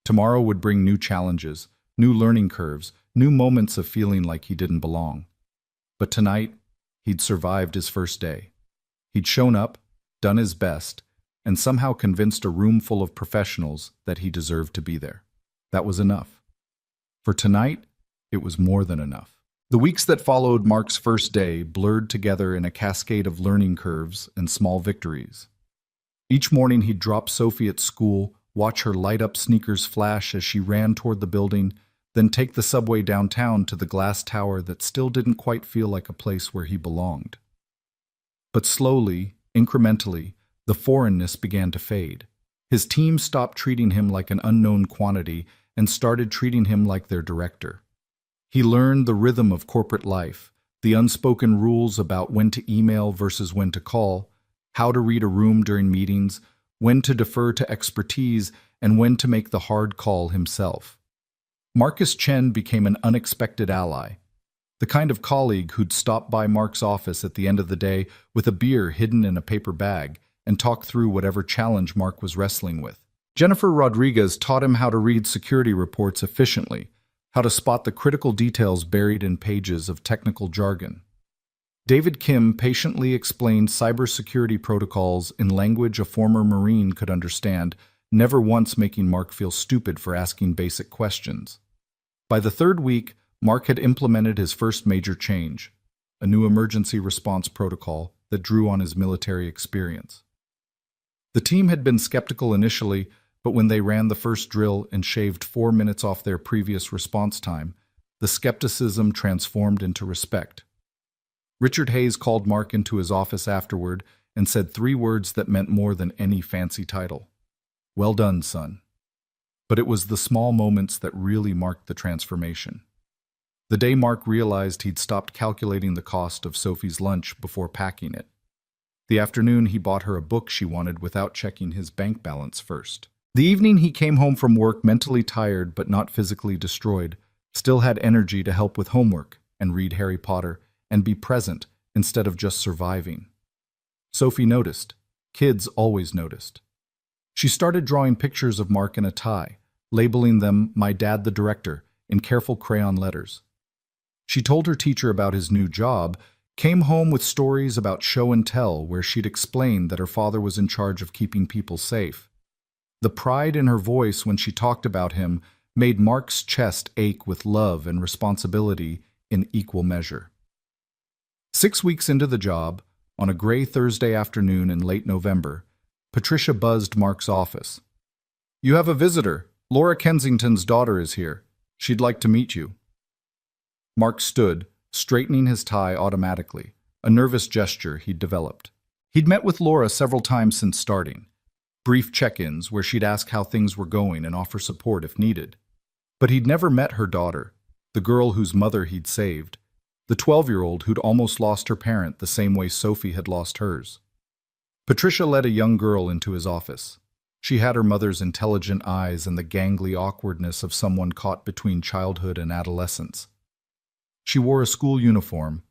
Tomorrow would bring new challenges, new learning curves, new moments of feeling like he didn't belong. But tonight, he'd survived his first day. He'd shown up, done his best, and somehow convinced a room full of professionals that he deserved to be there. That was enough. For tonight, it was more than enough. The weeks that followed Mark's first day blurred together in a cascade of learning curves and small victories. Each morning he'd drop Sophie at school, watch her light up sneakers flash as she ran toward the building, then take the subway downtown to the glass tower that still didn't quite feel like a place where he belonged. But slowly, incrementally, the foreignness began to fade. His team stopped treating him like an unknown quantity and started treating him like their director. He learned the rhythm of corporate life, the unspoken rules about when to email versus when to call, how to read a room during meetings, when to defer to expertise, and when to make the hard call himself. Marcus Chen became an unexpected ally, the kind of colleague who'd stop by Mark's office at the end of the day with a beer hidden in a paper bag and talk through whatever challenge Mark was wrestling with. Jennifer Rodriguez taught him how to read security reports efficiently, how to spot the critical details buried in pages of technical jargon. David Kim patiently explained cybersecurity protocols in language a former Marine could understand, never once making Mark feel stupid for asking basic questions. By the third week, Mark had implemented his first major change, a new emergency response protocol that drew on his military experience. The team had been skeptical initially, but when they ran the first drill and shaved 4 minutes off their previous response time, the skepticism transformed into respect. Richard Hayes called Mark into his office afterward and said 3 words that meant more than any fancy title. "Well done, son." But it was the small moments that really marked the transformation. The day Mark realized he'd stopped calculating the cost of Sophie's lunch before packing it. The afternoon he bought her a book she wanted without checking his bank balance first. The evening he came home from work mentally tired but not physically destroyed, still had energy to help with homework and read Harry Potter and be present instead of just surviving. Sophie noticed. Kids always noticed. She started drawing pictures of Mark in a tie, labeling them "My Dad the Director" in careful crayon letters. She told her teacher about his new job, came home with stories about show and tell where she'd explained that her father was in charge of keeping people safe. The pride in her voice when she talked about him made Mark's chest ache with love and responsibility in equal measure. 6 weeks into the job, on a gray Thursday afternoon in late November, Patricia buzzed Mark's office. "You have a visitor. Laura Kensington's daughter is here. She'd like to meet you." Mark stood, straightening his tie automatically, a nervous gesture he'd developed. He'd met with Laura several times since starting. Brief check-ins where she'd ask how things were going and offer support if needed. But he'd never met her daughter, the girl whose mother he'd saved, the 12-year-old who'd almost lost her parent the same way Sophie had lost hers. Patricia led a young girl into his office. She had her mother's intelligent eyes and the gangly awkwardness of someone caught between childhood and adolescence. She wore a school uniform,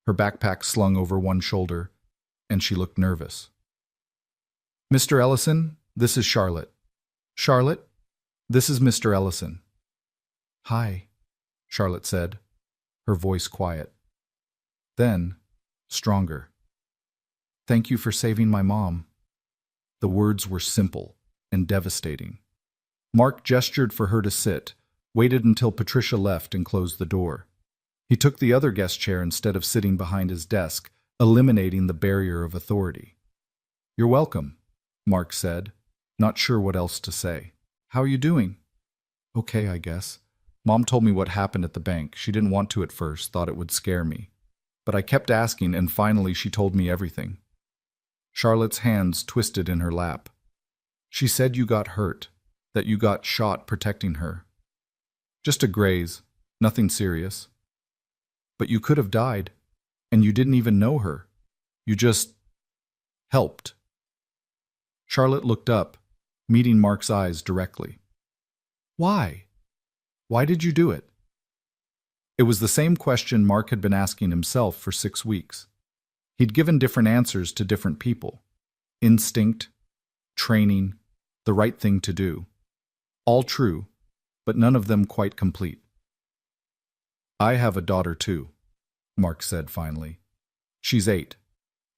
her backpack slung over one shoulder, and she looked nervous. "Mr. Ellison, this is Charlotte." "Charlotte, this is Mr. Ellison." "Hi," Charlotte said, her voice quiet. Then, stronger. "Thank you for saving my mom." The words were simple and devastating. Mark gestured for her to sit, waited until Patricia left and closed the door. He took the other guest chair instead of sitting behind his desk, eliminating the barrier of authority. "You're welcome," Mark said, not sure what else to say. "How are you doing?" "Okay, I guess. Mom told me what happened at the bank. She didn't want to at first, thought it would scare me. But I kept asking, and finally she told me everything." Charlotte's hands twisted in her lap. "She said you got hurt, that you got shot protecting her. Just a graze, nothing serious. But you could have died, and you didn't even know her. You just helped." Charlotte looked up, meeting Mark's eyes directly. "Why? Why did you do it?" It was the same question Mark had been asking himself for 6 weeks. He'd given different answers to different people. Instinct, training, the right thing to do. All true, but none of them quite complete. "I have a daughter too," Mark said finally. "She's 8.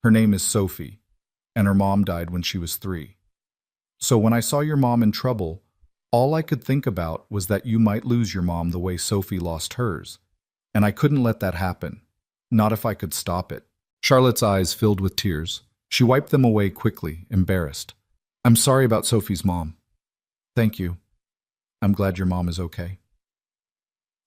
Her name is Sophie. and her mom died when she was 3. So when I saw your mom in trouble, all I could think about was that you might lose your mom the way Sophie lost hers. And I couldn't let that happen. Not if I could stop it. Charlotte's eyes filled with tears. She wiped them away quickly, embarrassed. I'm sorry about Sophie's mom. Thank you. I'm glad your mom is okay.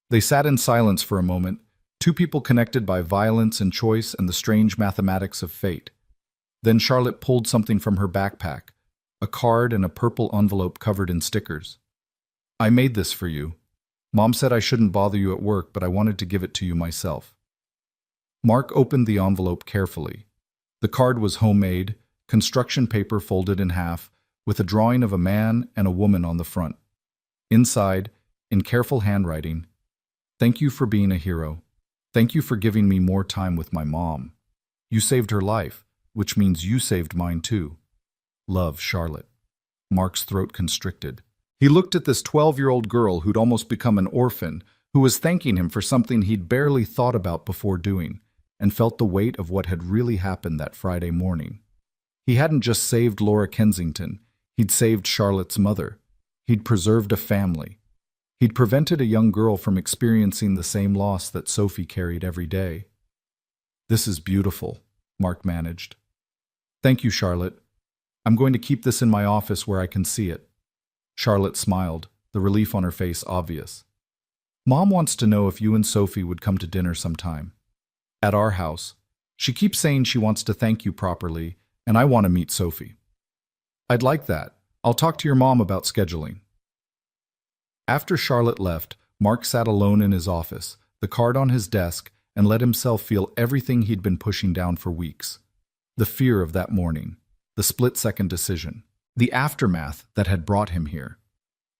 They sat in silence for a moment, two people connected by violence and choice and the strange mathematics of fate. Then Charlotte pulled something from her backpack, a card and a purple envelope covered in stickers. I made this for you. Mom said I shouldn't bother you at work, but I wanted to give it to you myself. Mark opened the envelope carefully. The card was homemade, construction paper folded in half, with a drawing of a man and a woman on the front. Inside, in careful handwriting, thank you for being a hero. Thank you for giving me more time with my mom. You saved her life, which means you saved mine too. Love, Charlotte. Mark's throat constricted. He looked at this 12-year-old girl who'd almost become an orphan, who was thanking him for something he'd barely thought about before doing, and felt the weight of what had really happened that Friday morning. He hadn't just saved Laura Kensington, he'd saved Charlotte's mother. He'd preserved a family. He'd prevented a young girl from experiencing the same loss that Sophie carried every day. This is beautiful, Mark managed. Thank you, Charlotte. I'm going to keep this in my office where I can see it. Charlotte smiled, the relief on her face obvious. Mom wants to know if you and Sophie would come to dinner sometime. At our house. She keeps saying she wants to thank you properly, and I want to meet Sophie. I'd like that. I'll talk to your mom about scheduling. After Charlotte left, Mark sat alone in his office, the card on his desk, and let himself feel everything he'd been pushing down for weeks. The fear of that morning, the split-second decision, the aftermath that had brought him here.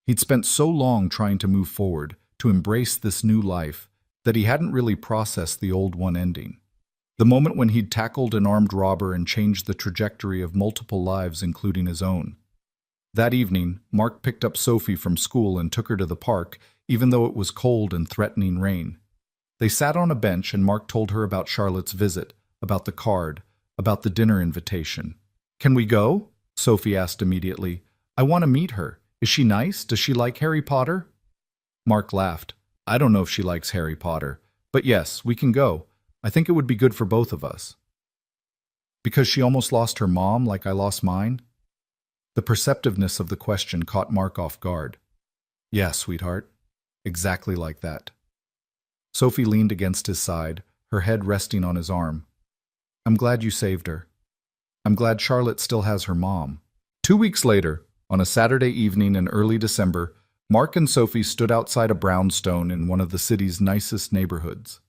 He'd spent so long trying to move forward, to embrace this new life, that he hadn't really processed the old one ending. The moment when he'd tackled an armed robber and changed the trajectory of multiple lives, including his own. That evening, Mark picked up Sophie from school and took her to the park, even though it was cold and threatening rain. They sat on a bench and Mark told her about Charlotte's visit, about the card, about the dinner invitation. Can we go? Sophie asked immediately. I want to meet her. Is she nice? Does she like Harry Potter? Mark laughed. I don't know if she likes Harry Potter, but yes, we can go. I think it would be good for both of us. Because she almost lost her mom like I lost mine? The perceptiveness of the question caught Mark off guard. Yeah, sweetheart. Exactly like that. Sophie leaned against his side, her head resting on his arm. I'm glad you saved her. I'm glad Charlotte still has her mom. 2 weeks later, on a Saturday evening in early December, Mark and Sophie stood outside a brownstone in one of the city's nicest neighborhoods.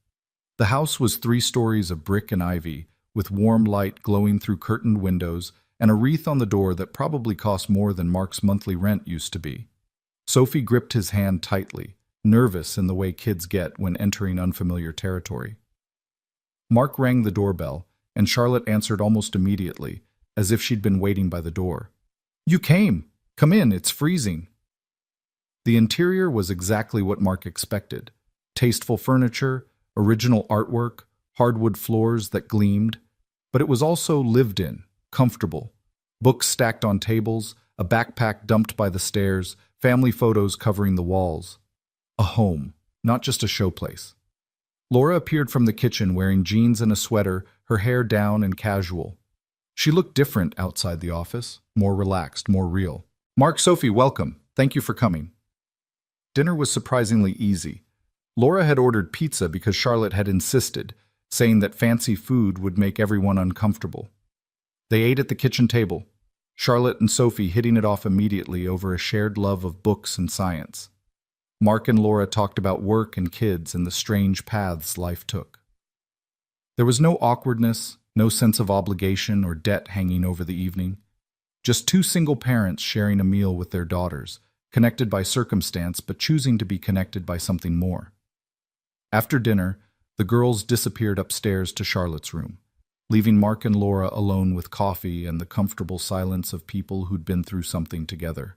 The house was 3 stories of brick and ivy, with warm light glowing through curtained windows and a wreath on the door that probably cost more than Mark's monthly rent used to be. Sophie gripped his hand tightly, nervous in the way kids get when entering unfamiliar territory. Mark rang the doorbell, and Charlotte answered almost immediately, as if she'd been waiting by the door. You came! Come in, it's freezing. The interior was exactly what Mark expected. Tasteful furniture, original artwork, hardwood floors that gleamed, but it was also lived in, comfortable. Books stacked on tables, a backpack dumped by the stairs, family photos covering the walls. A home, not just a showplace. Laura appeared from the kitchen wearing jeans and a sweater, her hair down and casual. She looked different outside the office, more relaxed, more real. Mark, Sophie, welcome. Thank you for coming. Dinner was surprisingly easy. Laura had ordered pizza because Charlotte had insisted, saying that fancy food would make everyone uncomfortable. They ate at the kitchen table, Charlotte and Sophie hitting it off immediately over a shared love of books and science. Mark and Laura talked about work and kids and the strange paths life took. There was no awkwardness, no sense of obligation or debt hanging over the evening. Just 2 single parents sharing a meal with their daughters, connected by circumstance but choosing to be connected by something more. After dinner, the girls disappeared upstairs to Charlotte's room, leaving Mark and Laura alone with coffee and the comfortable silence of people who'd been through something together.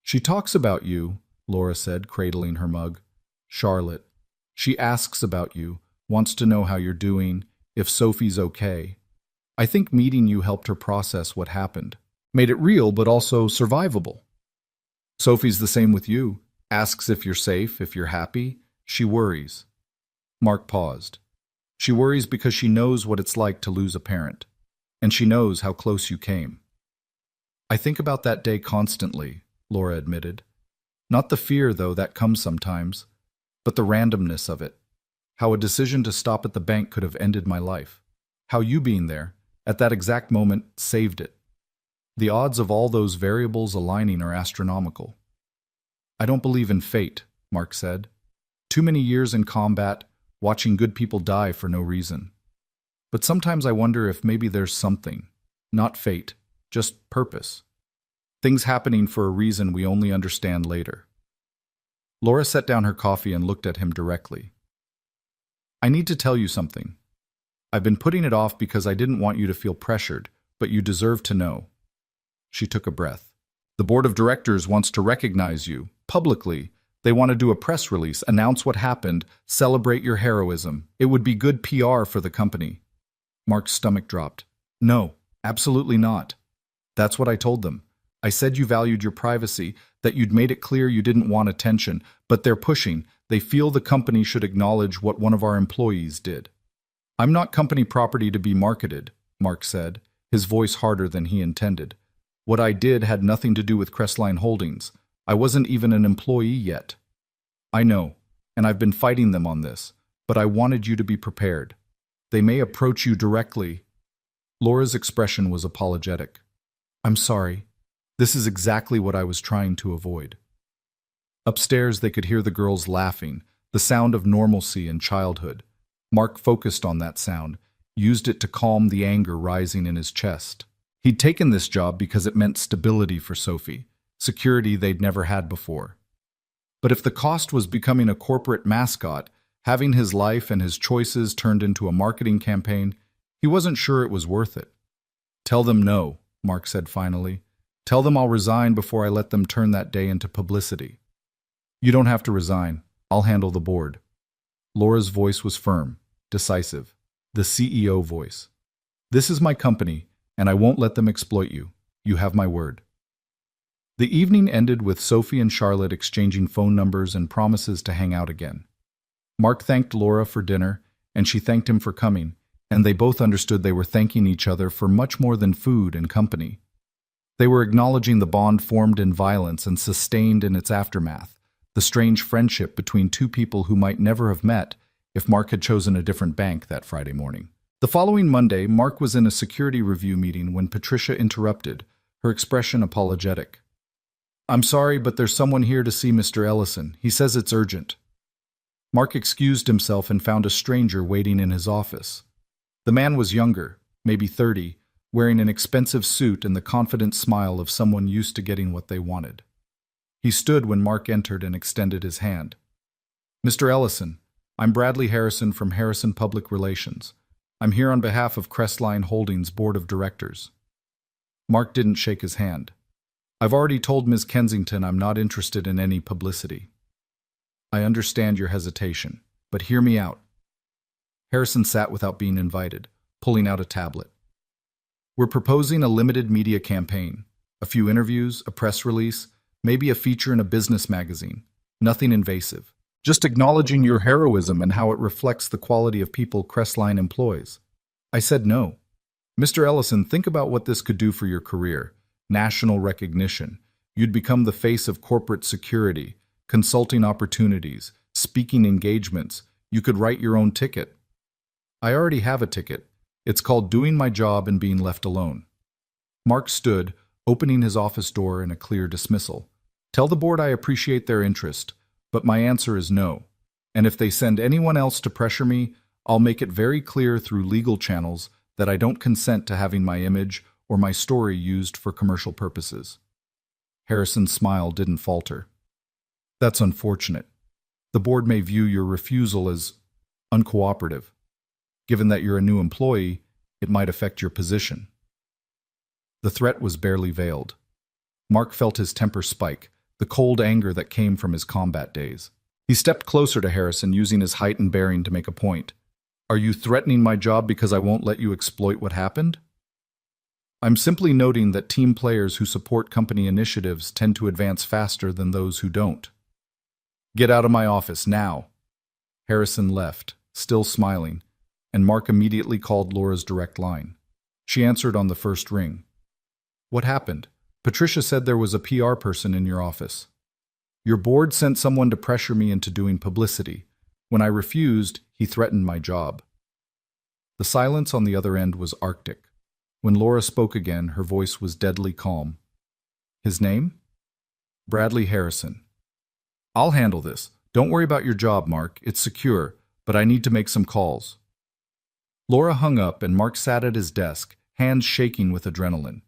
She talks about you, Laura said, cradling her mug. Charlotte. She asks about you, wants to know how you're doing, if Sophie's okay. I think meeting you helped her process what happened. Made it real, but also survivable. Sophie's the same with you. Asks if you're safe, if you're happy. She worries. Mark paused. She worries because she knows what it's like to lose a parent. And she knows how close you came. I think about that day constantly, Laura admitted. Not the fear, though, that comes sometimes, but the randomness of it. How a decision to stop at the bank could have ended my life. How you being there, at that exact moment, saved it. The odds of all those variables aligning are astronomical. I don't believe in fate, Mark said. Too many years in combat, watching good people die for no reason. But sometimes I wonder if maybe there's something, not fate, just purpose. Things happening for a reason we only understand later. Laura set down her coffee and looked at him directly. I need to tell you something. I've been putting it off because I didn't want you to feel pressured, but you deserve to know. She took a breath. The board of directors wants to recognize you, publicly. They want to do a press release, announce what happened, celebrate your heroism. It would be good PR for the company. Mark's stomach dropped. No, absolutely not. That's what I told them. I said you valued your privacy, that you'd made it clear you didn't want attention, but they're pushing. They feel the company should acknowledge what one of our employees did. I'm not company property to be marketed, Mark said, his voice harder than he intended. What I did had nothing to do with Crestline Holdings. I wasn't even an employee yet. I know, and I've been fighting them on this, but I wanted you to be prepared. They may approach you directly. Laura's expression was apologetic. I'm sorry. This is exactly what I was trying to avoid. Upstairs, they could hear the girls laughing, the sound of normalcy and childhood. Mark focused on that sound, used it to calm the anger rising in his chest. He'd taken this job because it meant stability for Sophie, security they'd never had before. But if the cost was becoming a corporate mascot, having his life and his choices turned into a marketing campaign, he wasn't sure it was worth it. Tell them no, Mark said finally. Tell them I'll resign before I let them turn that day into publicity. You don't have to resign. I'll handle the board. Laura's voice was firm, decisive, the CEO voice. This is my company, and I won't let them exploit you. You have my word. The evening ended with Sophie and Charlotte exchanging phone numbers and promises to hang out again. Mark thanked Laura for dinner, and she thanked him for coming, and they both understood they were thanking each other for much more than food and company. They were acknowledging the bond formed in violence and sustained in its aftermath, the strange friendship between two people who might never have met if Mark had chosen a different bank that Friday morning. The following Monday, Mark was in a security review meeting when Patricia interrupted, her expression apologetic. I'm sorry, but there's someone here to see Mr. Ellison. He says it's urgent. Mark excused himself and found a stranger waiting in his office. The man was younger, maybe 30, wearing an expensive suit and the confident smile of someone used to getting what they wanted. He stood when Mark entered and extended his hand. Mr. Ellison, I'm Bradley Harrison from Harrison Public Relations. I'm here on behalf of Crestline Holdings Board of Directors. Mark didn't shake his hand. I've already told Ms. Kensington I'm not interested in any publicity. I understand your hesitation, but hear me out. Harrison sat without being invited, pulling out a tablet. We're proposing a limited media campaign, a few interviews, a press release, maybe a feature in a business magazine. Nothing invasive. Just acknowledging your heroism and how it reflects the quality of people Crestline employs. I said no. Mr. Ellison, think about what this could do for your career. National recognition. You'd become the face of corporate security, consulting opportunities, speaking engagements. You could write your own ticket. I already have a ticket. It's called Doing My Job and Being Left Alone. Mark stood, opening his office door in a clear dismissal. Tell the board I appreciate their interest, but my answer is no. And if they send anyone else to pressure me, I'll make it very clear through legal channels that I don't consent to having my image or my story used for commercial purposes. Harrison's smile didn't falter. That's unfortunate. The board may view your refusal as uncooperative. Given that you're a new employee, it might affect your position. The threat was barely veiled. Mark felt his temper spike, the cold anger that came from his combat days. He stepped closer to Harrison, using his height and bearing to make a point. Are you threatening my job because I won't let you exploit what happened? I'm simply noting that team players who support company initiatives tend to advance faster than those who don't. Get out of my office now. Harrison left, still smiling, and Mark immediately called Laura's direct line. She answered on the first ring. What happened? Patricia said there was a PR person in your office. Your board sent someone to pressure me into doing publicity. When I refused, he threatened my job. The silence on the other end was arctic. When Laura spoke again, her voice was deadly calm. His name? Bradley Harrison. I'll handle this. Don't worry about your job, Mark. It's secure, but I need to make some calls. Laura hung up and Mark sat at his desk, hands shaking with adrenaline.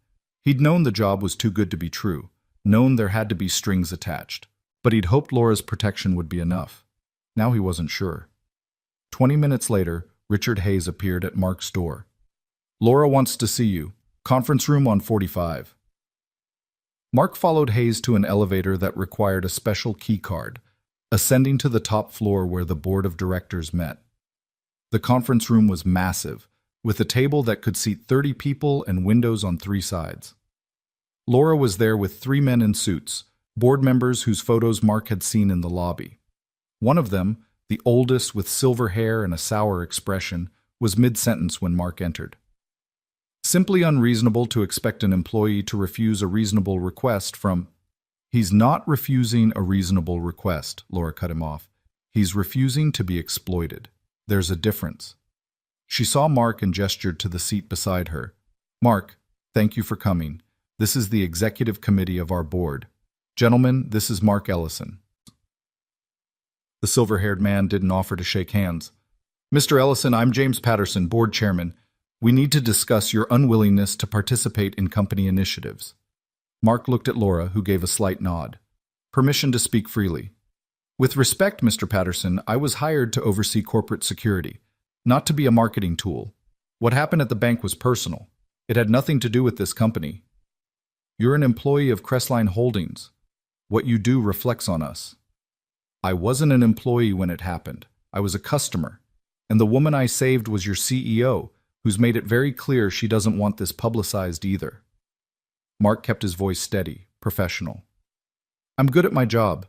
He'd known the job was too good to be true, known there had to be strings attached, but he'd hoped Laura's protection would be enough. Now he wasn't sure. 20 minutes later, Richard Hayes appeared at Mark's door. Laura wants to see you. Conference room on 45. Mark followed Hayes to an elevator that required a special key card, ascending to the top floor where the board of directors met. The conference room was massive, with a table that could seat 30 people and windows on 3 sides. Laura was there with 3 men in suits, board members whose photos Mark had seen in the lobby. One of them, the oldest with silver hair and a sour expression, was mid-sentence when Mark entered. Simply unreasonable to expect an employee to refuse a reasonable request from... He's not refusing a reasonable request, Laura cut him off. He's refusing to be exploited. There's a difference. She saw Mark and gestured to the seat beside her. Mark, thank you for coming. This is the executive committee of our board. Gentlemen, this is Mark Ellison. The silver-haired man didn't offer to shake hands. Mr. Ellison, I'm James Patterson, board chairman. We need to discuss your unwillingness to participate in company initiatives. Mark looked at Laura, who gave a slight nod. Permission to speak freely. With respect, Mr. Patterson, I was hired to oversee corporate security, not to be a marketing tool. What happened at the bank was personal. It had nothing to do with this company. You're an employee of Crestline Holdings. What you do reflects on us. I wasn't an employee when it happened. I was a customer. And the woman I saved was your CEO, who's made it very clear she doesn't want this publicized either. Mark kept his voice steady, professional. I'm good at my job.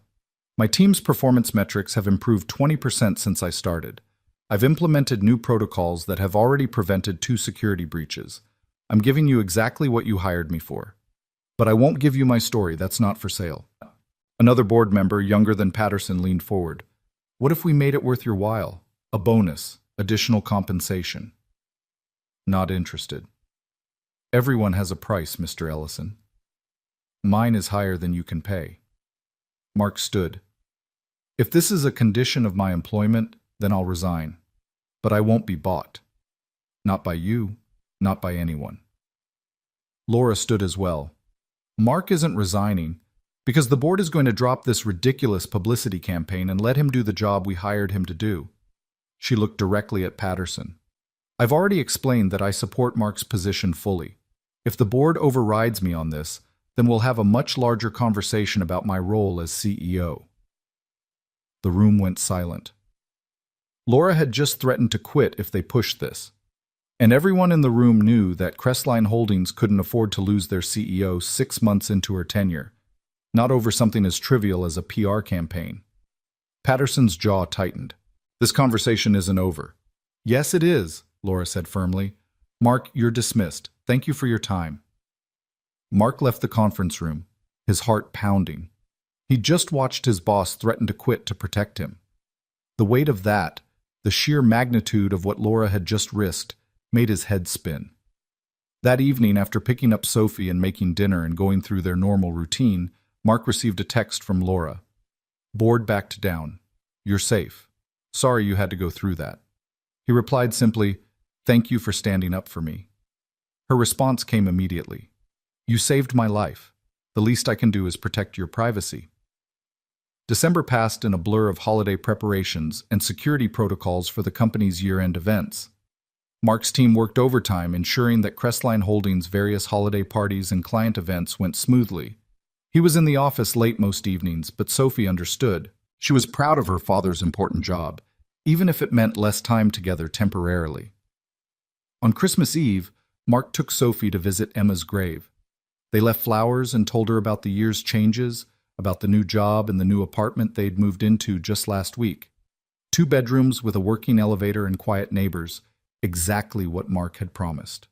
My team's performance metrics have improved 20% since I started. I've implemented new protocols that have already prevented 2 security breaches. I'm giving you exactly what you hired me for. But I won't give you my story, that's not for sale. Another board member, younger than Patterson, leaned forward. What if we made it worth your while? A bonus, additional compensation. Not interested. Everyone has a price, Mr. Ellison. Mine is higher than you can pay. Mark stood. If this is a condition of my employment, then I'll resign. But I won't be bought. Not by you, not by anyone. Laura stood as well. Mark isn't resigning because the board is going to drop this ridiculous publicity campaign and let him do the job we hired him to do. She looked directly at Patterson. I've already explained that I support Mark's position fully. If the board overrides me on this, then we'll have a much larger conversation about my role as CEO. The room went silent. Laura had just threatened to quit if they pushed this. And everyone in the room knew that Crestline Holdings couldn't afford to lose their CEO 6 months into her tenure, not over something as trivial as a PR campaign. Patterson's jaw tightened. This conversation isn't over. Yes, it is, Laura said firmly. Mark, you're dismissed. Thank you for your time. Mark left the conference room, his heart pounding. He'd just watched his boss threaten to quit to protect him. The weight of that, the sheer magnitude of what Laura had just risked, made his head spin. That evening, after picking up Sophie and making dinner and going through their normal routine, Mark received a text from Laura. Board backed down. You're safe. Sorry you had to go through that. He replied simply, thank you for standing up for me. Her response came immediately. You saved my life. The least I can do is protect your privacy. December passed in a blur of holiday preparations and security protocols for the company's year-end events. Mark's team worked overtime, ensuring that Crestline Holdings' various holiday parties and client events went smoothly. He was in the office late most evenings, but Sophie understood. She was proud of her father's important job, even if it meant less time together temporarily. On Christmas Eve, Mark took Sophie to visit Emma's grave. They left flowers and told her about the year's changes, about the new job and the new apartment they'd moved into just last week. 2 bedrooms with a working elevator and quiet neighbors, exactly what Mark had promised.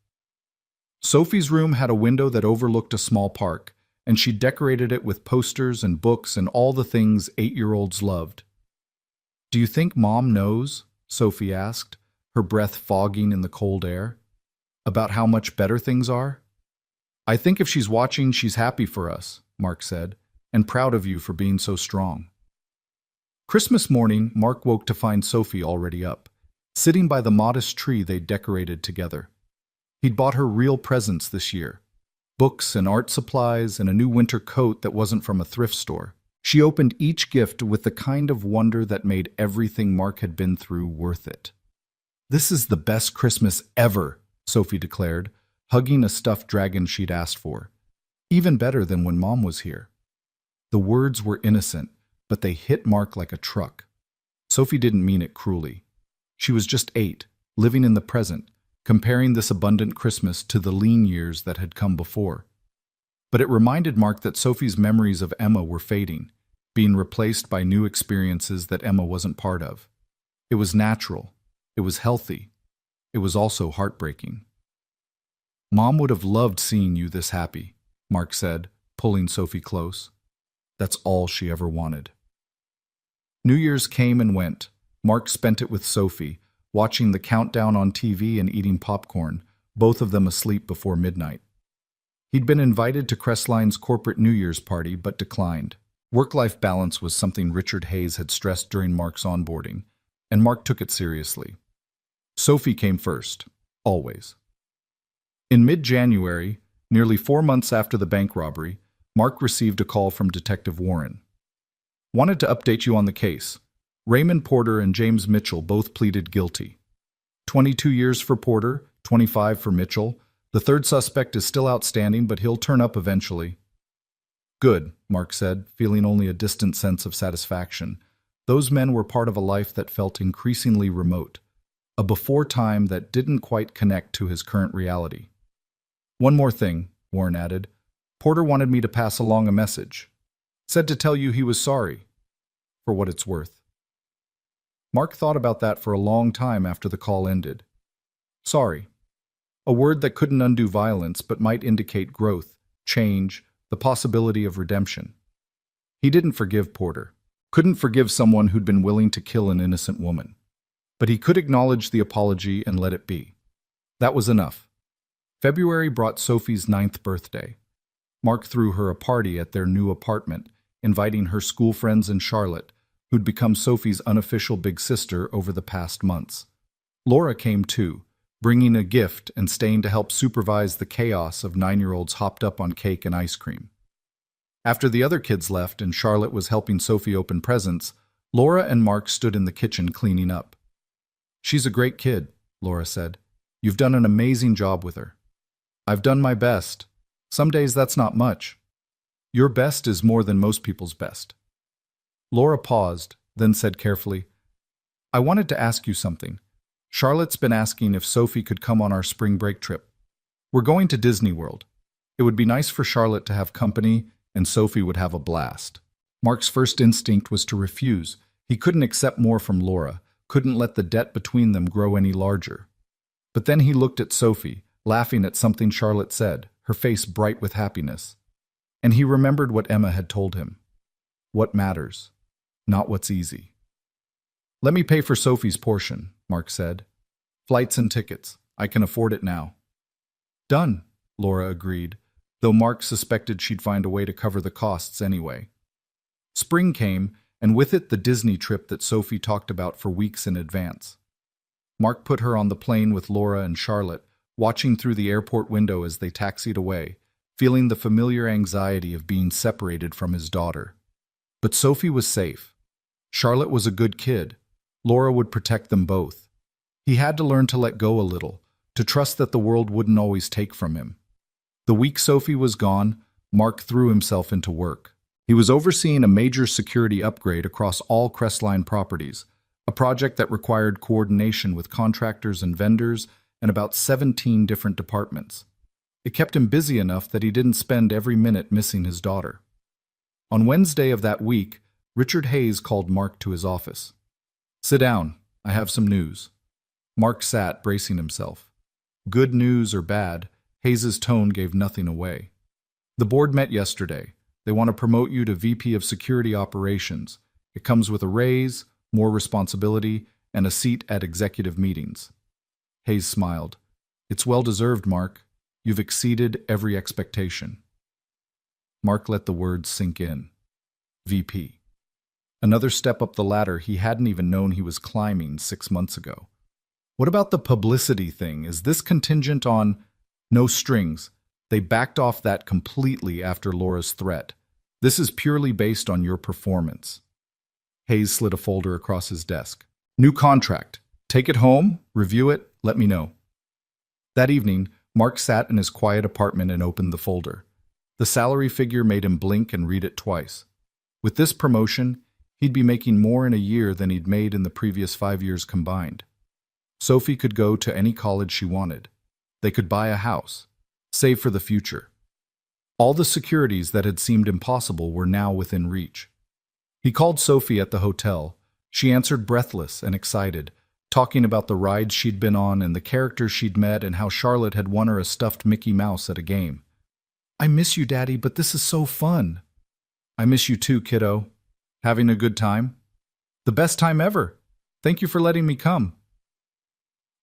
Sophie's room had a window that overlooked a small park, and she decorated it with posters and books and all the things 8-year-olds loved. "Do you think Mom knows?" Sophie asked, her breath fogging in the cold air. "About how much better things are?" "I think if she's watching, she's happy for us," Mark said, "and proud of you for being so strong." Christmas morning, Mark woke to find Sophie already up, sitting by the modest tree they'd decorated together. He'd bought her real presents this year, books and art supplies and a new winter coat that wasn't from a thrift store. She opened each gift with the kind of wonder that made everything Mark had been through worth it. "This is the best Christmas ever," Sophie declared, hugging a stuffed dragon she'd asked for. "Even better than when Mom was here." The words were innocent, but they hit Mark like a truck. Sophie didn't mean it cruelly. She was just 8, living in the present, comparing this abundant Christmas to the lean years that had come before. But it reminded Mark that Sophie's memories of Emma were fading, being replaced by new experiences that Emma wasn't part of. It was natural. It was healthy. It was also heartbreaking. "Mom would have loved seeing you this happy," Mark said, pulling Sophie close. That's all she ever wanted. New Year's came and went. Mark spent it with Sophie, watching the countdown on TV and eating popcorn, both of them asleep before midnight. He'd been invited to Crestline's corporate New Year's party, but declined. Work-life balance was something Richard Hayes had stressed during Mark's onboarding, and Mark took it seriously. Sophie came first, always. In mid-January, nearly 4 months after the bank robbery, Mark received a call from Detective Warren. "Wanted to update you on the case. Raymond Porter and James Mitchell both pleaded guilty. 22 years for Porter, 25 for Mitchell. The third suspect is still outstanding, but he'll turn up eventually." "Good," Mark said, feeling only a distant sense of satisfaction. Those men were part of a life that felt increasingly remote, a before time that didn't quite connect to his current reality. "One more thing," Warren added. "Porter wanted me to pass along a message. Said to tell you he was sorry, for what it's worth." Mark thought about that for a long time after the call ended. Sorry. A word that couldn't undo violence but might indicate growth, change, the possibility of redemption. He didn't forgive Porter. Couldn't forgive someone who'd been willing to kill an innocent woman. But he could acknowledge the apology and let it be. That was enough. February brought Sophie's 9th birthday. Mark threw her a party at their new apartment, inviting her school friends and Charlotte, who'd become Sophie's unofficial big sister over the past months. Laura came too, bringing a gift and staying to help supervise the chaos of 9-year-olds hopped up on cake and ice cream. After the other kids left and Charlotte was helping Sophie open presents, Laura and Mark stood in the kitchen cleaning up. "She's a great kid," Laura said. "You've done an amazing job with her." "I've done my best. Some days that's not much. Your best is more than most people's best." Laura paused, then said carefully, "I wanted to ask you something. Charlotte's been asking if Sophie could come on our spring break trip. We're going to Disney World. It would be nice for Charlotte to have company, and Sophie would have a blast." Mark's first instinct was to refuse. He couldn't accept more from Laura, couldn't let the debt between them grow any larger. But then he looked at Sophie, laughing at something Charlotte said, her face bright with happiness. And he remembered what Emma had told him. What matters, not what's easy. "Let me pay for Sophie's portion," Mark said. "Flights and tickets. I can afford it now." "Done," Laura agreed, though Mark suspected she'd find a way to cover the costs anyway. Spring came, and with it the Disney trip that Sophie talked about for weeks in advance. Mark put her on the plane with Laura and Charlotte, watching through the airport window as they taxied away, feeling the familiar anxiety of being separated from his daughter. But Sophie was safe. Charlotte was a good kid. Laura would protect them both. He had to learn to let go a little, to trust that the world wouldn't always take from him. The week Sophie was gone, Mark threw himself into work. He was overseeing a major security upgrade across all Crestline properties, a project that required coordination with contractors and vendors and about 17 different departments. It kept him busy enough that he didn't spend every minute missing his daughter. On Wednesday of that week, Richard Hayes called Mark to his office. "Sit down. I have some news." Mark sat, bracing himself. Good news or bad, Hayes's tone gave nothing away. "The board met yesterday. They want to promote you to VP of Security Operations. It comes with a raise, more responsibility, and a seat at executive meetings." Hayes smiled. "It's well-deserved, Mark. You've exceeded every expectation." Mark let the words sink in. VP. Another step up the ladder he hadn't even known he was climbing 6 months ago. What about the publicity thing? Is this contingent on... No strings. They backed off that completely after Laura's threat. This is purely based on your performance. Hayes slid a folder across his desk. "New contract. Take it home, review it, let me know." That evening, Mark sat in his quiet apartment and opened the folder. The salary figure made him blink and read it twice. With this promotion, he'd be making more in a year than he'd made in the previous 5 years combined. Sophie could go to any college she wanted. They could buy a house, save for the future. All the securities that had seemed impossible were now within reach. He called Sophie at the hotel. She answered breathless and excited, talking about the rides she'd been on and the characters she'd met and how Charlotte had won her a stuffed Mickey Mouse at a game. "I miss you, Daddy, but this is so fun." "I miss you too, kiddo. Having a good time?" "The best time ever. Thank you for letting me come."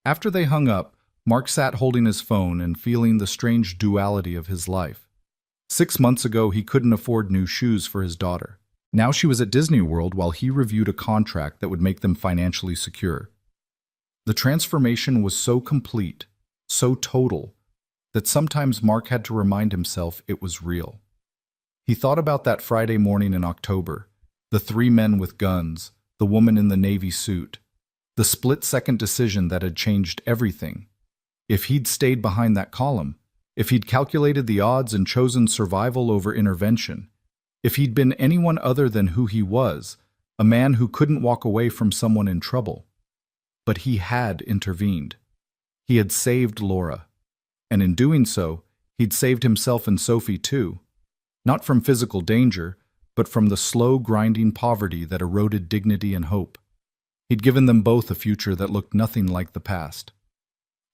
After they hung up, Mark sat holding his phone and feeling the strange duality of his life. 6 months ago, he couldn't afford new shoes for his daughter. Now she was at Disney World while he reviewed a contract that would make them financially secure. The transformation was so complete, so total, that sometimes Mark had to remind himself it was real. He thought about that Friday morning in October, the 3 men with guns, the woman in the navy suit, the split-second decision that had changed everything. If he'd stayed behind that column, if he'd calculated the odds and chosen survival over intervention, if he'd been anyone other than who he was, a man who couldn't walk away from someone in trouble. But he had intervened. He had saved Laura. And in doing so, he'd saved himself and Sophie too. Not from physical danger, but from the slow, grinding poverty that eroded dignity and hope. He'd given them both a future that looked nothing like the past.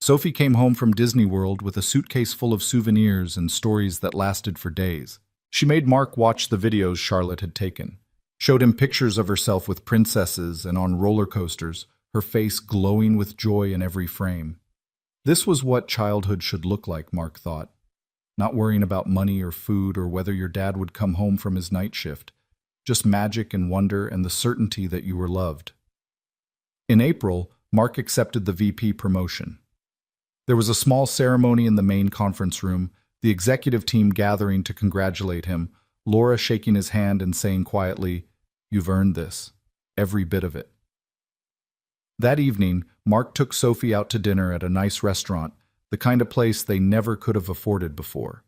Sophie came home from Disney World with a suitcase full of souvenirs and stories that lasted for days. She made Mark watch the videos Charlotte had taken, showed him pictures of herself with princesses and on roller coasters, her face glowing with joy in every frame. This was what childhood should look like, Mark thought. Not worrying about money or food or whether your dad would come home from his night shift. Just magic and wonder and the certainty that you were loved. In April, Mark accepted the VP promotion. There was a small ceremony in the main conference room, the executive team gathering to congratulate him, Laura shaking his hand and saying quietly, "You've earned this, every bit of it." That evening, Mark took Sophie out to dinner at a nice restaurant, the kind of place they never could have afforded before.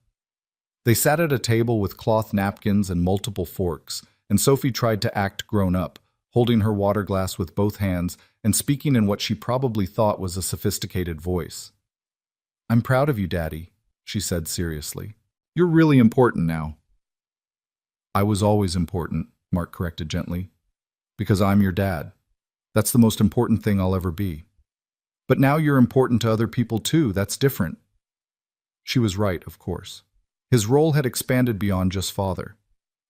They sat at a table with cloth napkins and multiple forks, and Sophie tried to act grown up, holding her water glass with both hands and speaking in what she probably thought was a sophisticated voice. "I'm proud of you, Daddy," she said seriously. "You're really important now." "I was always important," Mark corrected gently. "Because I'm your dad. That's the most important thing I'll ever be. But now you're important to other people too, that's different." She was right, of course. His role had expanded beyond just father.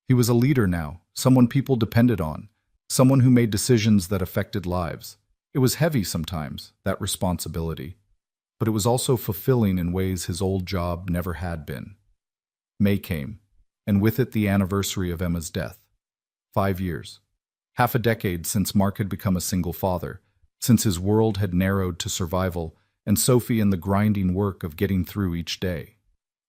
He was a leader now, someone people depended on, someone who made decisions that affected lives. It was heavy sometimes, that responsibility. But it was also fulfilling in ways his old job never had been. May came, and with it the anniversary of Emma's death. 5 years. Half a decade since Mark had become a single father, since his world had narrowed to survival, and Sophie in the grinding work of getting through each day.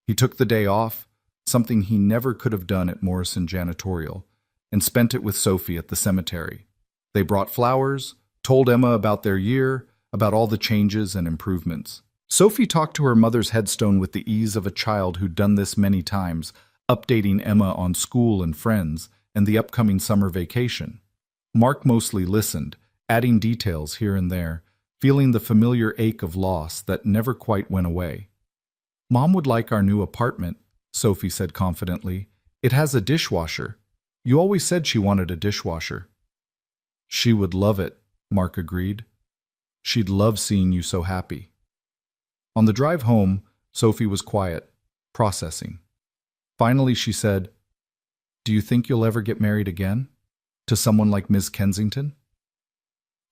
He took the day off, something he never could have done at Morrison Janitorial, and spent it with Sophie at the cemetery. They brought flowers, told Emma about their year, about all the changes and improvements. Sophie talked to her mother's headstone with the ease of a child who'd done this many times, updating Emma on school and friends and the upcoming summer vacation. Mark mostly listened, adding details here and there, feeling the familiar ache of loss that never quite went away. "Mom would like our new apartment," Sophie said confidently. "It has a dishwasher. You always said she wanted a dishwasher." "She would love it," Mark agreed. "She'd love seeing you so happy." On the drive home, Sophie was quiet, processing. Finally, she said, "Do you think you'll ever get married again? To someone like Ms. Kensington?"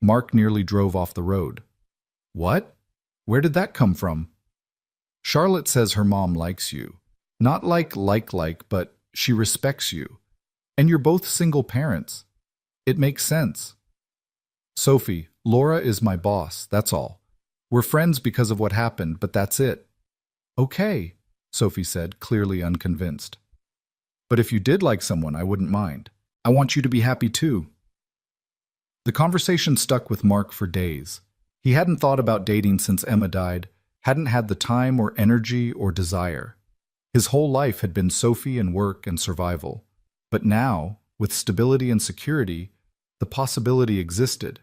Mark nearly drove off the road. "What? Where did that come from?" "Charlotte says her mom likes you. Not like, but she respects you. And you're both single parents. It makes sense." "Sophie, Laura is my boss, that's all. We're friends because of what happened, but that's it." "Okay," Sophie said, clearly unconvinced. "But if you did like someone, I wouldn't mind. I want you to be happy too." The conversation stuck with Mark for days. He hadn't thought about dating since Emma died, hadn't had the time or energy or desire. His whole life had been Sophie and work and survival. But now, with stability and security, the possibility existed.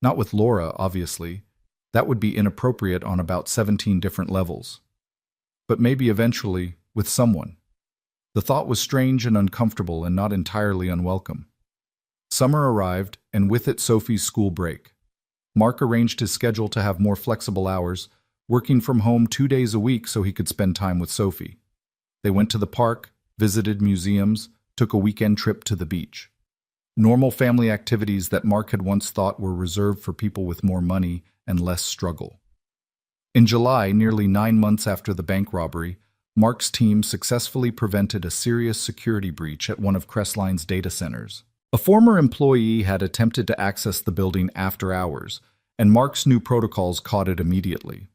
Not with Laura, obviously. That would be inappropriate on about 17 different levels. But maybe eventually, with someone. The thought was strange and uncomfortable and not entirely unwelcome. Summer arrived, and with it Sophie's school break. Mark arranged his schedule to have more flexible hours, working from home 2 days a week so he could spend time with Sophie. They went to the park, visited museums, took a weekend trip to the beach. Normal family activities that Mark had once thought were reserved for people with more money and less struggle. In July, nearly 9 months after the bank robbery, Mark's team successfully prevented a serious security breach at one of Crestline's data centers. A former employee had attempted to access the building after hours, and Mark's new protocols caught it immediately.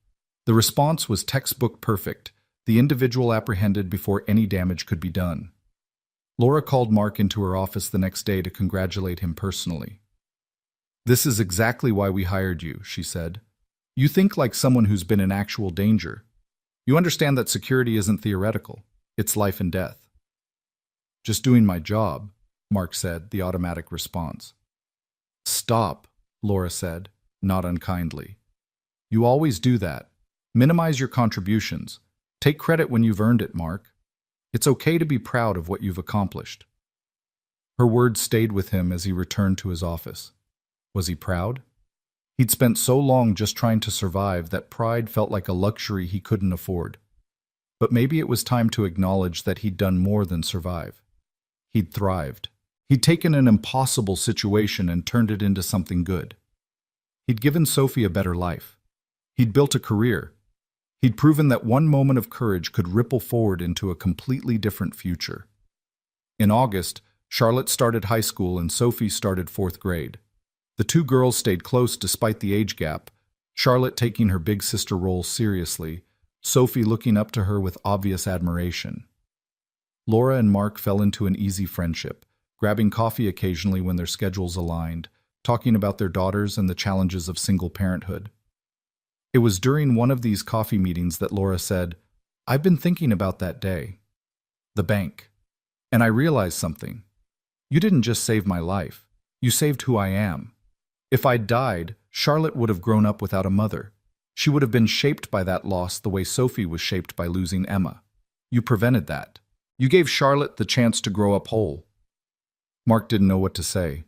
The response was textbook perfect, the individual apprehended before any damage could be done. Laura called Mark into her office the next day to congratulate him personally. "This is exactly why we hired you," she said. "You think like someone who's been in actual danger. You understand that security isn't theoretical. It's life and death." "Just doing my job," Mark said, the automatic response. "Stop," Laura said, not unkindly. "You always do that. Minimize your contributions. Take credit when you've earned it, Mark. It's okay to be proud of what you've accomplished." Her words stayed with him as he returned to his office. Was he proud? He'd spent so long just trying to survive that pride felt like a luxury he couldn't afford. But maybe it was time to acknowledge that he'd done more than survive. He'd thrived. He'd taken an impossible situation and turned it into something good. He'd given Sophie a better life. He'd built a career. He'd proven that one moment of courage could ripple forward into a completely different future. In August, Charlotte started high school and Sophie started 4th grade. The two girls stayed close despite the age gap, Charlotte taking her big sister role seriously, Sophie looking up to her with obvious admiration. Laura and Mark fell into an easy friendship, grabbing coffee occasionally when their schedules aligned, talking about their daughters and the challenges of single parenthood. It was during one of these coffee meetings that Laura said, "I've been thinking about that day. The bank. And I realized something. You didn't just save my life. You saved who I am. If I'd died, Charlotte would have grown up without a mother. She would have been shaped by that loss the way Sophie was shaped by losing Emma. You prevented that. You gave Charlotte the chance to grow up whole." Mark didn't know what to say.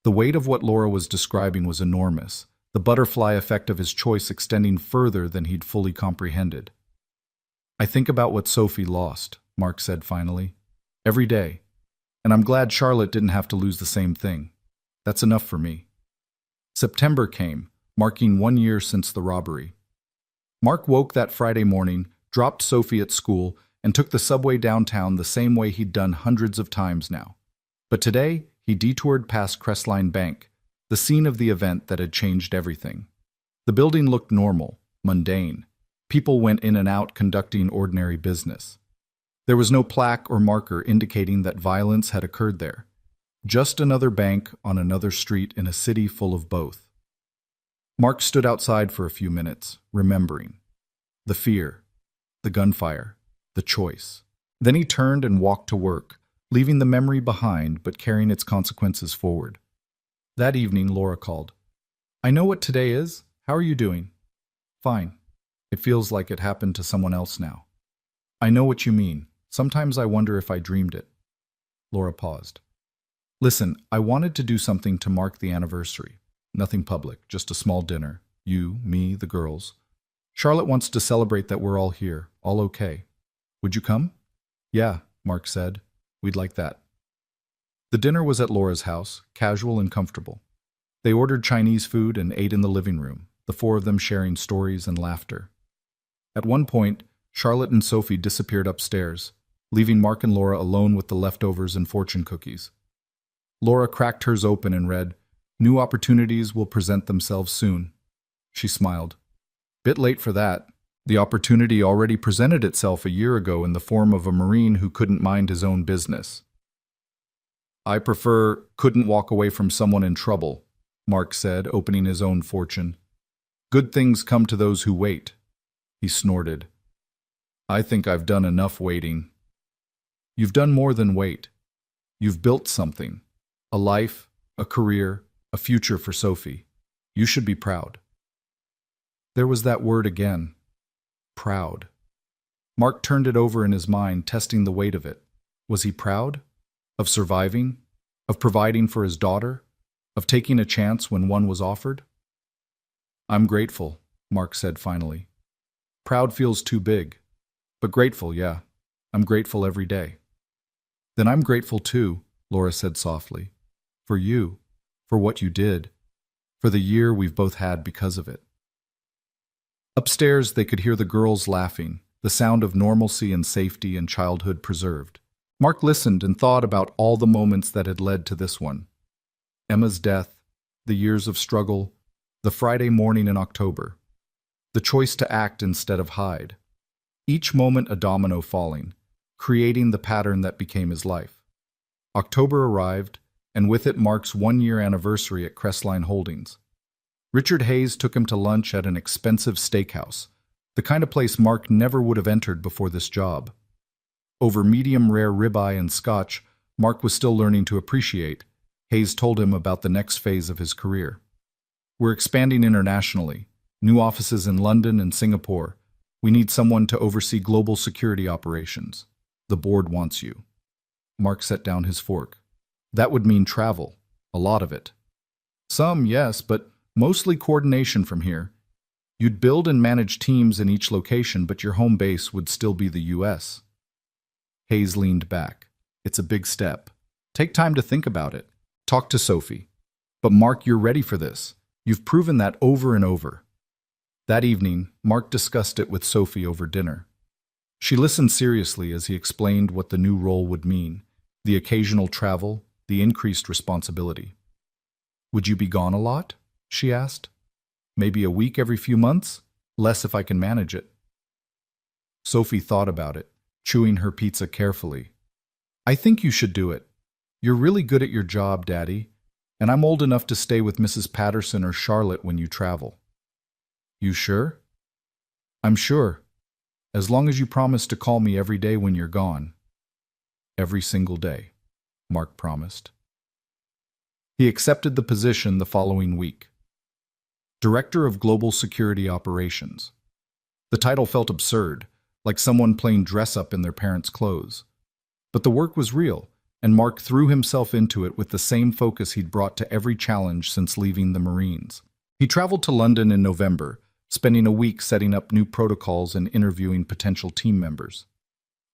The weight of what Laura was describing was enormous, the butterfly effect of his choice extending further than he'd fully comprehended. "I think about what Sophie lost," Mark said finally. "Every day. And I'm glad Charlotte didn't have to lose the same thing. That's enough for me." September came, marking 1 year since the robbery. Mark woke that Friday morning, dropped Sophie at school, and took the subway downtown the same way he'd done hundreds of times now. But today, he detoured past Crestline Bank, the scene of the event that had changed everything. The building looked normal, mundane. People went in and out conducting ordinary business. There was no plaque or marker indicating that violence had occurred there. Just another bank on another street in a city full of both. Mark stood outside for a few minutes, remembering. The fear, the gunfire, the choice. Then he turned and walked to work, leaving the memory behind but carrying its consequences forward. That evening, Laura called. "I know what today is. How are you doing? Fine. It feels like it happened to someone else now. I know what you mean. Sometimes I wonder if I dreamed it. Laura paused. Listen, I wanted to do something to mark the anniversary. Nothing public, just a small dinner. You, me, the girls. Charlotte wants to celebrate that we're all here, all okay. Would you come? Yeah, Mark said. We'd like that. The dinner was at Laura's house, casual and comfortable. They ordered Chinese food and ate in the living room, the four of them sharing stories and laughter. At one point, Charlotte and Sophie disappeared upstairs, leaving Mark and Laura alone with the leftovers and fortune cookies. Laura cracked hers open and read, "New opportunities will present themselves soon." She smiled. Bit late for that. The opportunity already presented itself a year ago in the form of a Marine who couldn't mind his own business. I prefer couldn't walk away from someone in trouble, Mark said, opening his own fortune. Good things come to those who wait. He snorted. I think I've done enough waiting. You've done more than wait. You've built something. A life, a career, a future for Sophie. You should be proud. There was that word again. Proud. Mark turned it over in his mind, testing the weight of it. Was he proud? Of surviving? Of providing for his daughter? Of taking a chance when one was offered? I'm grateful, Mark said finally. Proud feels too big. But grateful, yeah. I'm grateful every day. Then I'm grateful too, Laura said softly. For you. For what you did. For the year we've both had because of it. Upstairs, they could hear the girls laughing, the sound of normalcy and safety and childhood preserved. Mark listened and thought about all the moments that had led to this one. Emma's death, the years of struggle, the Friday morning in October, the choice to act instead of hide. Each moment a domino falling, creating the pattern that became his life. October arrived, and with it Mark's one-year anniversary at Crestline Holdings. Richard Hayes took him to lunch at an expensive steakhouse, the kind of place Mark never would have entered before this job. Over medium-rare ribeye and scotch, Mark was still learning to appreciate. Hayes told him about the next phase of his career. We're expanding internationally, new offices in London and Singapore. We need someone to oversee global security operations. The board wants you. Mark set down his fork. That would mean travel, a lot of it. Some, yes, but mostly coordination from here. You'd build and manage teams in each location, but your home base would still be the U.S. Hayes leaned back. It's a big step. Take time to think about it. Talk to Sophie. But Mark, you're ready for this. You've proven that over and over. That evening, Mark discussed it with Sophie over dinner. She listened seriously as he explained what the new role would mean, the occasional travel, the increased responsibility. Would you be gone a lot? She asked. Maybe a week every few months? Less if I can manage it. Sophie thought about it, chewing her pizza carefully. I think you should do it. You're really good at your job, Daddy, and I'm old enough to stay with Mrs. Patterson or Charlotte when you travel. You sure? I'm sure. As long as you promise to call me every day when you're gone. Every single day, Mark promised. He accepted the position the following week. Director of Global Security Operations. The title felt absurd, like someone playing dress-up in their parents' clothes. But the work was real, and Mark threw himself into it with the same focus he'd brought to every challenge since leaving the Marines. He traveled to London in November, spending a week setting up new protocols and interviewing potential team members.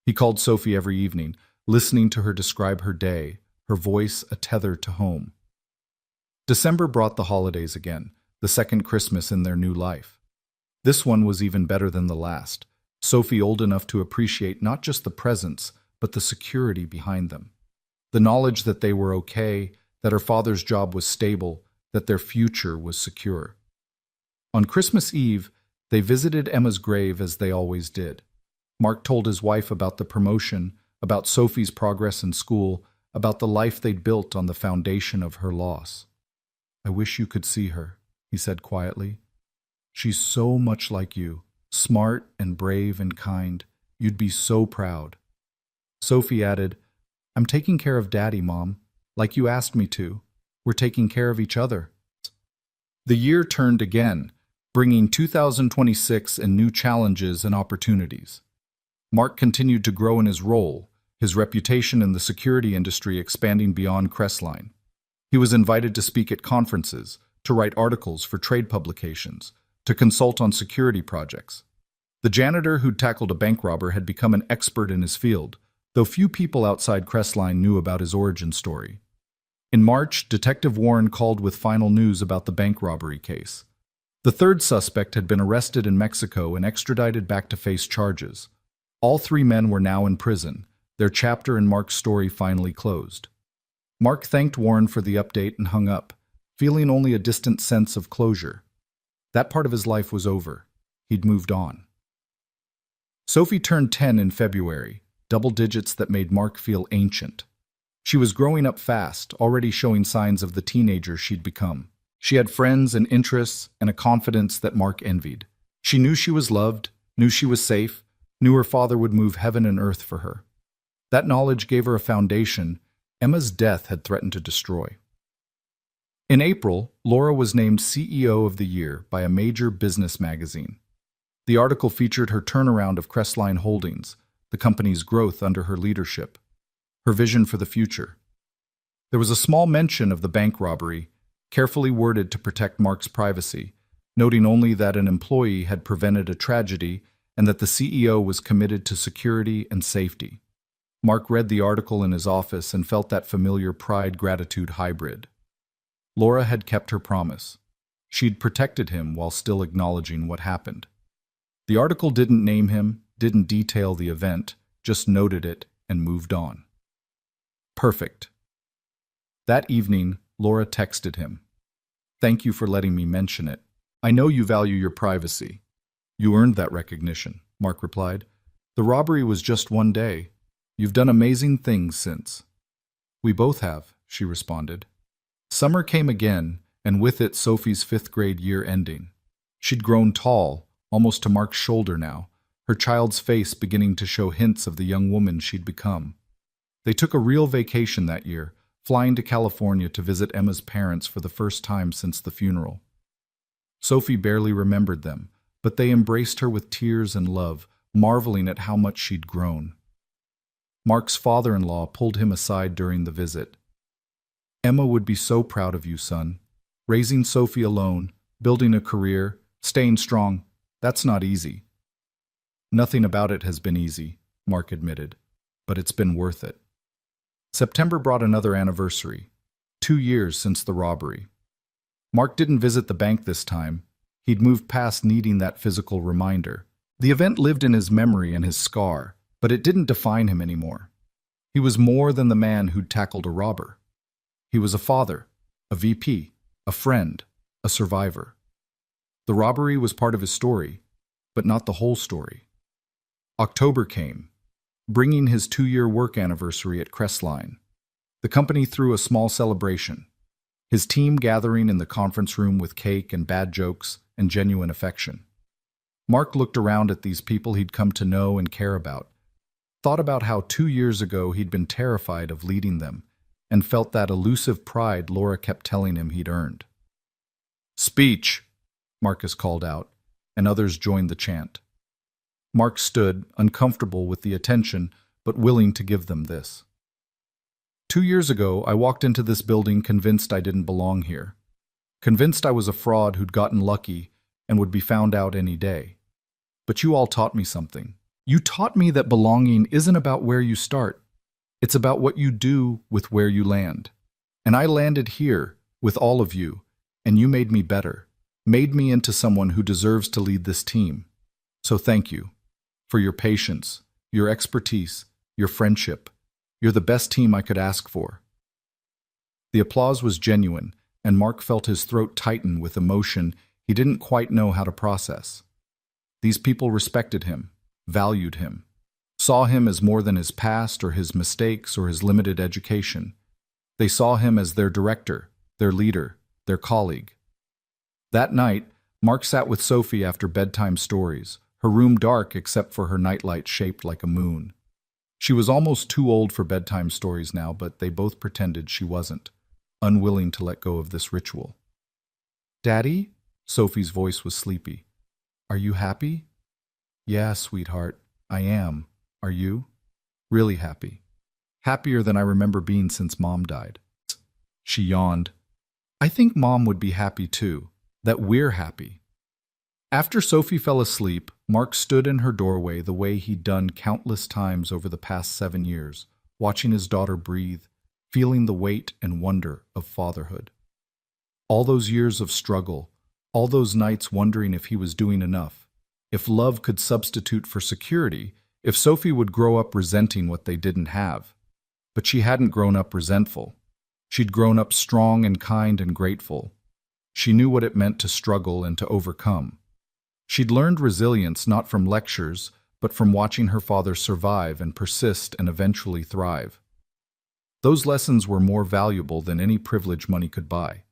He called Sophie every evening, listening to her describe her day, her voice a tether to home. December brought the holidays again, the second Christmas in their new life. This one was even better than the last, Sophie old enough to appreciate not just the presents, but the security behind them. The knowledge that they were okay, that her father's job was stable, that their future was secure. On Christmas Eve, they visited Emma's grave as they always did. Mark told his wife about the promotion, about Sophie's progress in school, about the life they'd built on the foundation of her loss. I wish you could see her, he said quietly. She's so much like you, smart and brave and kind. You'd be so proud. Sophie added, I'm taking care of Daddy, Mom, like you asked me to. We're taking care of each other. The year turned again. bringing 2026 and new challenges and opportunities. Mark continued to grow in his role, his reputation in the security industry expanding beyond Crestline. He was invited to speak at conferences, to write articles for trade publications, to consult on security projects. The janitor who'd tackled a bank robber had become an expert in his field, though few people outside Crestline knew about his origin story. In March, Detective Warren called with final news about the bank robbery case. The third suspect had been arrested in Mexico and extradited back to face charges. All three men were now in prison, their chapter in Mark's story finally closed. Mark thanked Warren for the update and hung up, feeling only a distant sense of closure. That part of his life was over. He'd moved on. Sophie turned 10 in February, double digits that made Mark feel ancient. She was growing up fast, already showing signs of the teenager she'd become. She had friends and interests and a confidence that Mark envied. She knew she was loved, knew she was safe, knew her father would move heaven and earth for her. That knowledge gave her a foundation Emma's death had threatened to destroy. In April, Laura was named CEO of the Year by a major business magazine. The article featured her turnaround of Crestline Holdings, the company's growth under her leadership, her vision for the future. There was a small mention of the bank robbery, carefully worded to protect Mark's privacy, noting only that an employee had prevented a tragedy and that the CEO was committed to security and safety. Mark read the article in his office and felt that familiar pride-gratitude hybrid. Laura had kept her promise. She'd protected him while still acknowledging what happened. The article didn't name him, didn't detail the event, just noted it and moved on. Perfect. That evening, Laura texted him. "Thank you for letting me mention it. I know you value your privacy." "You earned that recognition," Mark replied. "The robbery was just one day. You've done amazing things since." "We both have," she responded. Summer came again, and with it Sophie's fifth-grade year ending. She'd grown tall, almost to Mark's shoulder now, her child's face beginning to show hints of the young woman she'd become. They took a real vacation that year, flying to California to visit Emma's parents for the first time since the funeral. Sophie barely remembered them, but they embraced her with tears and love, marveling at how much she'd grown. Mark's father-in-law pulled him aside during the visit. "Emma would be so proud of you, son. Raising Sophie alone, building a career, staying strong, that's not easy." "Nothing about it has been easy," Mark admitted, "but it's been worth it." September brought another anniversary, 2 years since the robbery. Mark didn't visit the bank this time. He'd moved past needing that physical reminder. The event lived in his memory and his scar, but it didn't define him anymore. He was more than the man who'd tackled a robber. He was a father, a VP, a friend, a survivor. The robbery was part of his story, but not the whole story. October came, bringing his 2-year work anniversary at Crestline. The company threw a small celebration, his team gathering in the conference room with cake and bad jokes and genuine affection. Mark looked around at these people he'd come to know and care about, thought about how 2 years ago he'd been terrified of leading them, and felt that elusive pride Laura kept telling him he'd earned. "Speech," Marcus called out, and others joined the chant. Mark stood, uncomfortable with the attention, but willing to give them this. 2 years ago, I walked into this building convinced I didn't belong here. Convinced I was a fraud who'd gotten lucky and would be found out any day. But you all taught me something. You taught me that belonging isn't about where you start. It's about what you do with where you land. And I landed here, with all of you, and you made me better, made me into someone who deserves to lead this team. So thank you. For your patience, your expertise, your friendship. You're the best team I could ask for." The applause was genuine, and Mark felt his throat tighten with emotion he didn't quite know how to process. These people respected him, valued him, saw him as more than his past or his mistakes or his limited education. They saw him as their director, their leader, their colleague. That night, Mark sat with Sophie after bedtime stories, her room dark except for her nightlight shaped like a moon. She was almost too old for bedtime stories now, but they both pretended she wasn't, unwilling to let go of this ritual. "Daddy?" Sophie's voice was sleepy. "Are you happy?" "Yeah, sweetheart, I am. Are you?" "Really happy. Happier than I remember being since Mom died." She yawned. "I think Mom would be happy too, that we're happy." After Sophie fell asleep, Mark stood in her doorway the way he'd done countless times over the past 7 years, watching his daughter breathe, feeling the weight and wonder of fatherhood. All those years of struggle, all those nights wondering if he was doing enough, if love could substitute for security, if Sophie would grow up resenting what they didn't have. But she hadn't grown up resentful. She'd grown up strong and kind and grateful. She knew what it meant to struggle and to overcome. She'd learned resilience not from lectures, but from watching her father survive and persist and eventually thrive. Those lessons were more valuable than any privilege money could buy.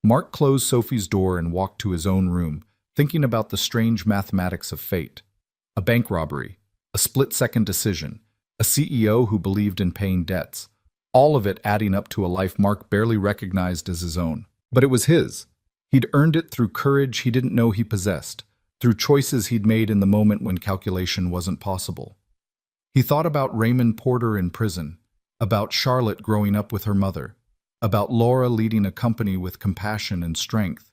Mark closed Sophie's door and walked to his own room, thinking about the strange mathematics of fate. A bank robbery, a split-second decision, a CEO who believed in paying debts, all of it adding up to a life Mark barely recognized as his own. But it was his. He'd earned it through courage he didn't know he possessed, through choices he'd made in the moment when calculation wasn't possible. He thought about Raymond Porter in prison, about Charlotte growing up with her mother, about Laura leading a company with compassion and strength,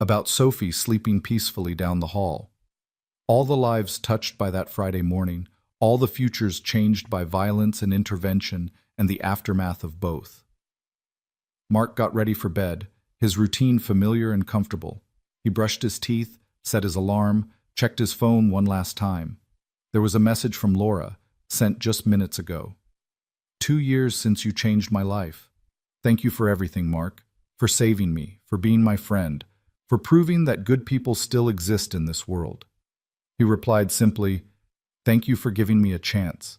about Sophie sleeping peacefully down the hall. All the lives touched by that Friday morning, all the futures changed by violence and intervention and the aftermath of both. Mark got ready for bed, his routine familiar and comfortable. He brushed his teeth, set his alarm, checked his phone one last time. There was a message from Laura, sent just minutes ago. 2 years since you changed my life. Thank you for everything, Mark, for saving me, for being my friend, for proving that good people still exist in this world. He replied simply, thank you for giving me a chance,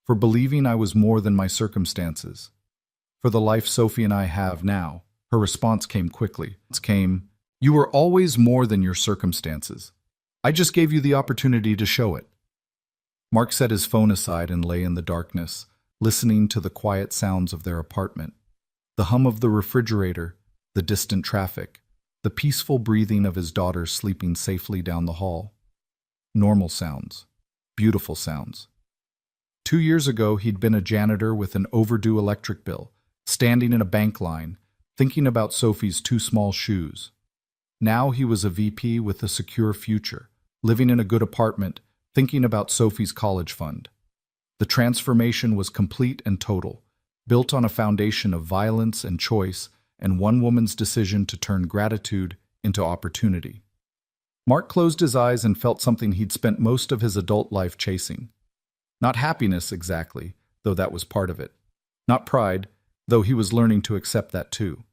for believing I was more than my circumstances, for the life Sophie and I have now. Her response came quickly. You were always more than your circumstances. I just gave you the opportunity to show it. Mark set his phone aside and lay in the darkness, listening to the quiet sounds of their apartment. The hum of the refrigerator, the distant traffic, the peaceful breathing of his daughter sleeping safely down the hall. Normal sounds. Beautiful sounds. 2 years ago, he'd been a janitor with an overdue electric bill, standing in a bank line, thinking about Sophie's 2 small shoes. Now he was a VP with a secure future, living in a good apartment, thinking about Sophie's college fund. The transformation was complete and total, built on a foundation of violence and choice and one woman's decision to turn gratitude into opportunity. Mark closed his eyes and felt something he'd spent most of his adult life chasing. Not happiness exactly, though that was part of it. Not pride, though he was learning to accept that too.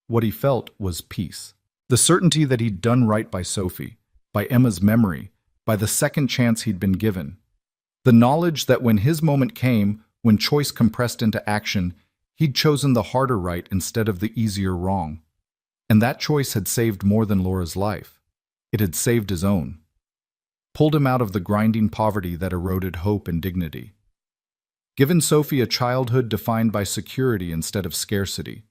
What he felt was peace. The certainty that he'd done right by Sophie, by Emma's memory, by the second chance he'd been given. The knowledge that when his moment came, when choice compressed into action, he'd chosen the harder right instead of the easier wrong. And that choice had saved more than Laura's life. It had saved his own. Pulled him out of the grinding poverty that eroded hope and dignity. Given Sophie a childhood defined by security instead of scarcity.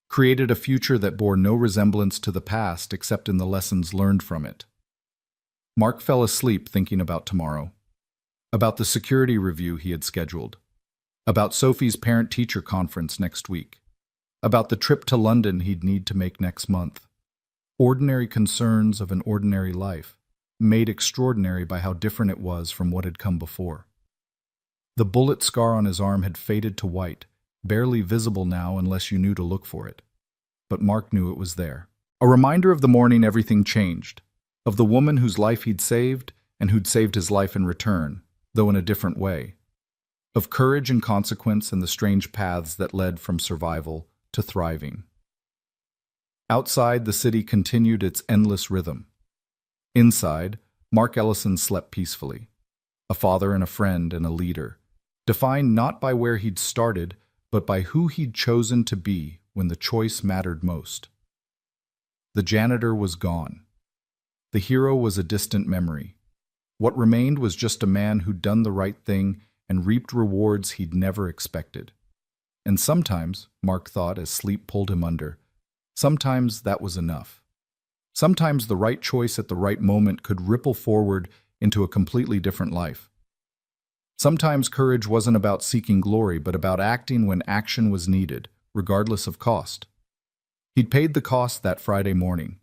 Created a future that bore no resemblance to the past except in the lessons learned from it. Mark fell asleep thinking about tomorrow. About the security review he had scheduled. About Sophie's parent-teacher conference next week. About the trip to London he'd need to make next month. Ordinary concerns of an ordinary life, made extraordinary by how different it was from what had come before. The bullet scar on his arm had faded to white, barely visible now unless you knew to look for it. But Mark knew it was there. A reminder of the morning everything changed, of the woman whose life he'd saved and who'd saved his life in return, though in a different way. Of courage and consequence and the strange paths that led from survival to thriving. Outside, the city continued its endless rhythm. Inside, Mark Ellison slept peacefully. A father and a friend and a leader, defined not by where he'd started, but by who he'd chosen to be when the choice mattered most. The janitor was gone. The hero was a distant memory. What remained was just a man who'd done the right thing and reaped rewards he'd never expected. And sometimes, Mark thought as sleep pulled him under, sometimes that was enough. Sometimes the right choice at the right moment could ripple forward into a completely different life. Sometimes courage wasn't about seeking glory, but about acting when action was needed, regardless of cost. He'd paid the cost that Friday morning,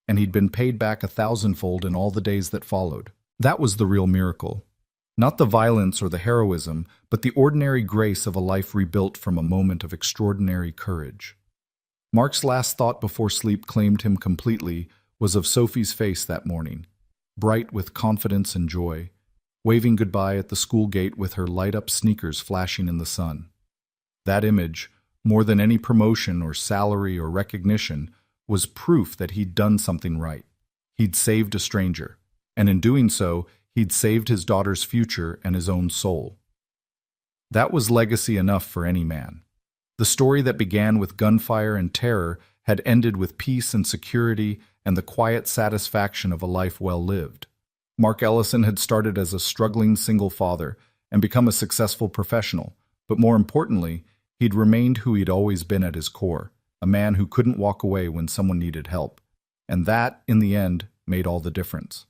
and he'd been paid back 1,000-fold in all the days that followed. That was the real miracle. Not the violence or the heroism, but the ordinary grace of a life rebuilt from a moment of extraordinary courage. Mark's last thought before sleep claimed him completely was of Sophie's face that morning, bright with confidence and joy, waving goodbye at the school gate with her light-up sneakers flashing in the sun. That image, more than any promotion or salary or recognition, was proof that he'd done something right. He'd saved a stranger, and in doing so, he'd saved his daughter's future and his own soul. That was legacy enough for any man. The story that began with gunfire and terror had ended with peace and security and the quiet satisfaction of a life well lived. Mark Ellison had started as a struggling single father and become a successful professional, but more importantly, he'd remained who he'd always been at his core, a man who couldn't walk away when someone needed help. And that, in the end, made all the difference.